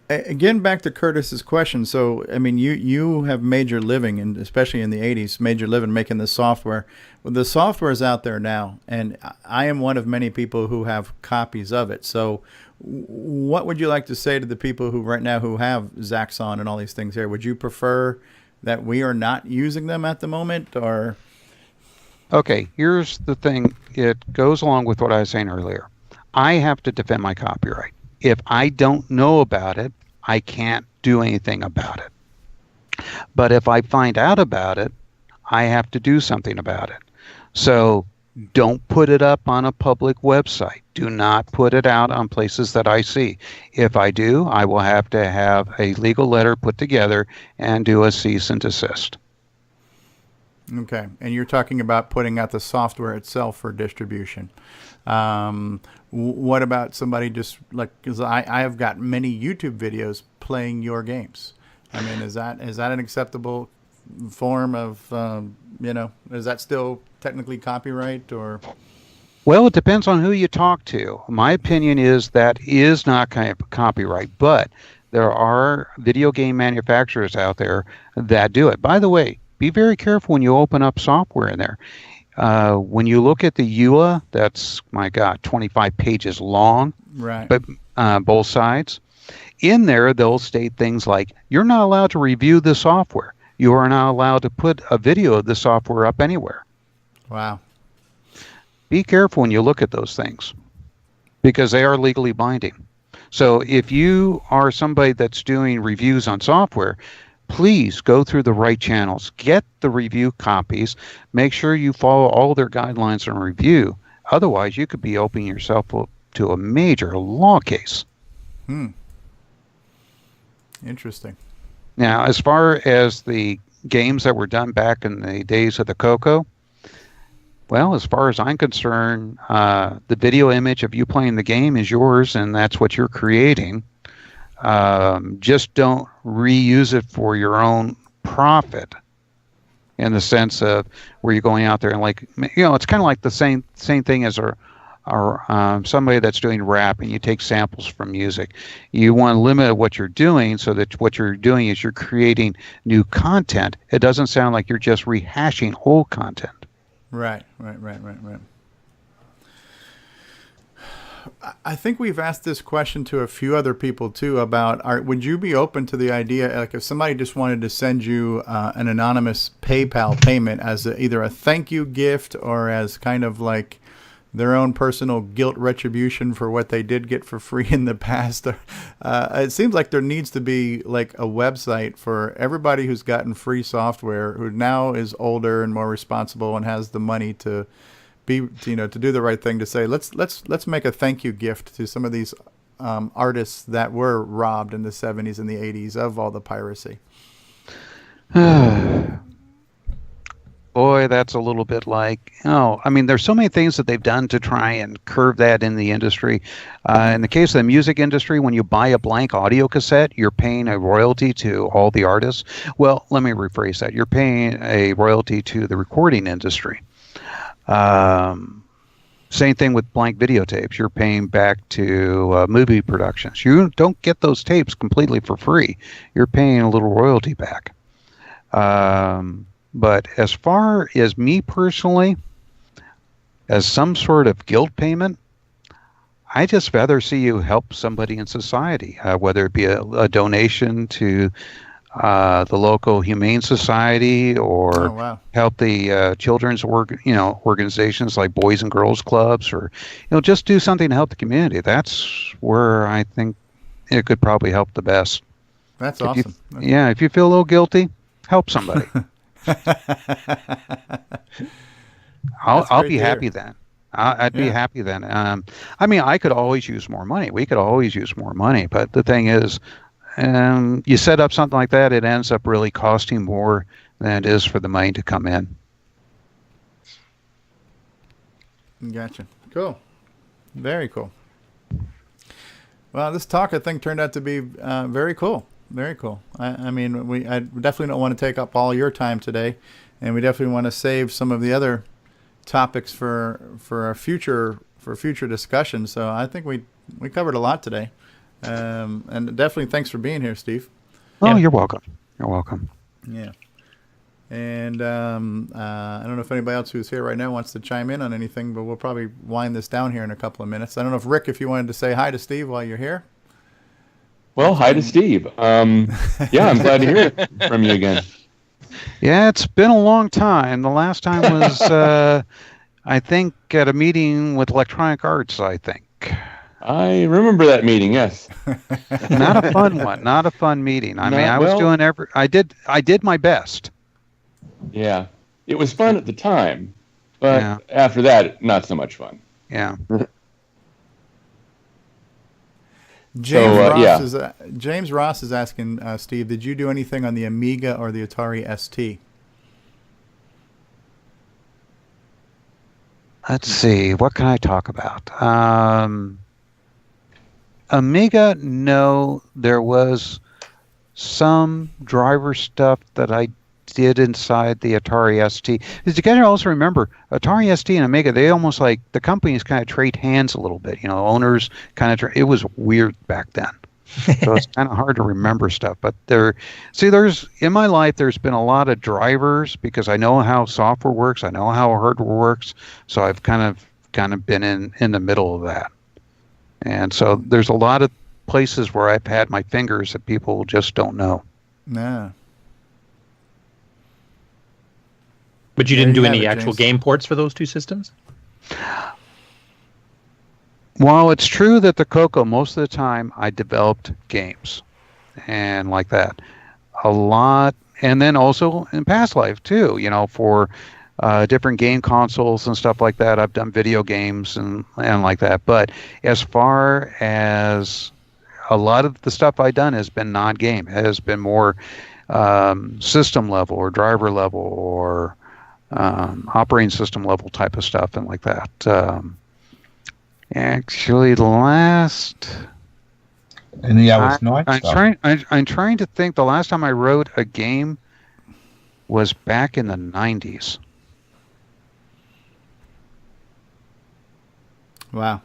Again, back to Curtis's question. So, I mean, you have made your living, and especially in the 80s, made your living making this software. Well, the software is out there now, and I am one of many people who have copies of it. So what would you like to say to the people who right now who have Zaxxon and all these things here? Would you prefer that we are not using them at the moment, or? Okay, here's the thing. It goes along with what I was saying earlier. I have to defend my copyright. If I don't know about it, I can't do anything about it. But if I find out about it, I have to do something about it. So don't put it up on a public website. Do not put it out on places that I see. If I do, I will have to have a legal letter put together and do a cease and desist. Okay, and you're talking about putting out the software itself for distribution. What about somebody just like, because I have got many YouTube videos playing your games. I mean, is that an acceptable form of, is that still technically copyright or? Well, it depends on who you talk to. My opinion is that is not kind of copyright, but there are video game manufacturers out there that do it. By the way, be very careful when you open up software in there. When you look at the EULA, that's, my God, 25 pages long, right? But both sides. In there, they'll state things like, you're not allowed to review the software. You are not allowed to put a video of the software up anywhere. Wow. Be careful when you look at those things, because they are legally binding. So if you are somebody that's doing reviews on software, please go through the right channels. Get the review copies. Make sure you follow all their guidelines on review. Otherwise, you could be opening yourself up to a major law case. Interesting. Now, as far as the games that were done back in the days of the CoCo, well, as far as I'm concerned, the video image of you playing the game is yours, and that's what you're creating. Just don't reuse it for your own profit, in the sense of where you're going out there and it's kind of like the same thing as somebody that's doing rap and you take samples from music. You want to limit what you're doing so that what you're doing is you're creating new content. It doesn't sound like you're just rehashing old content. Right. I think we've asked this question to a few other people too about, would you be open to the idea, like if somebody just wanted to send you an anonymous PayPal payment as either a thank you gift or as kind of like their own personal guilt retribution for what they did get for free in the past? It seems like there needs to be like a website for everybody who's gotten free software, who now is older and more responsible and has the money to to do the right thing, to say let's make a thank you gift to some of these artists that were robbed in the 70s and the 80s of all the piracy. Boy, that's a little bit like, there's so many things that they've done to try and curb that in the industry. In the case of the music industry, when you buy a blank audio cassette, you're paying a royalty to all the artists. Well, let me rephrase that. You're paying a royalty to the recording industry. Same thing with blank videotapes. You're paying back to movie productions. You don't get those tapes completely for free. You're paying a little royalty back. But as far as me personally, as some sort of guilt payment, I just rather see you help somebody in society, whether it be a donation to the local humane society, or help the children's organizations like Boys and Girls Clubs, or just do something to help the community. That's where I think it could probably help the best. That's awesome. If you feel a little guilty, help somebody. I'll be happy then. I'd be happy then. I could always use more money. We could always use more money. But the thing is, you set up something like that, it ends up really costing more than it is for the money to come in. Gotcha. Cool. Very cool. Well, this talk I think turned out to be very cool. Very cool. I mean, I definitely don't want to take up all your time today, and we definitely want to save some of the other topics for a future discussion. So I think we covered a lot today, and definitely thanks for being here, Steve. Oh, you're welcome. You're welcome. Yeah. And I don't know if anybody else who's here right now wants to chime in on anything, but we'll probably wind this down here in a couple of minutes. I don't know if Rick, if you wanted to say hi to Steve while you're here. Well, hi to Steve. Yeah, I'm glad to hear from you again. Yeah, it's been a long time. The last time was, I think, at a meeting with Electronic Arts, I think. I remember that meeting, yes. Not a fun one. Not a fun meeting. I mean, I was doing I did my best. Yeah. It was fun at the time, but after that, not so much fun. Yeah. James Ross is asking, Steve, did you do anything on the Amiga or the Atari ST? Let's see. What can I talk about? Amiga, no. There was some driver stuff that I did inside the Atari ST. Because you got to also remember, Atari ST and Amiga, they almost like, the companies kind of trade hands a little bit. You know, owners kind of, it was weird back then. So it's kind of hard to remember stuff. But in my life, there's been a lot of drivers because I know how software works. I know how hardware works. So I've kind of been in the middle of that. And so there's a lot of places where I've had my fingers that people just don't know. Nah. But you didn't do any actual game ports for those two systems? While it's true that the CoCo, most of the time, I developed games and like that. A lot. And then also in past life, too, you know, for different game consoles and stuff like that. I've done video games and like that. But as far as a lot of the stuff I've done has been non-game. It has been more system level or driver level or operating system level type of stuff and like that. Actually, the last. And I'm trying to think. The last time I wrote a game was back in the 90s. Wow.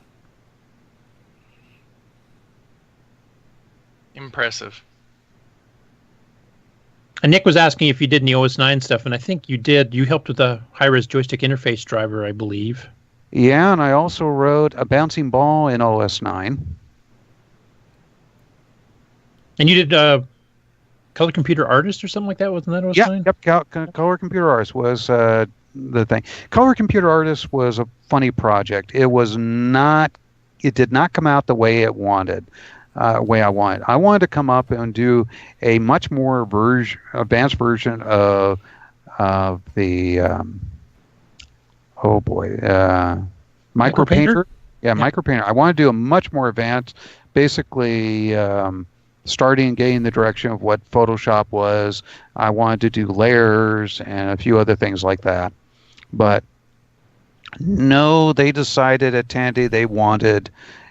Impressive. And Nick was asking if you did any OS 9 stuff, and I think you did. You helped with the high-res joystick interface driver, I believe. Yeah, and I also wrote a bouncing ball in OS 9. And you did Color Computer Artist or something like that? Wasn't that OS 9? Yep. Color Computer Artist was the thing. Color Computer Artist was a funny project. It did not come out the way I wanted. I wanted to come up and do a much more advanced version of the Micropainter. Yeah, Micropainter. I want to do a much more advanced, basically starting and getting the direction of what Photoshop was. I wanted to do layers and a few other things like that. But no, they decided at Tandy they wanted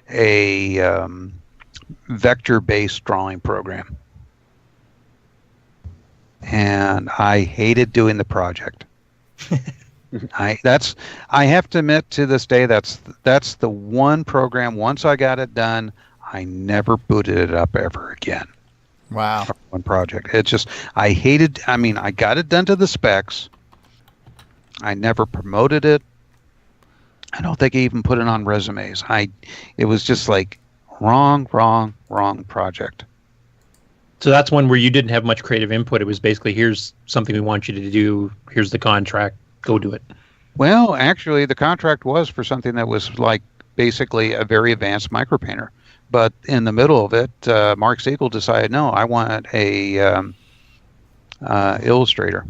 a vector-based drawing program. And I hated doing the project. I have to admit to this day that's the one program, once I got it done, I never booted it up ever again. Wow. One project. It's just, I got it done to the specs. I never promoted it. I don't think I even put it on resumes. It was just like wrong project. So that's one where you didn't have much creative input. It was basically, here's something we want you to do. Here's the contract. Go do it. Well, actually, the contract was for something that was like basically a very advanced micropainter. But in the middle of it, Mark Siegel decided, no, I want a illustrator.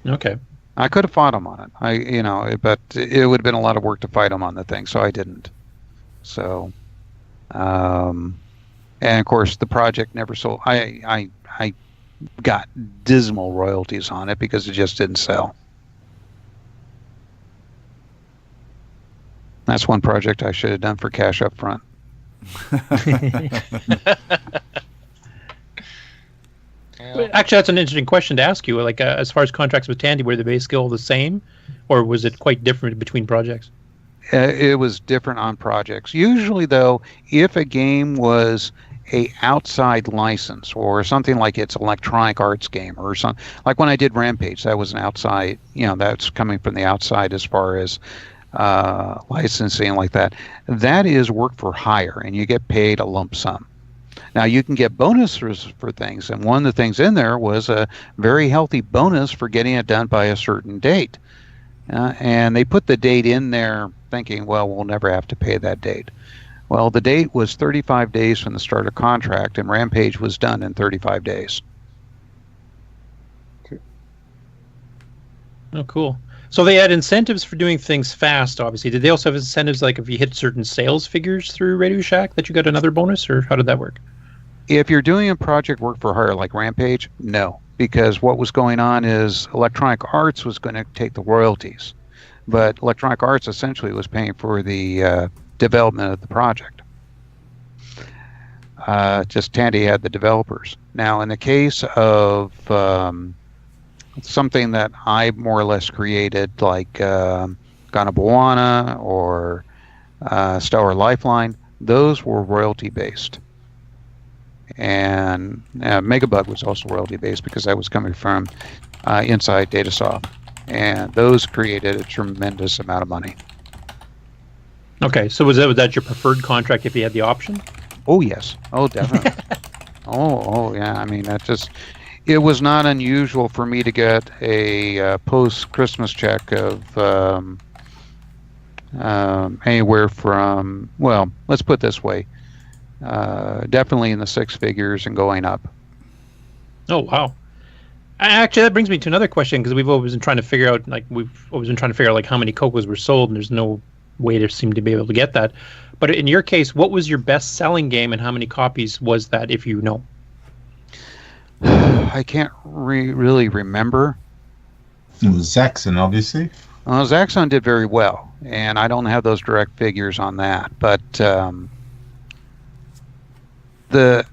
Okay. I could have fought him on it. But it would have been a lot of work to fight him on the thing, so I didn't. So, and of course, the project never sold. I got dismal royalties on it because it just didn't sell. That's one project I should have done for cash up front. Actually, that's an interesting question to ask you. Like, as far as contracts with Tandy, were they basically all the same, or was it quite different between projects? It was different on projects. Usually, though, if a game was a outside license or something like it's Electronic Arts game or something, like when I did Rampage, that was an outside, that's coming from the outside as far as licensing like that. That is work for hire, and you get paid a lump sum. Now, you can get bonuses for things, and one of the things in there was a very healthy bonus for getting it done by a certain date. And they put the date in there thinking, well, we'll never have to pay that date. Well, the date was 35 days from the start of contract, and Rampage was done in 35 days. Oh, cool. So they had incentives for doing things fast, obviously. Did they also have incentives like if you hit certain sales figures through Radio Shack that you got another bonus, or how did that work? If you're doing a project work for hire like Rampage, no. Because what was going on is Electronic Arts was going to take the royalties. But Electronic Arts essentially was paying for the development of the project. Just Tandy had the developers. Now, in the case of something that I more or less created, like Ganabuana or Stellar Lifeline, those were royalty-based. And Megabug was also royalty-based because that was coming from inside Datasoft. And those created a tremendous amount of money. Okay, so was that your preferred contract if you had the option? Oh, yes. Oh, definitely. oh, yeah. I mean, it was not unusual for me to get a post-Christmas check of anywhere from, well, let's put it this way, definitely in the six figures and going up. Oh, wow. Actually, that brings me to another question, because we've always been trying to figure out, like how many CoCos were sold, and there's no way to seem to be able to get that. But in your case, what was your best-selling game, and how many copies was that, if you know? I can't really remember. It was Zaxxon, obviously. Well, Zaxxon did very well, and I don't have those direct figures on that. But the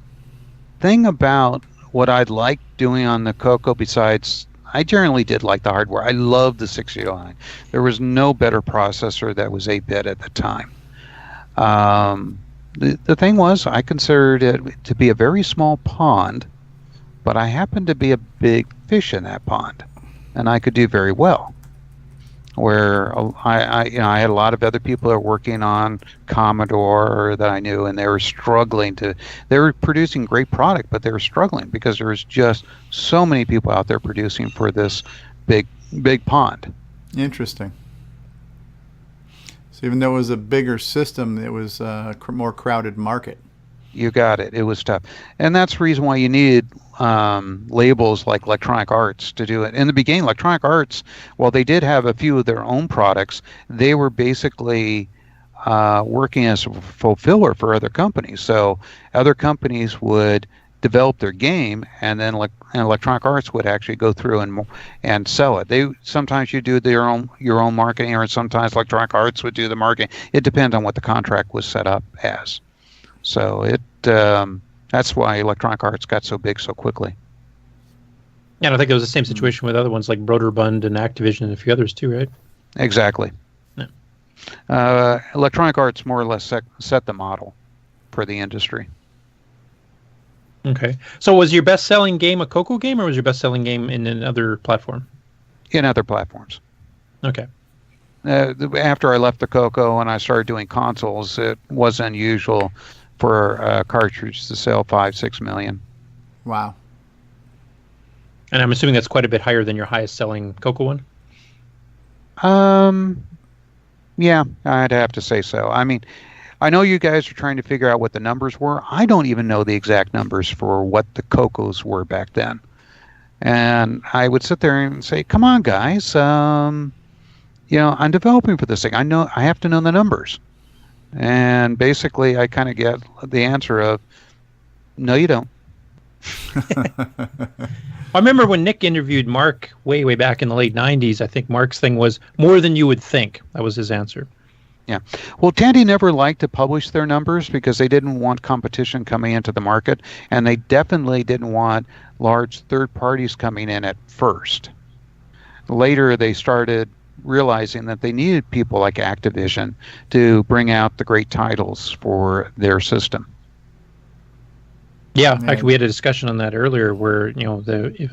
thing about what I'd like doing on the CoCo, besides, I generally did like the hardware. I loved the 609. There was no better processor that was 8-bit at the time. The thing was, I considered it to be a very small pond, but I happened to be a big fish in that pond, and I could do very well. Where I had a lot of other people that were working on Commodore that I knew, and they were struggling they were producing great product, but they were struggling because there was just so many people out there producing for this big pond. Interesting. So even though it was a bigger system, it was a more crowded market. You got it. It was tough. And that's the reason why you needed labels like Electronic Arts to do it. In the beginning, Electronic Arts, while they did have a few of their own products, they were basically working as a fulfiller for other companies. So other companies would develop their game, and then Electronic Arts would actually go through and sell it. Sometimes you do your own marketing, or sometimes Electronic Arts would do the marketing. It depends on what the contract was set up as. So that's why Electronic Arts got so big so quickly. Yeah, and I think it was the same situation with other ones like Broderbund and Activision and a few others too, right? Exactly. Yeah. Electronic Arts more or less set the model for the industry. Okay. So was your best-selling game a CoCo game, or was your best-selling game in another platform? In other platforms. Okay. After I left the CoCo and I started doing consoles, it was unusual for a cartridge to sell 5-6 million. Wow. And I'm assuming that's quite a bit higher than your highest-selling CoCo one? Yeah, I'd have to say so. I mean, I know you guys are trying to figure out what the numbers were. I don't even know the exact numbers for what the CoCos were back then. And I would sit there and say, come on, guys, I'm developing for this thing. I have to know the numbers. And basically, I kind of get the answer of, no, you don't. I remember when Nick interviewed Mark way back in the late 90s, I think Mark's thing was more than you would think. That was his answer. Well, Tandy never liked to publish their numbers because they didn't want competition coming into the market, and they definitely didn't want large third parties coming in at first. Later, they started realizing that they needed people like Activision to bring out the great titles for their system. Yeah, actually, we had a discussion on that earlier, where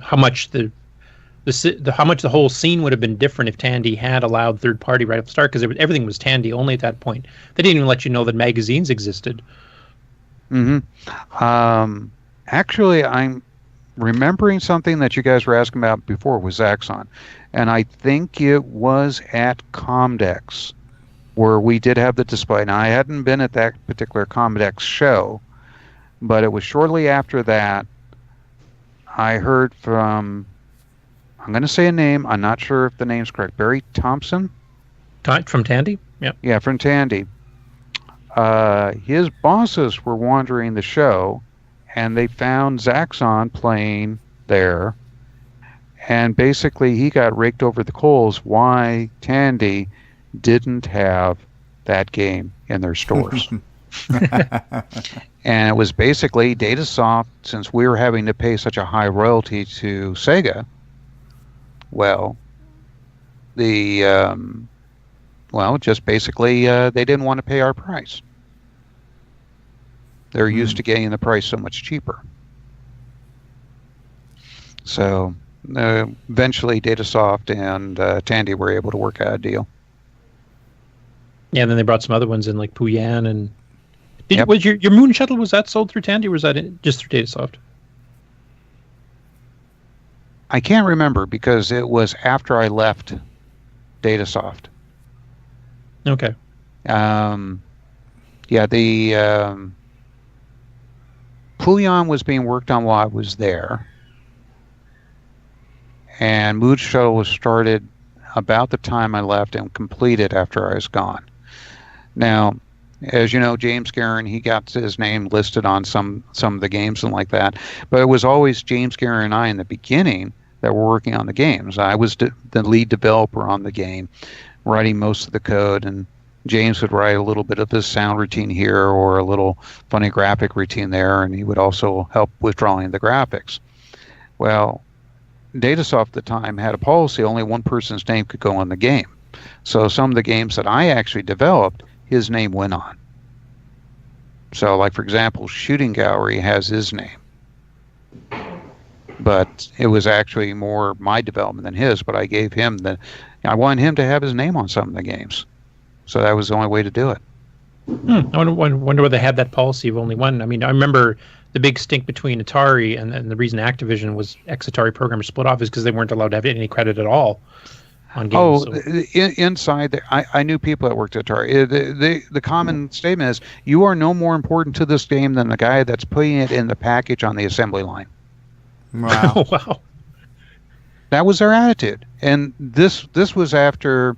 how much the whole scene would have been different if Tandy had allowed third party right at the start, because everything was Tandy only at that point. They didn't even let you know that magazines existed. Actually, I'm remembering something that you guys were asking about before was Axon, and I think it was at Comdex where we did have the display. Now, I hadn't been at that particular Comdex show, but it was shortly after that I heard from, I'm going to say a name, I'm not sure if the name's correct, Barry Thompson? From Tandy? Yeah. Yeah, from Tandy. His bosses were wandering the show, and they found Zaxxon playing there, and basically he got raked over the coals why Tandy didn't have that game in their stores. And it was basically Datasoft, since we were having to pay such a high royalty to Sega, just basically they didn't want to pay our price. They're used to getting the price so much cheaper. So eventually Datasoft and Tandy were able to work out a deal. Yeah, and then they brought some other ones in, like Puyan, and was your Moon Shuttle, was that sold through Tandy, or was that just through Datasoft? I can't remember because it was after I left Datasoft. Okay. The Puyan was being worked on while I was there, and Moon Shuttle was started about the time I left and completed after I was gone. Now, as you know, James Guerin, he got his name listed on some of the games and like that, but it was always James Guerin and I in the beginning that were working on the games. I was the lead developer on the game, writing most of the code, and James would write a little bit of his sound routine here or a little funny graphic routine there, and he would also help with drawing the graphics. Well, Datasoft at the time had a policy only one person's name could go on the game. So some of the games that I actually developed, his name went on. So, like, for example, Shooting Gallery has his name. But it was actually more my development than his, but I gave him I wanted him to have his name on some of the games. So that was the only way to do it. I wonder whether they had that policy of only one. I mean, I remember the big stink between Atari and the reason Activision was ex-Atari programmers split off is because they weren't allowed to have any credit at all on games. Inside there, I knew people that worked at Atari. The common statement is, you are no more important to this game than the guy that's putting it in the package on the assembly line. Wow. Wow. That was their attitude. And this was after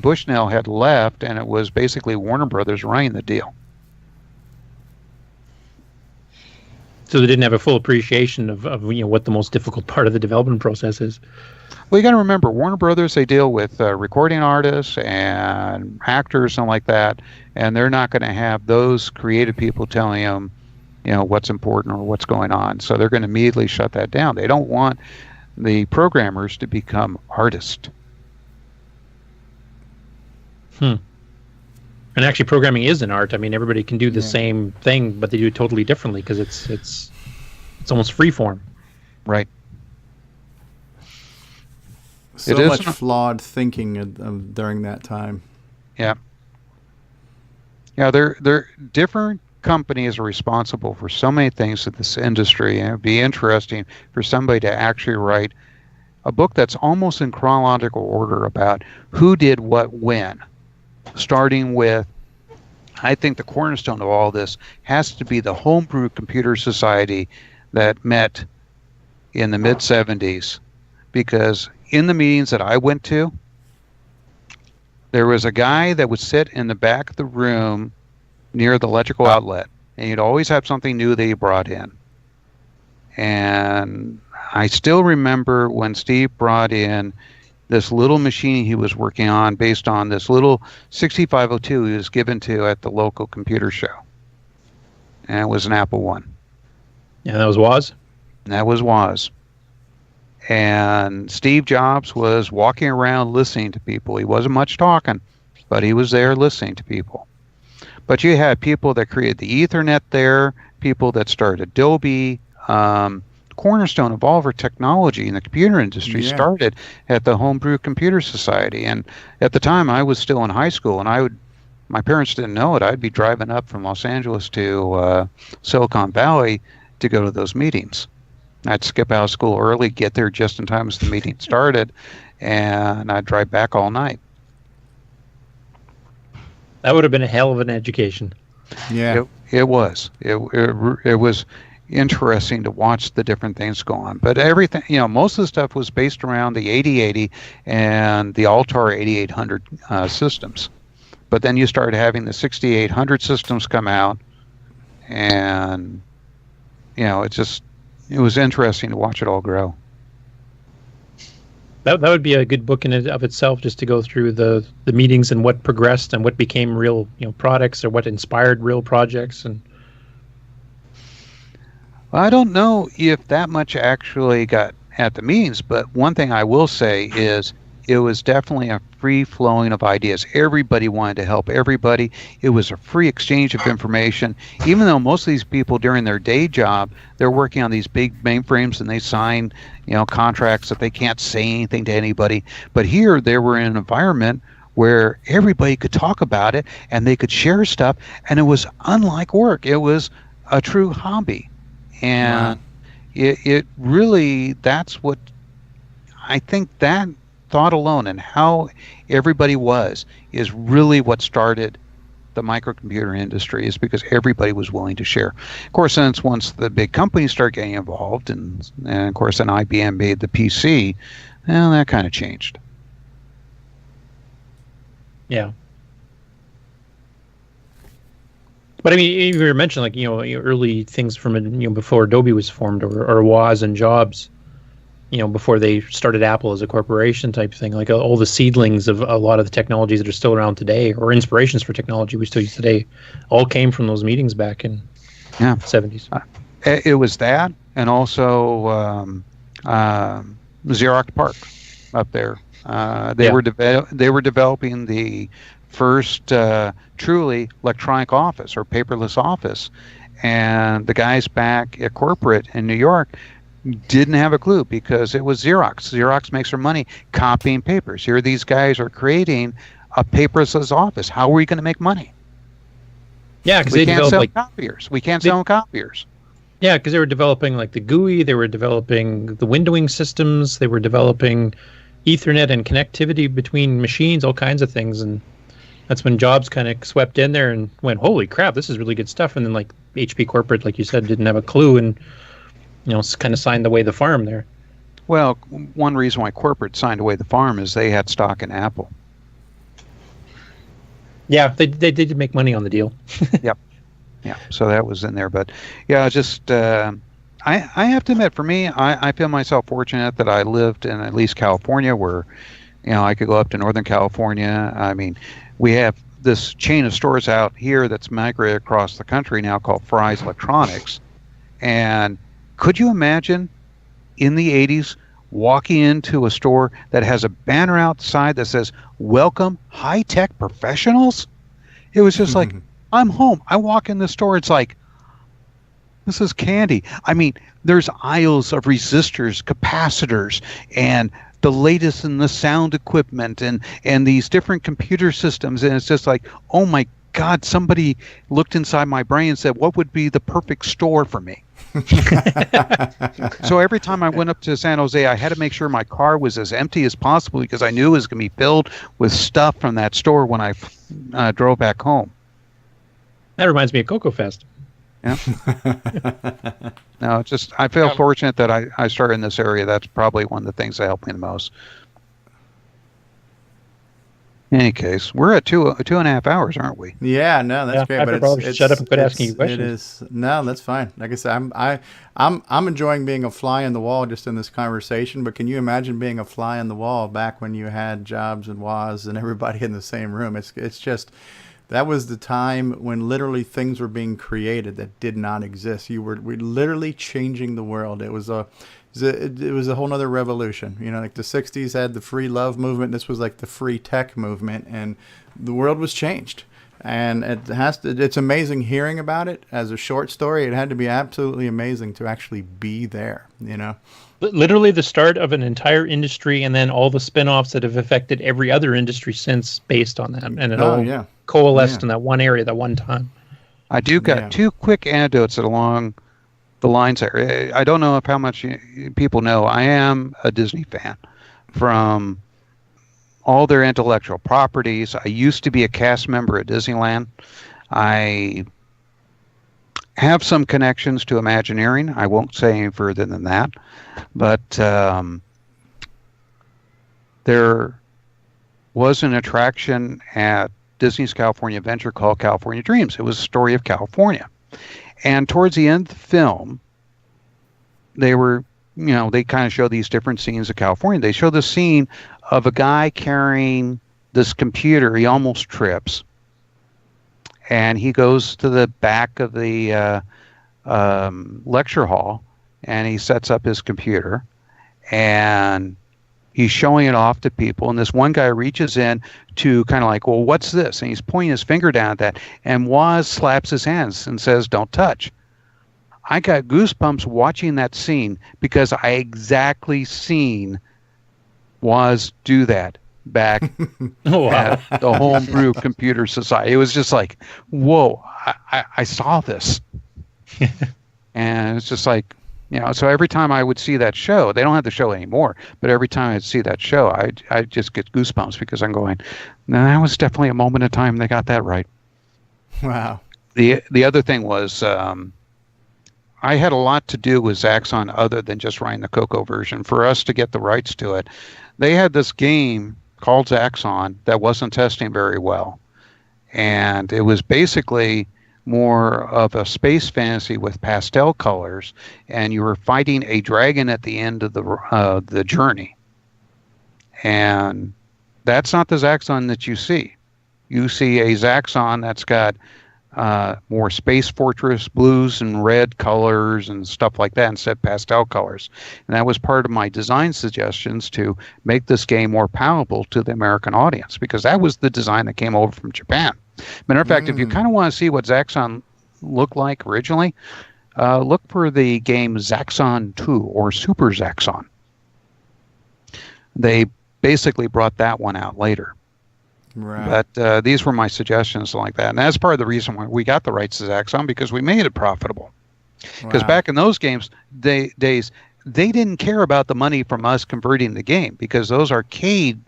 Bushnell had left, and it was basically Warner Brothers running the deal. So they didn't have a full appreciation of what the most difficult part of the development process is. Well, you got to remember, Warner Brothers, they deal with recording artists and actors and like that, and they're not going to have those creative people telling them, what's important or what's going on. So they're going to immediately shut that down. They don't want the programmers to become artists. And actually, programming is an art. I mean, everybody can do the same thing, but they do it totally differently because it's almost free form. Right. So much flawed thinking during that time. Yeah. Yeah, they're different companies are responsible for so many things in this industry, and it would be interesting for somebody to actually write a book that's almost in chronological order about who did what when. Starting with, I think the cornerstone of all this has to be the Homebrew Computer Society that met in the mid-'70s, because in the meetings that I went to, there was a guy that would sit in the back of the room near the electrical outlet, and he'd always have something new that he brought in. And I still remember when Steve brought in this little machine he was working on based on this little 6502 he was given to at the local computer show. And it was an Apple I. Yeah, that was Woz? That was Woz. And Steve Jobs was walking around listening to people. He wasn't much talking, but he was there listening to people. But you had people that created the Ethernet there, people that started Adobe. Cornerstone of all of our technology in the computer industry started at the Homebrew Computer Society. And at the time, I was still in high school, and my parents didn't know it. I'd be driving up from Los Angeles to Silicon Valley to go to those meetings. I'd skip out of school early, get there just in time as the meeting started, and I'd drive back all night. That would have been a hell of an education. Yeah, it was. It was interesting to watch the different things go on. But everything, most of the stuff was based around the 8080 and the Altar 8800 systems. But then you started having the 6800 systems come out, and it was interesting to watch it all grow. That would be a good book in and of itself, just to go through the meetings and what progressed and what became real products, or what inspired real projects. And I don't know if that much actually got at the meetings, but one thing I will say is it was definitely a free flowing of ideas. Everybody wanted to help everybody. It was a free exchange of information, even though most of these people during their day job, they're working on these big mainframes and they sign, contracts that they can't say anything to anybody. But here they were in an environment where everybody could talk about it and they could share stuff, and it was unlike work. It was a true hobby. And it really, that's what I think, that thought alone and how everybody was is really what started the microcomputer industry, is because everybody was willing to share. Of course, once the big companies start getting involved, and of course then IBM made the PC, well, that kind of changed. Yeah. But I mean, you were mentioning early things from before Adobe was formed, or Woz and Jobs, before they started Apple as a corporation type thing. Like all the seedlings of a lot of the technologies that are still around today, or inspirations for technology we still use today, all came from those meetings back in the 70s. It was that, and also Xerox PARC up there. They were developing the first truly electronic office, or paperless office, and the guys back at corporate in New York didn't have a clue, because it was Xerox. Xerox makes their money copying papers. Here these guys are creating a paperless office. How are we going to make money? Yeah, because they can't developed sell copiers. We can't sell copiers. Yeah, because they were developing like the GUI, they were developing the windowing systems, they were developing Ethernet and connectivity between machines, all kinds of things. And that's when Jobs kind of swept in there and went, holy crap, this is really good stuff. And then like HP corporate, like you said, didn't have a clue, and kind of signed away the farm there. Well, one reason why corporate signed away the farm is they had stock in Apple. Yeah, they did make money on the deal. Yep. Yeah, so that was in there. But yeah, just I have to admit, for me, I feel myself fortunate that I lived in at least California, where I could go up to Northern California. I mean, we have this chain of stores out here that's migrated across the country now called Fry's Electronics. And could you imagine in the 80s walking into a store that has a banner outside that says, "Welcome high-tech professionals"? It was just like, I'm home. I walk in the store, it's like, this is candy. I mean, there's aisles of resistors, capacitors, and the latest in the sound equipment, and these different computer systems, and it's just like, oh my God, somebody looked inside my brain and said, what would be the perfect store for me? So every time I went up to San Jose, I had to make sure my car was as empty as possible, because I knew it was going to be filled with stuff from that store when I drove back home. That reminds me of CoCo Fest. Yeah. No, it's just, I feel fortunate that I started in this area. That's probably one of the things that helped me the most. In any case, we're at 2.5 hours, aren't we? Yeah, no, that's great. I But probably should shut up and quit asking you questions. It is no, that's fine. Like I said, I'm enjoying being a fly in the wall just in this conversation. But can you imagine being a fly in the wall back when you had Jobs and Woz and everybody in the same room? It's just that was the time when literally things were being created that did not exist. We're literally changing the world. It was a whole nother revolution. You know, like the 60s had the free love movement. This was like the free tech movement, and the world was changed. And it's amazing hearing about it as a short story. It had to be absolutely amazing to actually be there, you know. Literally the start of an entire industry, and then all the spin-offs that have affected every other industry since based on that. And it all coalesced in that one area, that one time. I do got two quick anecdotes along the lines there. I don't know how much people know. I am a Disney fan from all their intellectual properties. I used to be a cast member at Disneyland. I have some connections to Imagineering. I won't say any further than that. But there was an attraction at Disney's California Adventure called California Dreams. It was a story of California. And towards the end of the film, they kind of show these different scenes of California. They show the scene of a guy carrying this computer. He almost trips. And he goes to the back of the lecture hall, and he sets up his computer. And he's showing it off to people. And this one guy reaches in to kind of like, well, what's this? And he's pointing his finger down at that. And Woz slaps his hands and says, don't touch. I got goosebumps watching that scene because I exactly seen Woz do that back at the Homebrew Computer Society. It was just like, whoa, I saw this. And it's just like, so every time I would see that show, they don't have the show anymore, but every time I'd see that show, I just get goosebumps because I'm going, no, that was definitely a moment in time they got that right. Wow. The other thing was, I had a lot to do with Zaxxon other than just writing the CoCo version. For us to get the rights to it, they had this game called Zaxxon that wasn't testing very well. And it was basically more of a space fantasy with pastel colors, and you were fighting a dragon at the end of the journey. And that's not the Zaxxon that you see. You see a Zaxxon that's got more Space Fortress blues and red colors and stuff like that instead of pastel colors. And that was part of my design suggestions to make this game more palatable to the American audience, because that was the design that came over from Japan. Matter of fact, if you kind of want to see what Zaxxon looked like originally, look for the game Zaxxon 2 or Super Zaxxon. They basically brought that one out later. Right. But these were my suggestions like that. And that's part of the reason why we got the rights to Zaxxon, because we made it profitable. Because back in those days, they didn't care about the money from us converting the game, because those arcade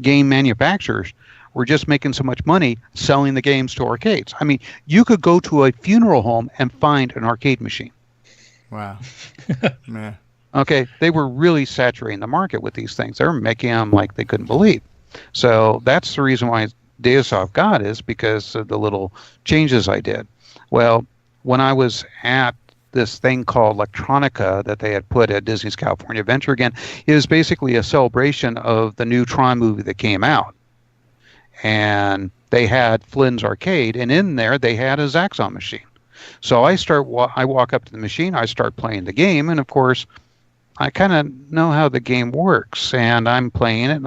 game manufacturers were just making so much money selling the games to arcades. I mean, you could go to a funeral home and find an arcade machine. Wow. Yeah. Okay, they were really saturating the market with these things. They were making them like they couldn't believe. So that's the reason why Deosoft got is because of the little changes I did. Well, when I was at this thing called Electronica that they had put at Disney's California Adventure again, it was basically a celebration of the new Tron movie that came out. And they had Flynn's Arcade, and in there they had a Zaxxon machine. So I walk up to the machine, I start playing the game, and of course, I kind of know how the game works, and I'm playing it,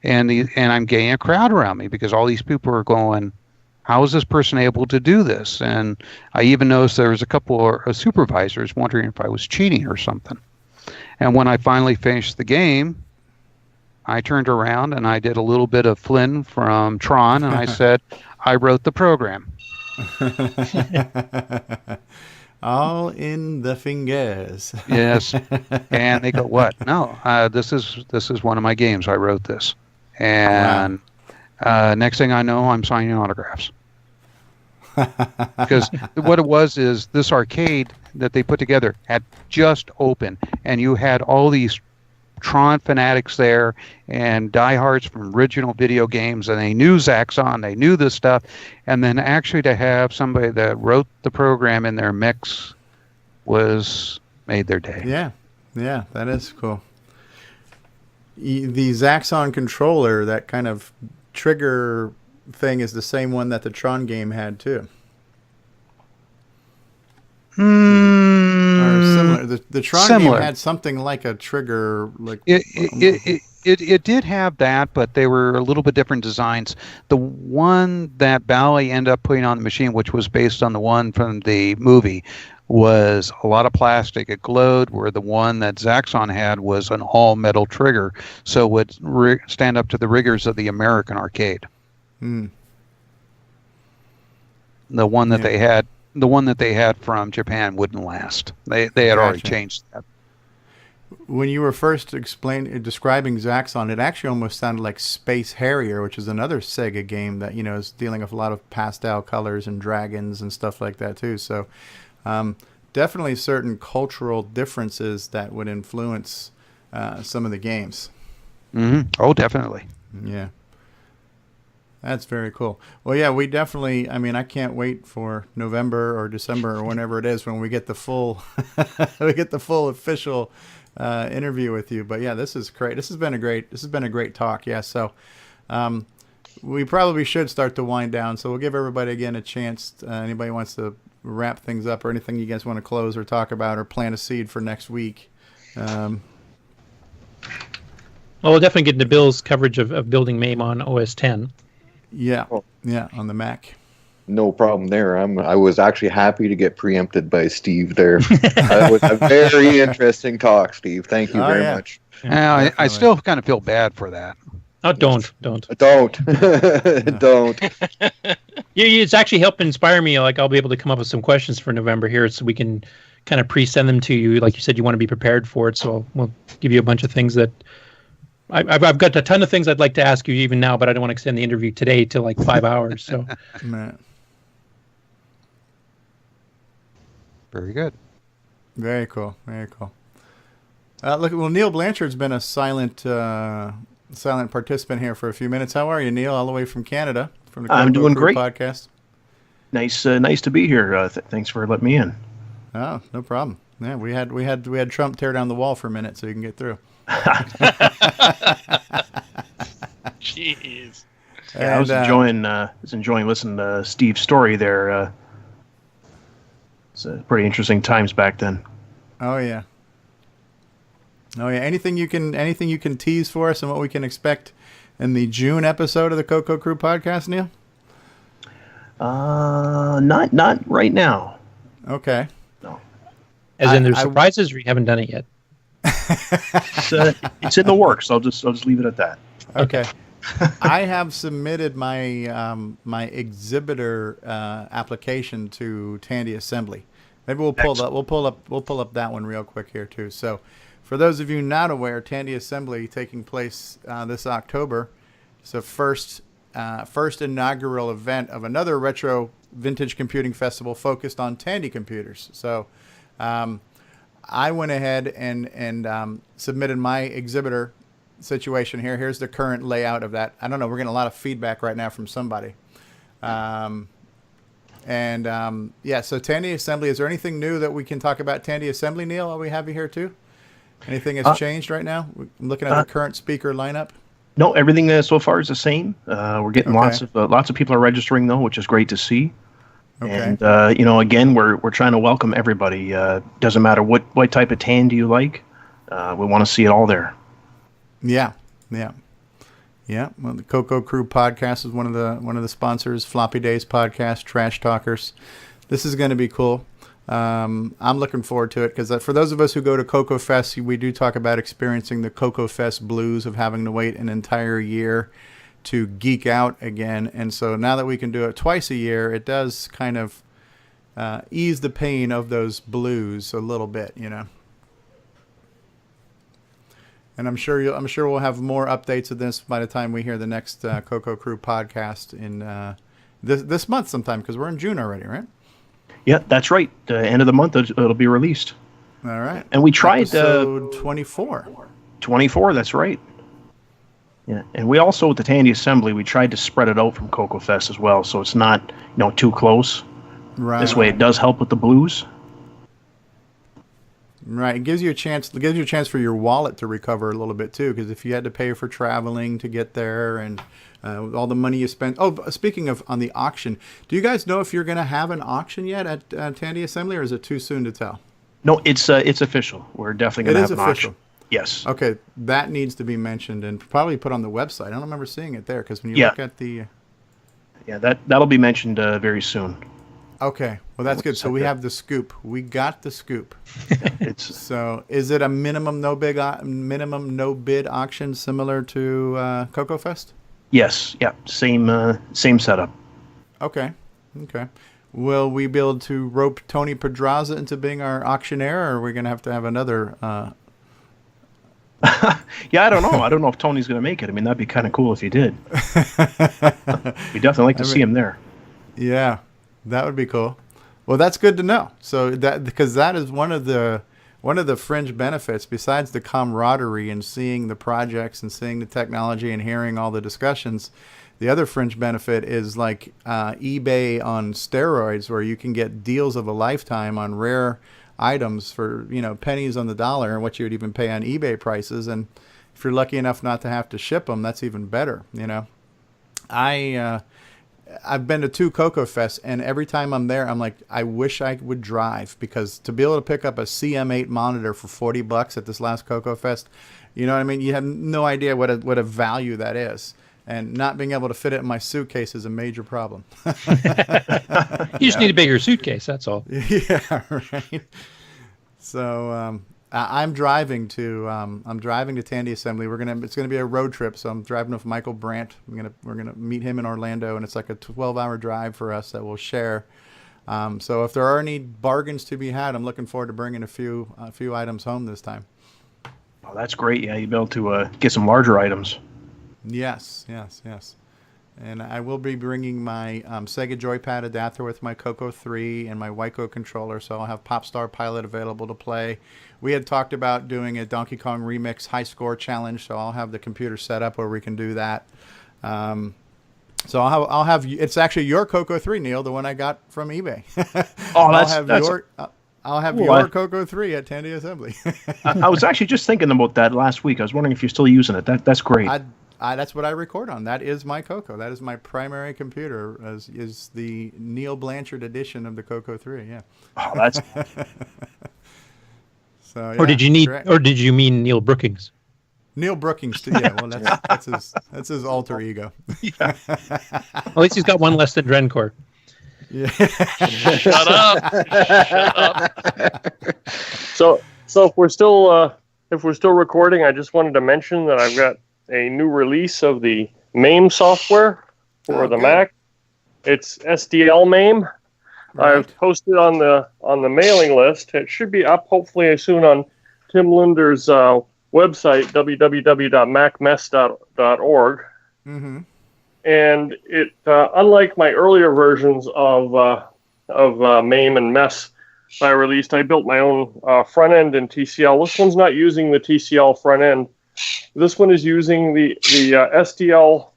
and I'm getting a crowd around me because all these people are going, how is this person able to do this? And I even noticed there was a couple of supervisors wondering if I was cheating or something. And when I finally finished the game, I turned around and I did a little bit of Flynn from Tron, and I said, I wrote the program. All in the fingers. Yes. And they go, what? No, this is one of my games. I wrote this. And next thing I know, I'm signing autographs. Because what it was is this arcade that they put together had just opened, and you had all these Tron fanatics there and diehards from original video games, and they knew Zaxxon, they knew this stuff, and then actually to have somebody that wrote the program in their mix made their day. Yeah, that is cool. The Zaxxon controller, that kind of trigger thing, is the same one that the Tron game had too. Or similar. The Tron game had something like a trigger, like it did have that, but they were a little bit different designs. The one that Bally ended up putting on the machine, which was based on the one from the movie, was a lot of plastic. It glowed, where the one that Zaxxon had was an all metal trigger, so it would stand up to the rigors of the American arcade. The one that they had. The one that they had from Japan wouldn't last. They had already changed that. When you were first describing Zaxxon, it actually almost sounded like Space Harrier, which is another Sega game that is dealing with a lot of pastel colors and dragons and stuff like that too. So definitely certain cultural differences that would influence some of the games. Oh, definitely. Yeah. That's very cool. Well, yeah, we definitely, I can't wait for November or December or whenever it is when we get the full official interview with you. But yeah, this is great. This has been a great talk. Yeah. So, we probably should start to wind down. So we'll give everybody again a chance. Anybody wants to wrap things up or anything you guys want to close or talk about or plant a seed for next week. Well, we'll definitely get into Bill's coverage of building MAME on OS 10. Yeah, on the Mac. No problem there. I was actually happy to get preempted by Steve there. That was a very interesting talk, Steve. Thank you very much. I still kind of feel bad for that. Oh, don't. Don't. It's actually helped inspire me. Like, I'll be able to come up with some questions for November here, so we can kind of pre-send them to you. Like you said, you want to be prepared for it, so we'll give you a bunch of things that. I've got a ton of things I'd like to ask you even now, but I don't want to extend the interview today to like 5 hours. So, very good, very cool, very cool. Neil Blanchard's been a silent participant here for a few minutes. How are you, Neil? All the way from Canada, from the CoCo I'm doing Crew great. Podcast. Nice to be here. Thanks for letting me in. Oh, no problem. Yeah, we had Trump tear down the wall for a minute so you can get through. Jeez. Yeah, I was enjoying listening to Steve's story there. It's pretty interesting times back then. Oh yeah. Anything you can tease for us and what we can expect in the June episode of the CoCo Crew Podcast, Neil? Not right now. Okay. No. As in, there's surprises, or you haven't done it yet? It's in the works. I'll just leave it at that. Okay. I have submitted my my exhibitor application to Tandy Assembly. Maybe we'll pull up that one real quick here too. So, for those of you not aware, Tandy Assembly taking place this October. It's the first inaugural event of another retro vintage computing festival focused on Tandy computers. So, I went ahead and submitted my exhibitor situation here. Here's the current layout of that. I don't know. We're getting a lot of feedback right now from somebody. So Tandy Assembly, is there anything new that we can talk about Tandy Assembly, Neil, while we have you here too? Anything has changed right now? I'm looking at the current speaker lineup. No, everything so far is the same. We're getting lots of people are registering though, which is great to see. Okay. And again, we're trying to welcome everybody. Doesn't matter what type of Tandy you like. We want to see it all there. Yeah. Well, the CoCo Crew Podcast is one of the sponsors. Floppy Days Podcast, Trash Talkers. This is going to be cool. I'm looking forward to it because for those of us who go to CoCo Fest, we do talk about experiencing the CoCo Fest blues of having to wait an entire year to geek out again. And so now that we can do it twice a year, it does kind of ease the pain of those blues a little bit, And I'm sure we'll have more updates of this by the time we hear the next CoCo Crew podcast in this month sometime, because we're in June already, right? Yeah, that's right. The end of the month it'll be released. All right. And we tried episode 24. 24, that's right. Yeah, and we also, with the Tandy Assembly, we tried to spread it out from CoCo Fest as well, so it's not, too close. Right. This way it does help with the blues. Right. It gives you a chance for your wallet to recover a little bit too, because if you had to pay for traveling to get there and all the money you spent. Oh, speaking of on the auction, do you guys know if you're going to have an auction yet at Tandy Assembly, or is it too soon to tell? No, it's official. We're definitely going to have an auction. Yes. Okay, that needs to be mentioned and probably put on the website. I don't remember seeing it there, because when you look at the... Yeah, that'll be mentioned very soon. Okay, well, that's good. So we have the scoop. We got the scoop. So is it a minimum no bid auction similar to CoCo Fest? Yes. Yeah. Same setup. Okay. Will we be able to rope Tony Pedraza into being our auctioneer, or are we going to have another... Yeah, I don't know. I don't know if Tony's going to make it. I mean, that'd be kind of cool if he did. We'd definitely like to see him there. Yeah, that would be cool. Well, that's good to know. So because that is one of the fringe benefits, besides the camaraderie and seeing the projects and seeing the technology and hearing all the discussions. The other fringe benefit is like eBay on steroids, where you can get deals of a lifetime on rare items for pennies on the dollar, and what you would even pay on eBay prices. And if you're lucky enough not to have to ship them, that's even better. I've been to 2 CoCo Fests, and every time I'm there, I'm like, I wish I would drive, because to be able to pick up a CM8 monitor for $40 at this last CoCo Fest, you know what I mean? You have no idea what a value that is. And not being able to fit it in my suitcase is a major problem. You just need a bigger suitcase, that's all. Yeah, right. So I'm driving to Tandy Assembly. It's gonna be a road trip, so I'm driving with Michael Brandt. We're gonna meet him in Orlando, and it's like a 12-hour drive for us that we'll share. So if there are any bargains to be had, I'm looking forward to bringing a few items home this time. Oh, that's great. Yeah, you'll be able to get some larger items. Yes. And I will be bringing my Sega Joypad adapter with my CoCo 3 and my Wyco controller, so I'll have Popstar Pilot available to play. We had talked about doing a Donkey Kong Remix high score challenge, so I'll have the computer set up where we can do that. So I'll have it's actually your CoCo 3, Neil, the one I got from eBay. Oh, I'll have your CoCo 3 at Tandy Assembly. I was actually just thinking about that last week. I was wondering if you're still using it. That's great. That's what I record on. That is my CoCo. That is my primary computer. Is the Neil Blanchard edition of the CoCo 3? Yeah. Oh, that's. So. Yeah, or did you mean Neil Brookings? Neil Brookings too. Yeah. Well, that's his alter ego. Yeah. At least he's got one less than Drencore. Yeah. Shut up. So if we're still recording, I just wanted to mention that I've got a new release of the MAME software for the Mac. It's SDL MAME. Right. I've posted on the mailing list. It should be up hopefully soon on Tim Linder's website, www.macmess.org. Mm-hmm. And it, unlike my earlier versions of MAME and Mess I released, I built my own front end in TCL. This one's not using the TCL front end. This one is using the SDL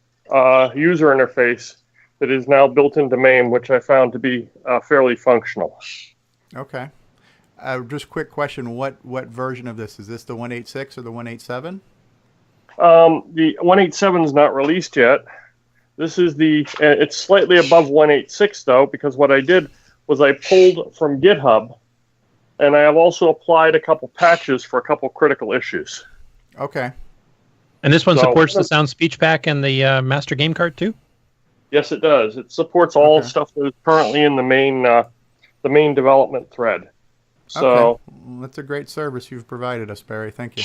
user interface that is now built into MAME, which I found to be fairly functional. Okay. Just quick question: what version of this is this? The 186 or the 187? The 187 is not released yet. This is it's slightly above 186 though, because what I did was I pulled from GitHub, and I have also applied a couple patches for a couple critical issues. Okay. And this one supports the Sound Speech Pack and the Master Game Card too? Yes, it does. It supports all stuff that is currently in the main development thread. So well, that's a great service you've provided us, Barry. Thank you.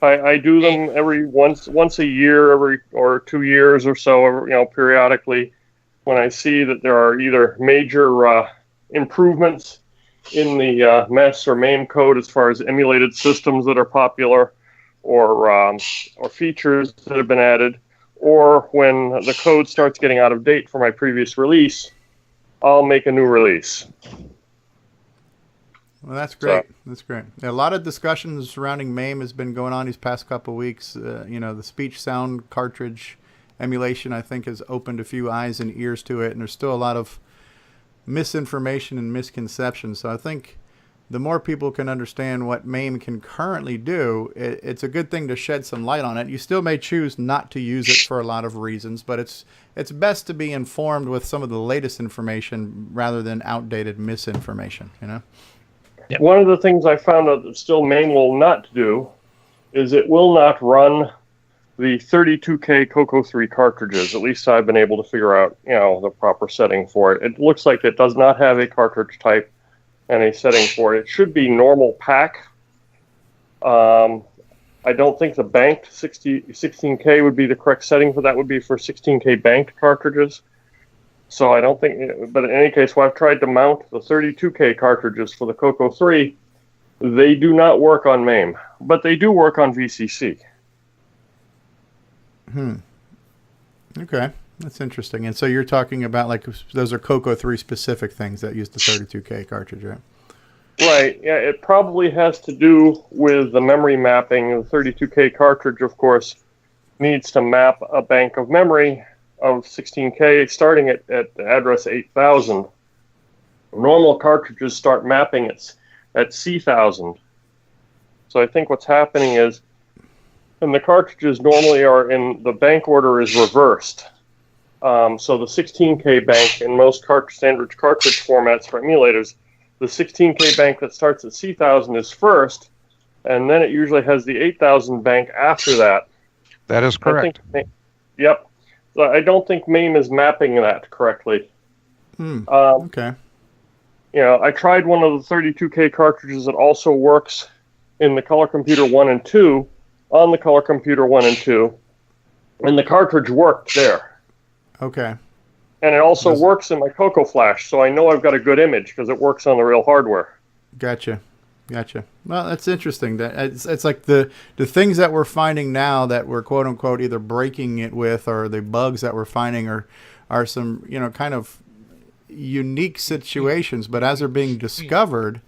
I do them every once a year, or 2 years or so, periodically, when I see that there are either major improvements in the MESS or MAME code as far as emulated systems that are popular, or features that have been added, or when the code starts getting out of date for my previous release, I'll make a new release. Well, that's great. That's great. A lot of discussions surrounding MAME has been going on these past couple of weeks. The speech sound cartridge emulation, I think, has opened a few eyes and ears to it, and there's still a lot of misinformation and misconceptions. So I think the more people can understand what MAME can currently do, it's a good thing to shed some light on it. You still may choose not to use it for a lot of reasons, but it's best to be informed with some of the latest information rather than outdated misinformation, Yep. One of the things I found out that still MAME will not do is it will not run the 32K CoCo 3 cartridges. At least I've been able to figure out, the proper setting for it. It looks like it does not have a cartridge type and a setting for it. It should be normal pack. I don't think the banked 16K would be the correct setting for that. Would be for 16K banked cartridges. So I don't think, but in any case, when I've tried to mount the 32K cartridges for the CoCo 3, they do not work on MAME, but they do work on VCC. Okay, that's interesting. And so you're talking about those are CoCo 3 specific things that use the 32K cartridge, right? Right. Yeah, it probably has to do with the memory mapping. The 32K cartridge, of course, needs to map a bank of memory of 16K starting at address 8000. Normal cartridges start mapping at C1000. So I think what's happening is, and the cartridges normally are in, the bank order is reversed. So the 16K bank in most standard cartridge formats for emulators, the 16K bank that starts at C1000 is first, and then it usually has the 8000 bank after that. That is correct. Yep. So I don't think MAME is mapping that correctly. Okay. I tried one of the 32K cartridges that also works in the Color Computer 1 and 2, on the Color Computer 1 and 2, and the cartridge worked there. Okay. And it also works in my CoCo Flash, so I know I've got a good image because it works on the real hardware. Gotcha. Well, that's interesting. That it's like the things that we're finding now that we're quote unquote either breaking it with, or the bugs that we're finding are some kind of unique situations. But as they're being discovered,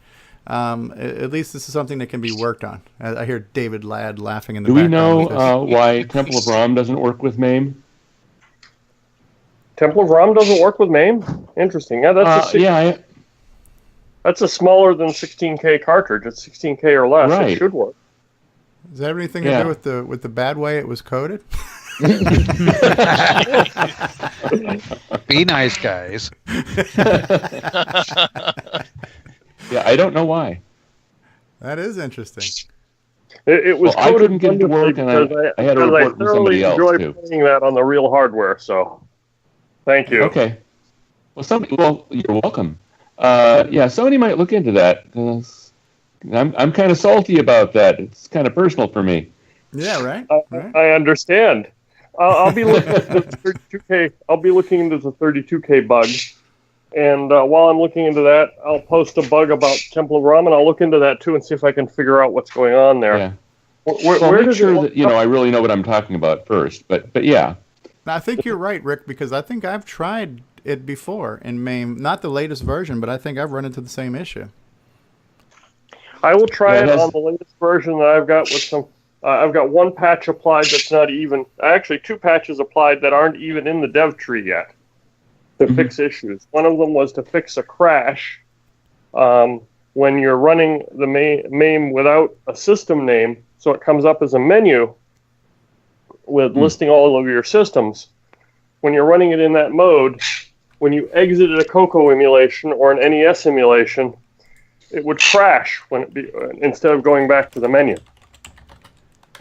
at least this is something that can be worked on. I hear David Ladd laughing in the background. Do we know why Temple of Rom doesn't work with MAME? Temple of Rom doesn't work with MAME? Interesting. Yeah, that's that's a smaller than 16K cartridge. It's 16K or less. Right. It should work. Does that have anything to do with the bad way it was coded? Be nice, guys. Yeah, I don't know why. That is interesting. It was I couldn't get it to work, and I had to report from somebody else, enjoy too. playing that on the real hardware, so thank you. Okay. Well, you're welcome. Somebody might look into that. I'm kind of salty about that. It's kind of personal for me. Yeah, right. I understand. I'll be looking at the 32K. I'll be looking into the 32K bug, and while I'm looking into that, I'll post a bug about Temple of Rom, and I'll look into that too and see if I can figure out what's going on there. Yeah. Where make sure that I really know what I'm talking about first. But yeah. I think you're right, Rick, because I think I've tried it before in MAME, not the latest version, but I think I've run into the same issue. I will try it on the latest version that I've got with some. I've got one patch applied that's not even. Actually, two patches applied that aren't even in the dev tree yet to fix issues. One of them was to fix a crash when you're running the MAME without a system name, so it comes up as a menu with listing all of your systems. When you're running it in that mode, when you exited a CoCo emulation or an NES emulation, it would crash instead of going back to the menu.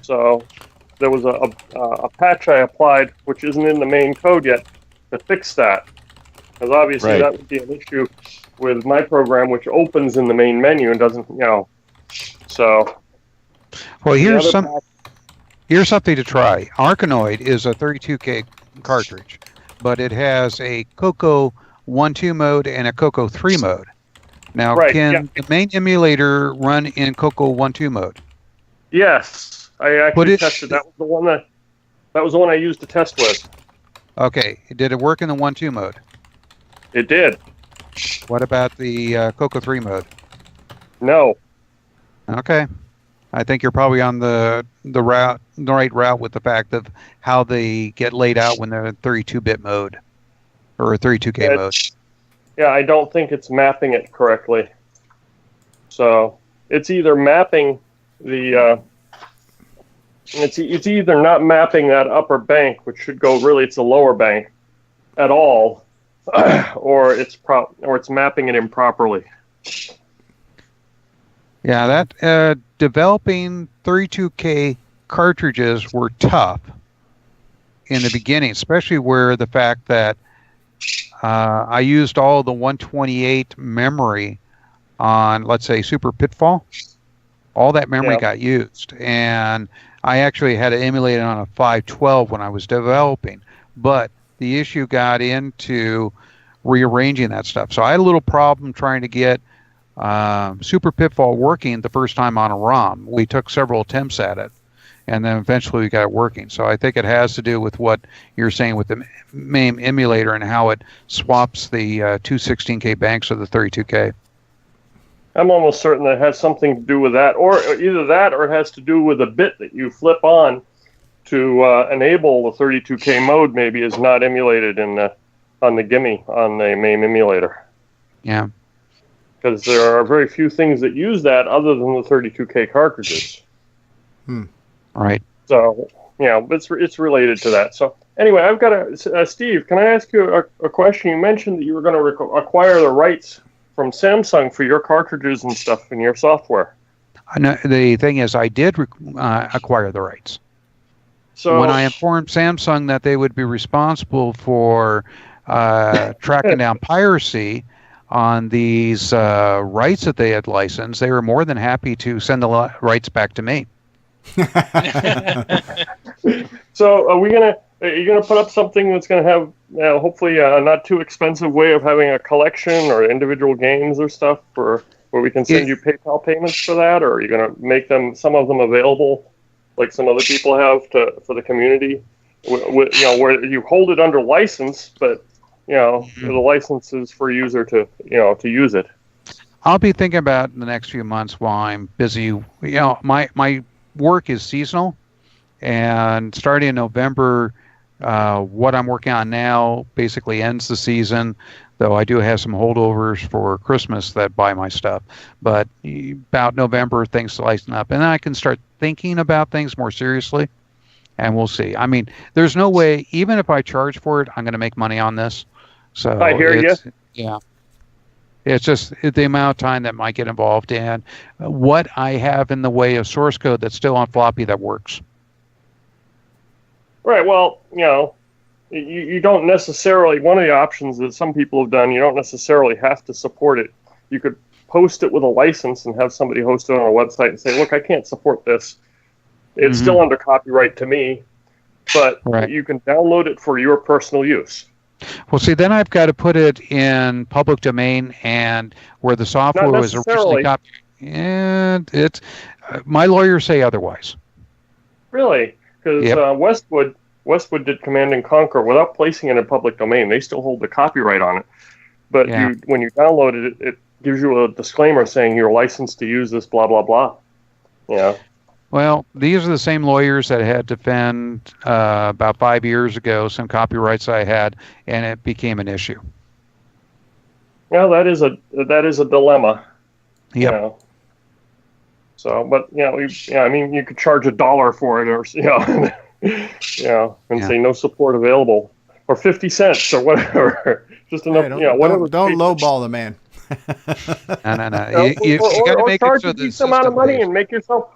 So there was a patch I applied, which isn't in the main code yet, to fix that. Because obviously that would be an issue with my program, which opens in the main menu and doesn't, so. Well, here's something to try. Arkanoid is a 32K cartridge, but it has a CoCo 1.2 mode and a CoCo 3 mode. Now, can the main emulator run in CoCo 1.2 mode? Yes, I actually tested. That was the one I used to test with. Okay, did it work in the 1.2 mode? It did. What about the CoCo 3 mode? No. Okay. I think you're probably on the right route with the fact of how they get laid out when they're in 32-bit mode or 32K mode. Yeah, I don't think it's mapping it correctly. So it's either mapping the it's either not mapping that upper bank, which should go really it's the lower bank at all, or it's mapping it improperly. Yeah, that developing 32K cartridges were tough in the beginning, especially where the fact that I used all the 128 memory on, let's say, Super Pitfall. All that memory got used, and I actually had to emulate it on a 512 when I was developing. But the issue got into rearranging that stuff. So I had a little problem trying to get Super Pitfall working the first time on a ROM. We took several attempts at it, and then eventually we got it working. So I think it has to do with what you're saying with the MAME emulator and how it swaps the 216K banks with the 32K. I'm almost certain that it has something to do with that, or either that or it has to do with a bit that you flip on to enable the 32K mode maybe is not emulated on the Gimme, on the MAME emulator. Yeah. Because there are very few things that use that other than the 32K cartridges. Right. So, it's related to that. So, anyway, I've got Steve, can I ask you a question? You mentioned that you were going to acquire the rights from Samsung for your cartridges and stuff in your software. No, the thing is, I did acquire the rights. So when I informed Samsung that they would be responsible for tracking down piracy on these rights that they had licensed, they were more than happy to send the rights back to me. So are you gonna put up something that's gonna have hopefully a not too expensive way of having a collection or individual games or stuff where we can send you PayPal payments for that, or are you gonna make some of them available like some other people have for the community, where you hold it under license, but the license is for user to use it. I'll be thinking about in the next few months while I'm busy. My work is seasonal, and starting in November, what I'm working on now basically ends the season, though I do have some holdovers for Christmas that buy my stuff. But about November, things lighten up, and then I can start thinking about things more seriously, and we'll see. I mean, there's no way, even if I charge for it, I'm going to make money on this. So I hear you. Yeah. It's just the amount of time that might get involved in what I have in the way of source code that's still on floppy that works. Right. Well, you don't necessarily, one of the options that some people have done, you don't necessarily have to support it. You could post it with a license and have somebody host it on a website and say, look, I can't support this. It's still under copyright to me, but you can download it for your personal use. Well, see, then I've got to put it in public domain and where the software was originally copied. And it's my lawyers say otherwise. Really? Because Westwood did Command and Conquer without placing it in public domain. They still hold the copyright on it. But when you download it, it gives you a disclaimer saying you're licensed to use this, blah, blah, blah. Yeah. Well, these are the same lawyers that had to defend about 5 years ago some copyrights I had, and it became an issue. Well, that is a dilemma. Yep. So, but I mean, you could charge $1 for it, or and say no support available, or 50 cents, or whatever. Just enough, whatever. Don't lowball the man. No. You got to make charge it so a decent amount of money and make yourself,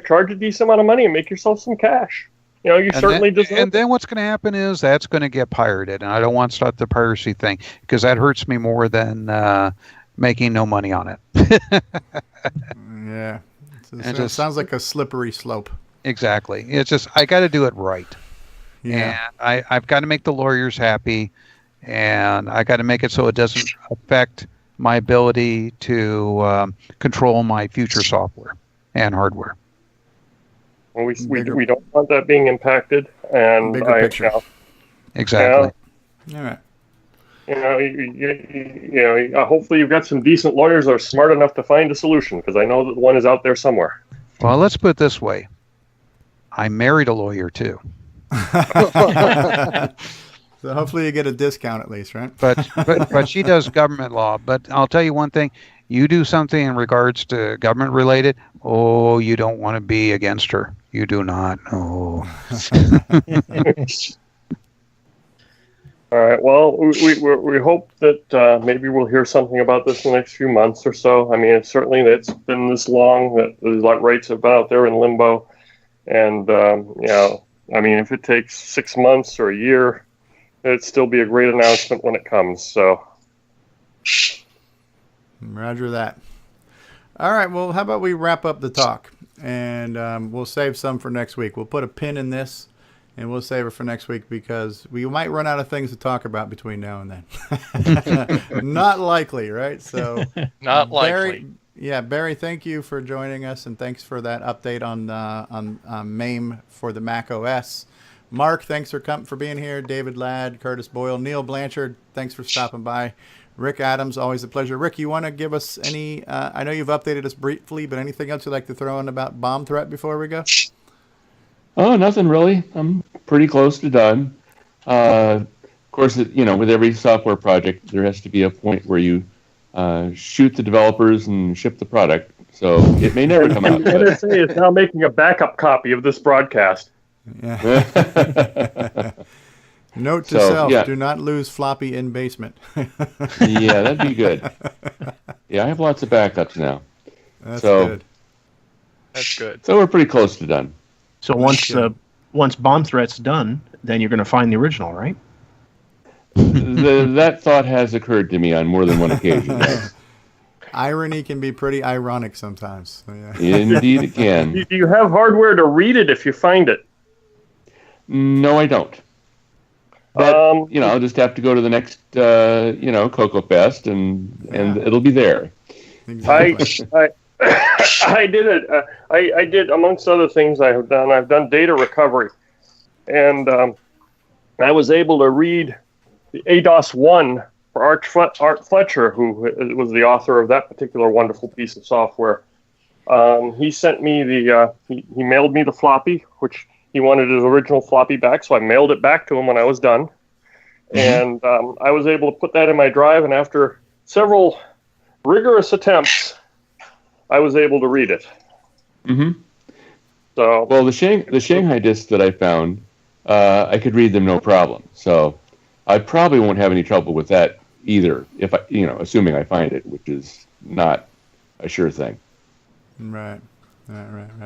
charge a decent amount of money and make yourself some cash. Certainly deserve. And then what's going to happen is that's going to get pirated, and I don't want to start the piracy thing because that hurts me more than making no money on it. Yeah, it sounds like a slippery slope. Exactly. It's just I got to do it right. Yeah. And I've got to make the lawyers happy, and I got to make it so it doesn't affect my ability to control my future software and hardware. Well, we don't want that being impacted, and bigger picture. Exactly. All right. hopefully you've got some decent lawyers that are smart enough to find a solution, because I know that one is out there somewhere. Well, let's put it this way. I married a lawyer too. So hopefully you get a discount at least, right? But she does government law. But I'll tell you one thing. You do something in regards to government related, you don't want to be against her. You do not. Oh. All right. Well, we hope that maybe we'll hear something about this in the next few months or so. I mean, it's been this long that the rights have been out there in limbo, and I mean, if it takes 6 months or a year, it'd still be a great announcement when it comes. So, roger that. All right. Well, how about we wrap up the talk, and we'll save some for next week. We'll put a pin in this. And we'll save it for next week because we might run out of things to talk about between now and then. Not likely, right? So, not likely. Barry, thank you for joining us, and thanks for that update on MAME for the Mac OS. Mark, thanks for being here. David Ladd, Curtis Boyle, Neil Blanchard, thanks for stopping by. Rick Adams, always a pleasure. Rick, you want to give us any? I know you've updated us briefly, but anything else you'd like to throw in about bomb threat before we go? Oh, nothing really. I'm pretty close to done. Of course, with every software project, there has to be a point where you shoot the developers and ship the product. So it may never come out. The NSA is now making a backup copy of this broadcast. Yeah. Note to self, do not lose floppy in basement. Yeah, that'd be good. Yeah, I have lots of backups now. That's good. That's good. So we're pretty close to done. So once bomb threat's done, then you're going to find the original, right? That thought has occurred to me on more than one occasion. Yes. Irony can be pretty ironic sometimes. So, yeah. Indeed it can. Do you have hardware to read it if you find it? No, I don't. But, I'll just have to go to the next, CoCo Fest, and it'll be there. Exactly. I did it. I did, amongst other things I've done data recovery. And I was able to read the ADOS-1 for Art Fletcher, who was the author of that particular wonderful piece of software. He sent me he mailed me the floppy, which he wanted his original floppy back, so I mailed it back to him when I was done. Mm-hmm. And I was able to put that in my drive, and after several rigorous attempts, I was able to read it. Mm-hmm. So, well, the Shanghai discs that I found, I could read them no problem. So I probably won't have any trouble with that either, if I, assuming I find it, which is not a sure thing. Right.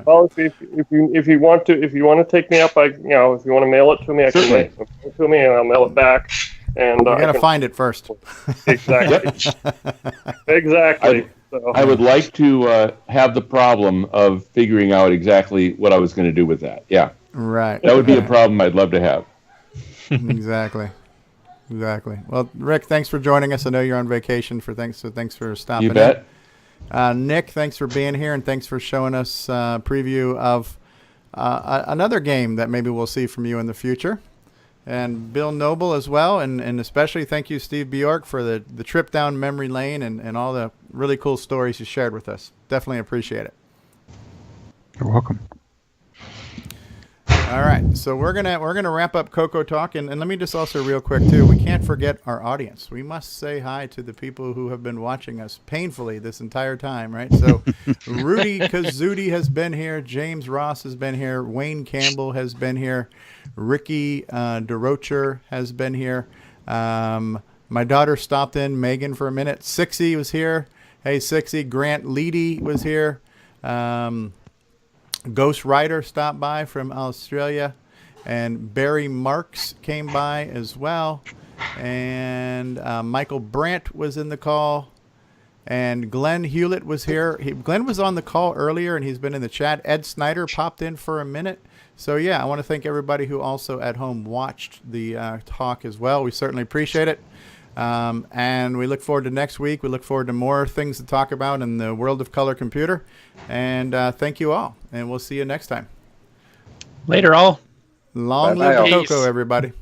Well, if you want to take me up, if you want to mail it to me, I can mail it to me, and I'll mail it back. And you got to find it first. Exactly. Exactly. I would like to have the problem of figuring out exactly what I was going to do with that. Yeah. Right. That would be a problem I'd love to have. Exactly. Well, Rick, thanks for joining us. I know you're on vacation. Thanks for stopping in. You bet. Nick, thanks for being here, and thanks for showing us a preview of another game that maybe we'll see from you in the future. And Bill Noble as well, and especially thank you, Steve Bjork, for the trip down memory lane and all the really cool stories you shared with us. Definitely appreciate it. You're welcome. All right, so we're gonna wrap up CoCo Talk, and let me just also real quick too. We can't forget our audience. We must say hi to the people who have been watching us painfully this entire time, right? So Rudy Kazuti has been here, James Ross has been here, Wayne Campbell has been here, Ricky DeRocher has been here. My daughter stopped in, Megan, for a minute. Sixie was here. Hey, Sixie. Grant Leedy was here. Ghost Rider stopped by from Australia, and Barry Marks came by as well, and Michael Brandt was in the call, and Glenn Hewlett was here. Glenn was on the call earlier, and he's been in the chat. Ed Snyder popped in for a minute. So yeah, I want to thank everybody who also at home watched the talk as well. We certainly appreciate it. And we look forward to next week. We look forward to more things to talk about in the world of color computer. And thank you all. And we'll see you next time. Later, all. Long live CoCo, everybody.